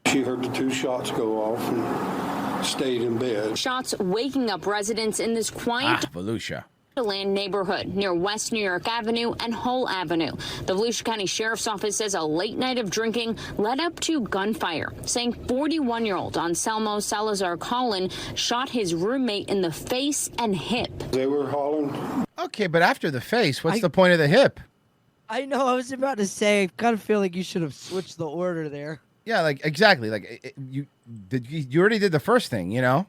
S8: She heard the 2 shots go off and stayed in bed.
S6: Shots waking up residents in this quiet
S4: Volusia.
S6: land neighborhood near West New York Avenue and Hull Avenue. The Volusia County Sheriff's Office says a late night of drinking led up to gunfire, saying 41-year-old Anselmo Salazar Collin shot his roommate in the face and hip.
S8: They were hollering.
S4: Okay, but after the face, what's the point of the hip?
S5: I know. I was about to say. I kind of feel like you should have switched the order there.
S4: Yeah, like exactly. Like you already did the first thing, you know.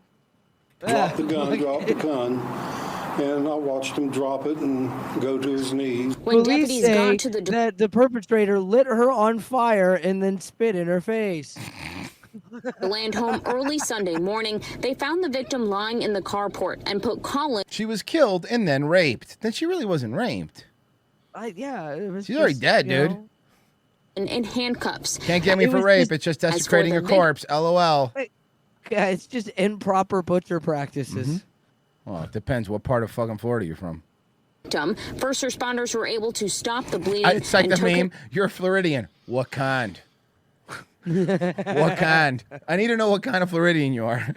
S8: Drop the gun, and I watched him drop it and go to his knees.
S6: When
S5: Police
S6: deputies
S5: say
S6: got to the
S5: that the perpetrator lit her on fire and then spit in her face.
S6: land home early Sunday morning, they found the victim lying in the carport and put Collin.
S4: She was killed and then raped. Then she really wasn't raped.
S5: Yeah, it was
S4: She's already dead, dude.
S6: In handcuffs.
S4: Can't get me for rape. It's just desecrating a corpse. LOL.
S5: Yeah, it's just improper butcher practices.
S4: Well, it depends what part of fucking Florida you're from.
S6: First responders were able to stop the bleeding.
S4: It's like
S6: and
S4: the
S6: took
S4: meme. You're a Floridian. What kind? What kind? I need to know what kind of Floridian you are.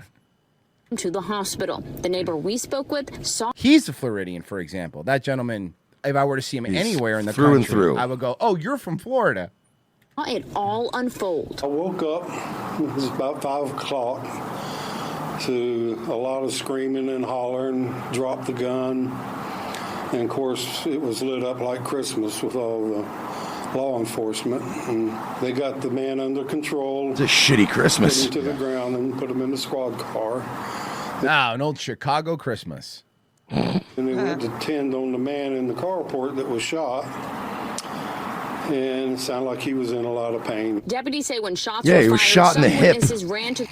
S6: him to the hospital. The neighbor we spoke with saw
S4: He's a Floridian, for example. That gentleman, if I were to see him
S3: He's
S4: anywhere in the
S3: through and
S4: country,
S3: through.
S4: I would go, "Oh, you're from Florida."
S6: it all unfold.
S8: I woke up, it was about 5 o'clock, to a lot of screaming and hollering, dropped the gun, and of course it was lit up like Christmas with all the law enforcement, and they got the man under control.
S3: It's a shitty Christmas.
S8: Put him to the ground and put him in the squad car.
S4: Ah, an old Chicago Christmas.
S8: And they went to tend on the man in the carport that was shot. And it sounded like he was in a lot of pain.
S6: Deputies say when shots
S3: Yeah,
S6: were
S3: he was
S6: fired,
S3: shot in the
S6: some
S3: hip.
S6: witnesses ran to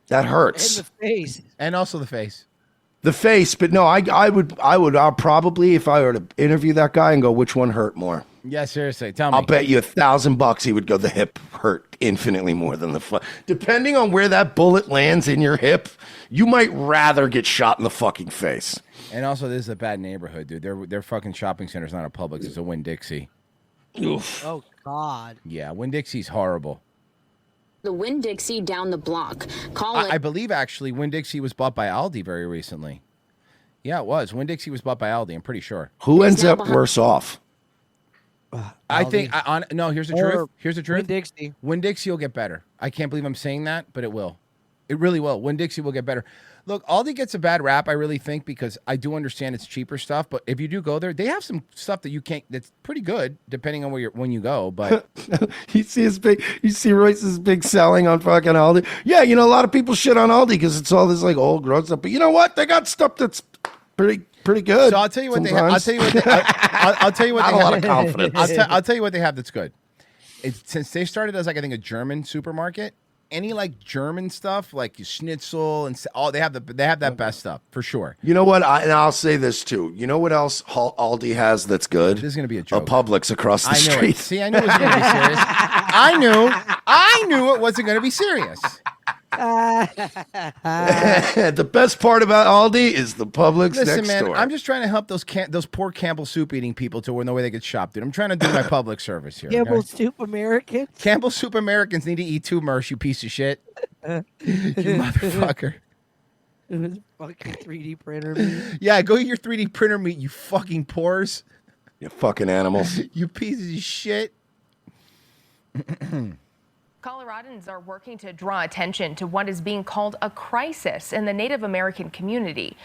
S3: That hurts.
S5: In the face.
S4: And also the face.
S3: The face, but no, I'll probably, if I were to interview that guy and go, which one hurt more?
S4: Yeah, seriously. Tell me.
S3: I'll bet you $1,000 he would go, the hip hurt infinitely more than the foot. Depending on where that bullet lands in your hip, you might rather get shot in the fucking face.
S4: And also, this is a bad neighborhood, dude. Their fucking shopping center's not a Publix. It's a Winn-Dixie.
S3: Oof.
S5: Oh, God.
S4: Yeah, Winn-Dixie's horrible.
S6: the Winn-Dixie down the block. Collin.
S4: I believe, actually, Winn-Dixie was bought by Aldi very recently. Yeah, it was. Winn-Dixie was bought by Aldi, I'm pretty sure.
S3: Who ends up worse off?
S4: I think, no, here's the truth. Here's the truth.
S5: Winn-Dixie.
S4: Winn-Dixie will get better. I can't believe I'm saying that, but it will. It really will. Winn-Dixie will get better. Look, Aldi gets a bad rap, I really think, because I do understand it's cheaper stuff. But if you do go there, they have some stuff that you can't. That's pretty good, depending on when you go. But
S3: You see Royce's big selling on fucking Aldi. Yeah, a lot of people shit on Aldi because it's all this like old gross stuff. But you know what? They got stuff that's pretty good.
S4: So I'll tell you what they have. I'll tell you what they I'll tell you what
S3: Not
S4: they
S3: a
S4: have.
S3: lot of confidence.
S4: I'll tell you what they have that's good. Since they started as, like, I think, a German supermarket, any like German stuff like schnitzel and they have that best stuff for sure.
S3: You know what? And I'll say this too. You know what else Aldi has that's good? This
S4: is going to be a joke.
S3: A Publix across the
S4: I knew
S3: street.
S4: it. See, I knew it was going to be serious. I knew it wasn't going to be serious.
S3: The best part about Aldi is the Publix
S4: Listen,
S3: next
S4: man,
S3: door.
S4: I'm just trying to help those poor Campbell soup eating people to know where they get shopped, dude. I'm trying to do my public service here.
S5: Campbell
S4: okay?
S5: Soup American.
S4: Campbell Soup Americans need to eat too, Mersh, you piece of shit. You motherfucker.
S5: It was fucking 3D printer meat.
S4: Yeah, go eat your 3D printer meat, you fucking pores.
S3: You fucking animals.
S4: You pieces of shit.
S9: Coloradans are working to draw attention to what is being called a crisis in the Native American community.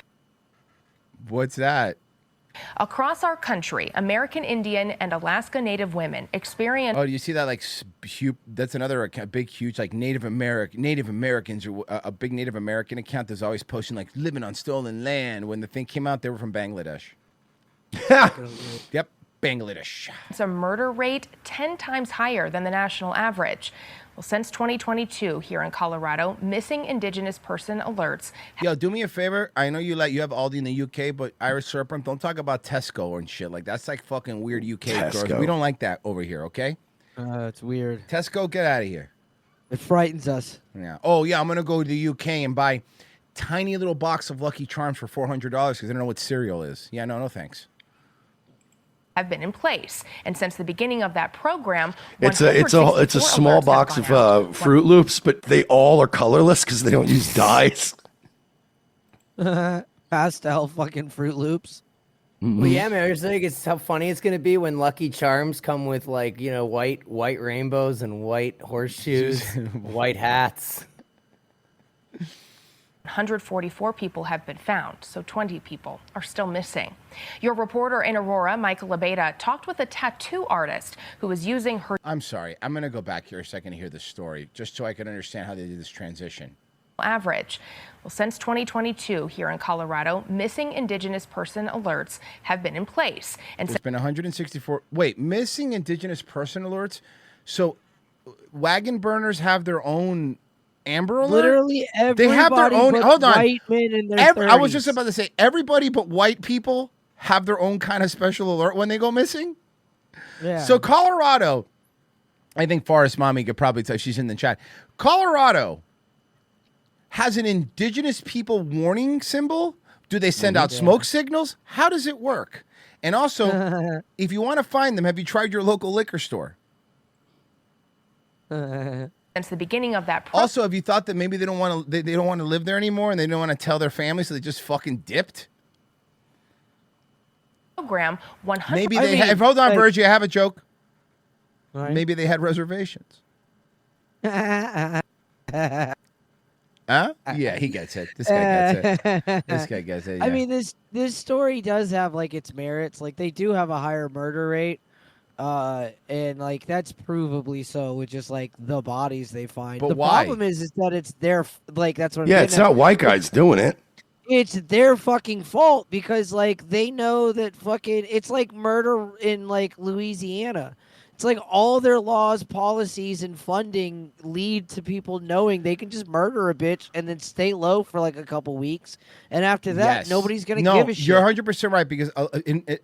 S4: What's that?
S9: Across our country, American Indian and Alaska Native women experience.
S4: Oh, do you see that? Like, that's another big, huge, like Native Americans, or a big Native American account that's always posting like living on stolen land. When the thing came out, they were from Bangladesh. Yep. Bangladesh.
S9: It's a murder rate 10 times higher than the national average. Well, since 2022 here in Colorado, missing Indigenous person alerts.
S4: Yo, do me a favor. I know you have Aldi in the UK, but Irish Serpent, don't talk about Tesco and shit. Like, that's like fucking weird UK stores. We don't like that over here, okay?
S5: It's weird.
S4: Tesco, get out of here.
S5: It frightens us.
S4: Yeah. Oh, yeah, I'm going to go to the UK and buy tiny little box of Lucky Charms for $400 because I don't know what cereal is. Yeah, no thanks.
S9: Have been in place, and since the beginning of that program,
S3: It's a small box of Fruit Loops, but they all are colorless because they don't use dyes.
S5: Pastel fucking Fruit Loops.
S7: Well, yeah, man. I was thinking it's how funny it's gonna be when Lucky Charms come with like white rainbows and white horseshoes, white hats.
S9: 144 people have been found, so 20 people are still missing. Your reporter in Aurora, Michael Abeda, talked with a tattoo artist who was using her.
S4: I'm sorry. I'm going to go back here a second to hear the story, just so I can understand how they did this transition.
S9: Average. Well, since 2022 here in Colorado, missing Indigenous person alerts have been in place. And
S4: there's been 164. Wait, missing Indigenous person alerts? So wagon burners have their own Amber Alert?
S5: Literally everybody.
S4: They have their own.
S5: But
S4: Hold on.
S5: white men in their 30s.
S4: I was just about to say, everybody but white people have their own kind of special alert when they go missing.
S5: Yeah.
S4: So Colorado, I think Forrest Mommy could probably tell. She's in the chat. Colorado has an Indigenous people warning symbol. Do they send out smoke signals? How does it work? And also, if you want to find them, have you tried your local liquor store?
S9: Since the beginning of that
S4: Also, have you thought that maybe they don't want to they don't want to live there anymore and they don't want to tell their family, so they just fucking dipped?
S9: program, 100.
S4: Maybe they have. Hold on, Virgie, I have a joke. Maybe they had reservations. Huh? Yeah, he gets it. This guy gets it. This guy gets it.
S5: I
S4: yeah.
S5: mean, this story does have like its merits. Like they do have a higher murder rate, and like that's provably so with just like the bodies they find.
S3: But
S5: the
S3: why?
S5: problem is that it's their like that's what. I'm
S3: Yeah,
S5: getting
S3: it's
S5: at.
S3: not white guys doing it.
S5: It's their fucking fault because like they know that fucking it's like murder in like Louisiana. It's like all their laws, policies, and funding lead to people knowing they can just murder a bitch and then stay low for like a couple weeks, and after that,
S4: Yes.
S5: nobody's gonna
S4: No,
S5: give a shit.
S4: you're 100% right because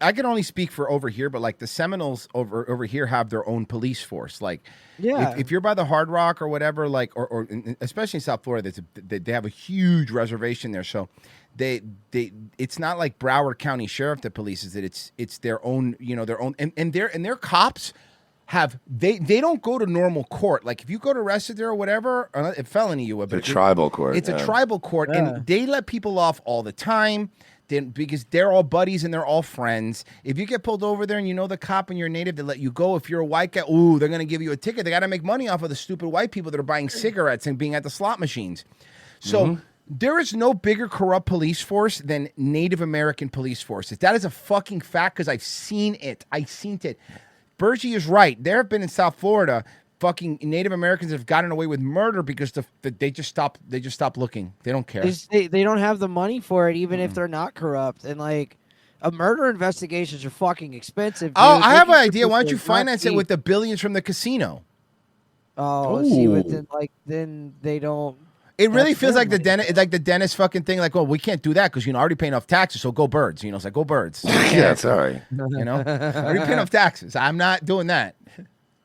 S4: I can only speak for over here, but like the Seminoles over here have their own police force. Like,
S5: Yeah.
S4: if you're by the Hard Rock or whatever, like, or especially in South Florida, they have a huge reservation there. So it's not like Broward County Sheriff that polices it. It's their own, their own, and their cops have they don't go to normal court. Like if you go to arrested there or whatever, or a felony you would.
S3: It's a tribal court,
S4: It's a
S3: yeah.
S4: tribal court, and they let people off all the time. Then because they're all buddies and they're all friends. If you get pulled over there and you know the cop and you're native, they let you go. If you're a white guy, ooh, they're gonna give you a ticket. They got to make money off of the stupid white people that are buying cigarettes and being at the slot machines. So. There is no bigger corrupt police force than Native American police forces. That is a fucking fact because I've seen it. Bergie is right. There have been in South Florida fucking Native Americans that have gotten away with murder because they just stopped looking. They don't care.
S5: They don't have the money for it, even if they're not corrupt. And like, a murder investigations are fucking expensive.
S4: Oh,
S5: dude.
S4: I have an
S5: Looking for
S4: idea. Why don't
S5: people
S4: you
S5: is not
S4: finance it
S5: cheap.
S4: with the billions from the casino?
S5: Oh, see, but then they don't.
S4: It really
S5: That's
S4: feels
S5: their
S4: like the
S5: money.
S4: dentist, it's like the dentist fucking thing. Like, well, we can't do that because already paying off taxes. So go birds. It's like go birds.
S3: Yeah, sorry.
S4: Already paying off taxes. I'm not doing that.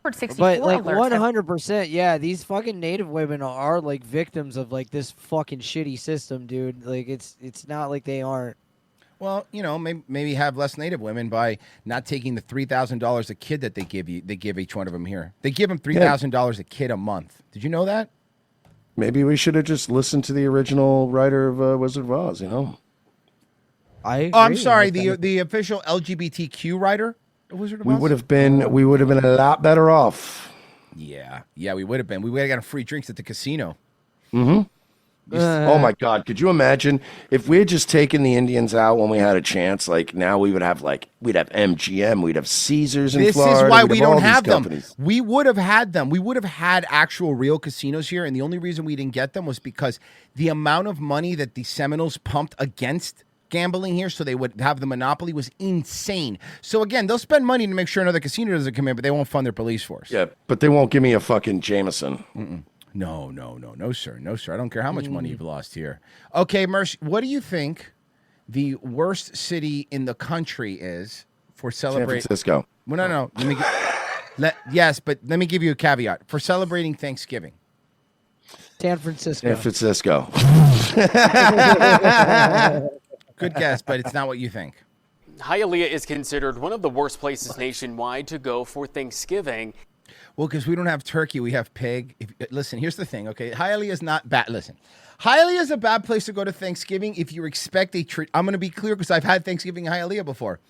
S5: But like 100%, yeah, these fucking Native women are like victims of like this fucking shitty system, dude. Like it's not like they aren't.
S4: Well, maybe have less Native women by not taking the $3,000 a kid that they give you. They give each one of them here. They give them $3,000 a kid a month. Did you know that?
S3: Maybe we should have just listened to the original writer of Wizard of Oz,
S5: I
S4: I'm sorry. The official LGBTQ writer of Wizard of Oz?
S3: We would have been a lot better off.
S4: Yeah, we would have been. We would have gotten free drinks at the casino.
S3: Mm-hmm. Oh my God! Could you imagine if we had just taken the Indians out when we had a chance? Like now we would have we'd have MGM, we'd have Caesars in
S4: This
S3: Florida.
S4: is why
S3: we'd
S4: we
S3: have all
S4: don't
S3: these
S4: have them.
S3: companies.
S4: We would have had them. We would have had actual real casinos here, and the only reason we didn't get them was because the amount of money that the Seminoles pumped against gambling here, so they would have the monopoly, was insane. So again, they'll spend money to make sure another casino doesn't come in, but they won't fund their police force.
S3: Yeah, but they won't give me a fucking Jameson.
S4: No, sir. I don't care how much money you've lost here. Okay, Mersh, what do you think the worst city in the country is for celebrating?
S3: San Francisco.
S4: Well, no. Yes, but let me give you a caveat. For celebrating Thanksgiving.
S5: San Francisco.
S3: San Francisco.
S4: Good guess, but it's not what you think.
S10: Hialeah is considered one of the worst places nationwide to go for Thanksgiving.
S4: Well, because we don't have turkey, we have pig. Listen, here's the thing, okay? Hialeah is not bad. Listen, Hialeah is a bad place to go to Thanksgiving if you expect I'm going to be clear because I've had Thanksgiving in Hialeah before.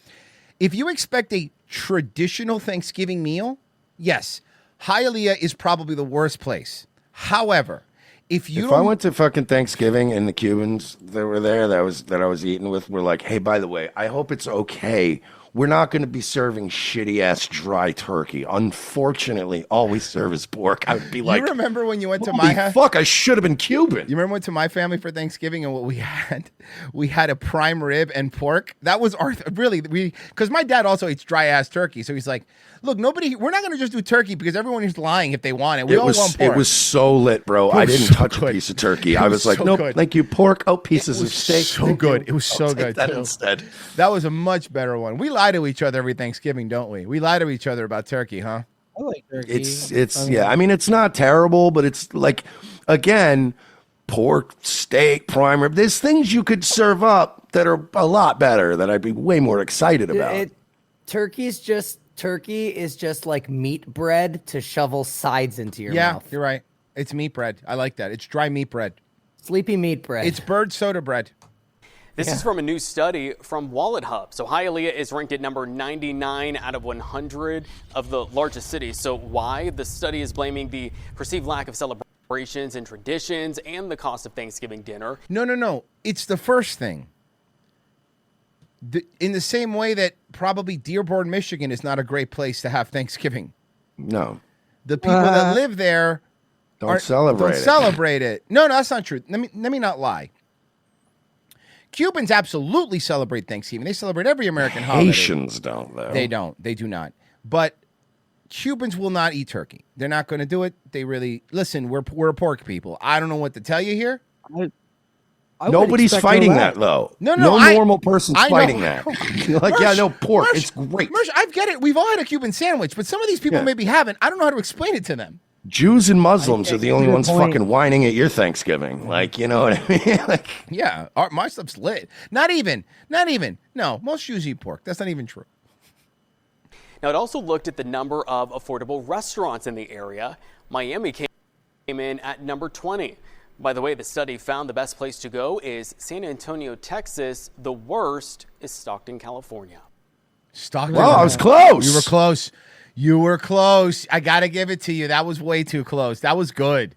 S4: If you expect a traditional Thanksgiving meal, yes, Hialeah is probably the worst place. However, if
S3: I went to fucking Thanksgiving and the Cubans that were there that I was eating with were like, hey, by the way, I hope it's okay. We're not going to be serving shitty ass dry turkey. Unfortunately, all we serve is pork. I would be like,
S4: you remember when you went to
S3: holy
S4: my house?
S3: fuck, I should have been Cuban.
S4: You remember when we went to my family for Thanksgiving and what we had? We had a prime rib and pork. That was because my dad also eats dry ass turkey. So he's like, look, we're not going to just do turkey because everyone is lying if they want it. We all want pork.
S3: It was so lit, bro. I didn't touch a piece of turkey. I was like, nope, thank you, pork. Oh, pieces of steak.
S4: So good. It was so good.
S3: That instead.
S4: That was a much better one. We lie to each other every Thanksgiving, don't we? We lie to each other about turkey, huh?
S5: I like turkey.
S3: I mean, it's not terrible, but it's like, again, pork, steak, prime rib. There's things you could serve up that are a lot better that I'd be way more excited about.
S7: Turkey is just like meat bread to shovel sides into your mouth.
S4: Yeah, you're right. It's meat bread. I like that. It's dry meat bread.
S7: Sleepy meat bread.
S4: It's bird soda bread.
S10: This is from a new study from Wallet Hub. So Hialeah is ranked at number 99 out of 100 of the largest cities. So why? The study is blaming the perceived lack of celebrations and traditions and the cost of Thanksgiving dinner.
S4: No. It's the first thing. In the same way that probably Dearborn, Michigan is not a great place to have Thanksgiving.
S3: No.
S4: The people that live there
S3: don't celebrate it.
S4: No, that's not true. Let me not lie. Cubans absolutely celebrate Thanksgiving. They celebrate every American holiday.
S3: Haitians don't, though.
S4: They don't. They do not. But Cubans will not eat turkey. They're not going to do it. They really listen. We're a pork people. I don't know what to tell you here.
S3: Nobody's fighting that, though.
S4: No
S3: normal person's fighting that. Like, pork. It's great.
S4: Mersh, I get it. We've all had a Cuban sandwich, but some of these people maybe haven't. I don't know how to explain it to them.
S3: Jews and Muslims are the only ones fucking whining at your Thanksgiving. Like, you know what I mean? Like,
S4: yeah, my stuff's lit. Not even. No, most Jews eat pork. That's not even true.
S10: Now, it also looked at the number of affordable restaurants in the area. Miami came in at number 20. By the way, the study found the best place to go is San Antonio, Texas. The worst is Stockton, California.
S4: Stockton.
S3: Well, I was close.
S4: You were close. I got to give it to you. That was way too close. That was good.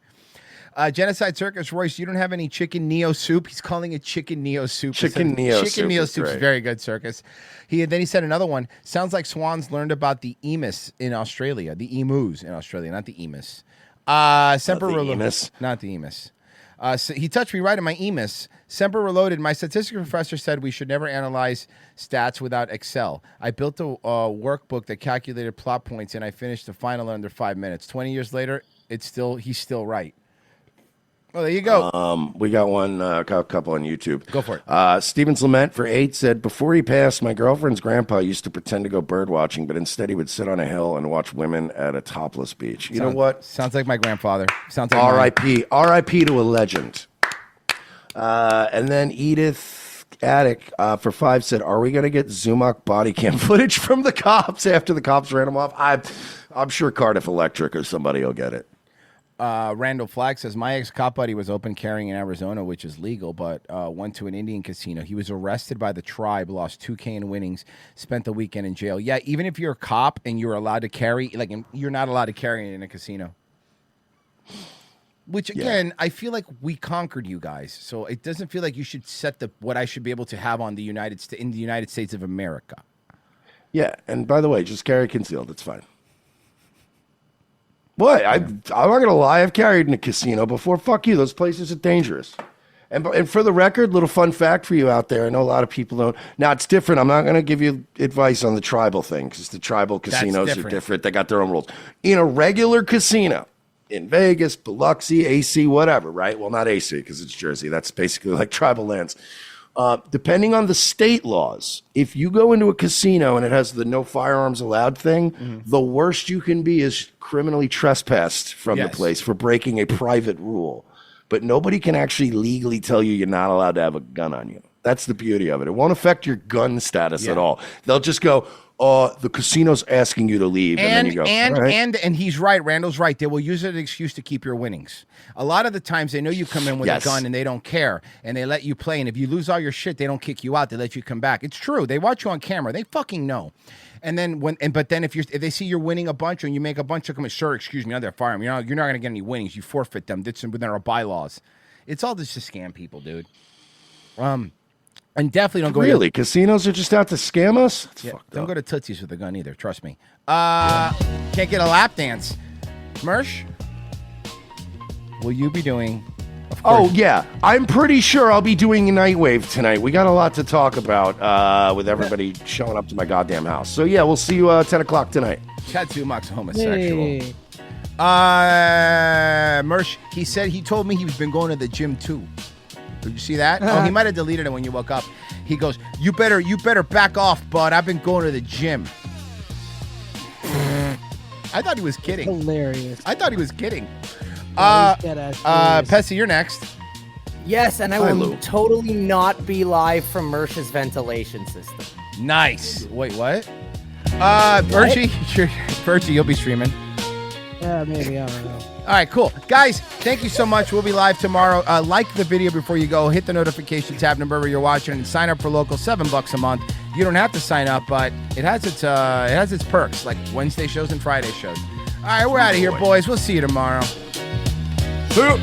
S4: Genocide Circus, Royce, you don't have any chicken neo soup? He's calling it chicken neo soup.
S3: Chicken neo
S4: soup is very good, Circus. Then he said another one. Sounds like swans learned about the emus in Australia. The emus in Australia, not the emus. Semper Reloaded. Not the emus. So he touched me right in my emus. Semper Reloaded. My statistics professor said we should never analyze stats without Excel. I built a workbook that calculated plot points, and I finished the final under 5 minutes. 20 years later, he's still right. Well, there you go.
S3: We got a couple on YouTube.
S4: Go for it.
S3: Stevens Lament for 8 said, before he passed, my girlfriend's grandpa used to pretend to go bird watching, but instead he would sit on a hill and watch women at a topless beach. You know what?
S4: Sounds like my grandfather. Sounds like
S3: R.I.P. to a legend. And then Edith Attic for 5 said, are we going to get Zumach body cam footage from the cops after the cops ran him off? I'm sure Cardiff Electric or somebody will get it.
S4: Randall Flagg says, my ex-cop buddy was open carrying in Arizona, which is legal, but went to an Indian casino. He was arrested by the tribe, lost $2,000 in winnings, spent the weekend in jail. Yeah, even if you're a cop and you're allowed to carry, you're not allowed to carry in a casino. Which, again, I feel like we conquered you guys. So it doesn't feel like you should set what I should be able to have on in the United States of America.
S3: Yeah, and by the way, just carry concealed. It's fine. What? I'm not going to lie. I've carried in a casino before. Fuck you. Those places are dangerous. And for the record, little fun fact for you out there. I know a lot of people don't. Now, it's different. I'm not going to give you advice on the tribal thing because the tribal casinos are different. They got their own rules. In a regular casino, in Vegas, Biloxi, AC, whatever, right? Well, not AC because it's Jersey. That's basically like tribal lands. Depending on the state laws, if you go into a casino and it has the no firearms allowed thing, the worst you can be is criminally trespassed from the place for breaking a private rule. But nobody can actually legally tell you you're not allowed to have a gun on you. That's the beauty of it. It won't affect your gun status at all. They'll just go, the casino's asking you to leave, and then you go.
S4: And he's right. Randall's right. They will use it as an excuse to keep your winnings. A lot of the times, they know you come in with a gun and they don't care, and they let you play. And if you lose all your shit, they don't kick you out. They let you come back. It's true. They watch you on camera. They fucking know. And then but then if they see you're winning a bunch and you make a bunch of them, sir, excuse me, on their firearm, you're not going to get any winnings. You forfeit them. That's within our bylaws. It's all just to scam people, dude. And definitely don't go.
S3: Really, casinos are just out to scam us?
S4: Don't go to Tootsie's with a gun either. Trust me. Can't get a lap dance. Mersh, will you be doing?
S3: Oh, yeah. I'm pretty sure I'll be doing a Nightwave tonight. We got a lot to talk about with everybody showing up to my goddamn house. So, yeah, we'll see you 10 o'clock tonight.
S4: Tattoo Mock's homosexual. Mersh, he told me he's been going to the gym, too. Did you see that? Oh, he might have deleted it when you woke up. He goes, you better back off, bud. I've been going to the gym. I thought he was kidding.
S5: Hilarious.
S4: I thought he was kidding. Pessy, you're next.
S7: Yes, and I will totally not be live from Mersh's ventilation system.
S4: Nice. Wait, what? Bertie, you'll be streaming.
S5: Yeah, maybe. I don't know.
S4: All right, cool. Guys, thank you so much. We'll be live tomorrow. Like the video before you go. Hit the notification tab wherever you're watching and sign up for local. $7 a month. You don't have to sign up, but it has its perks, like Wednesday shows and Friday shows. All right, we're out of here, boys. We'll see you tomorrow.
S3: See you.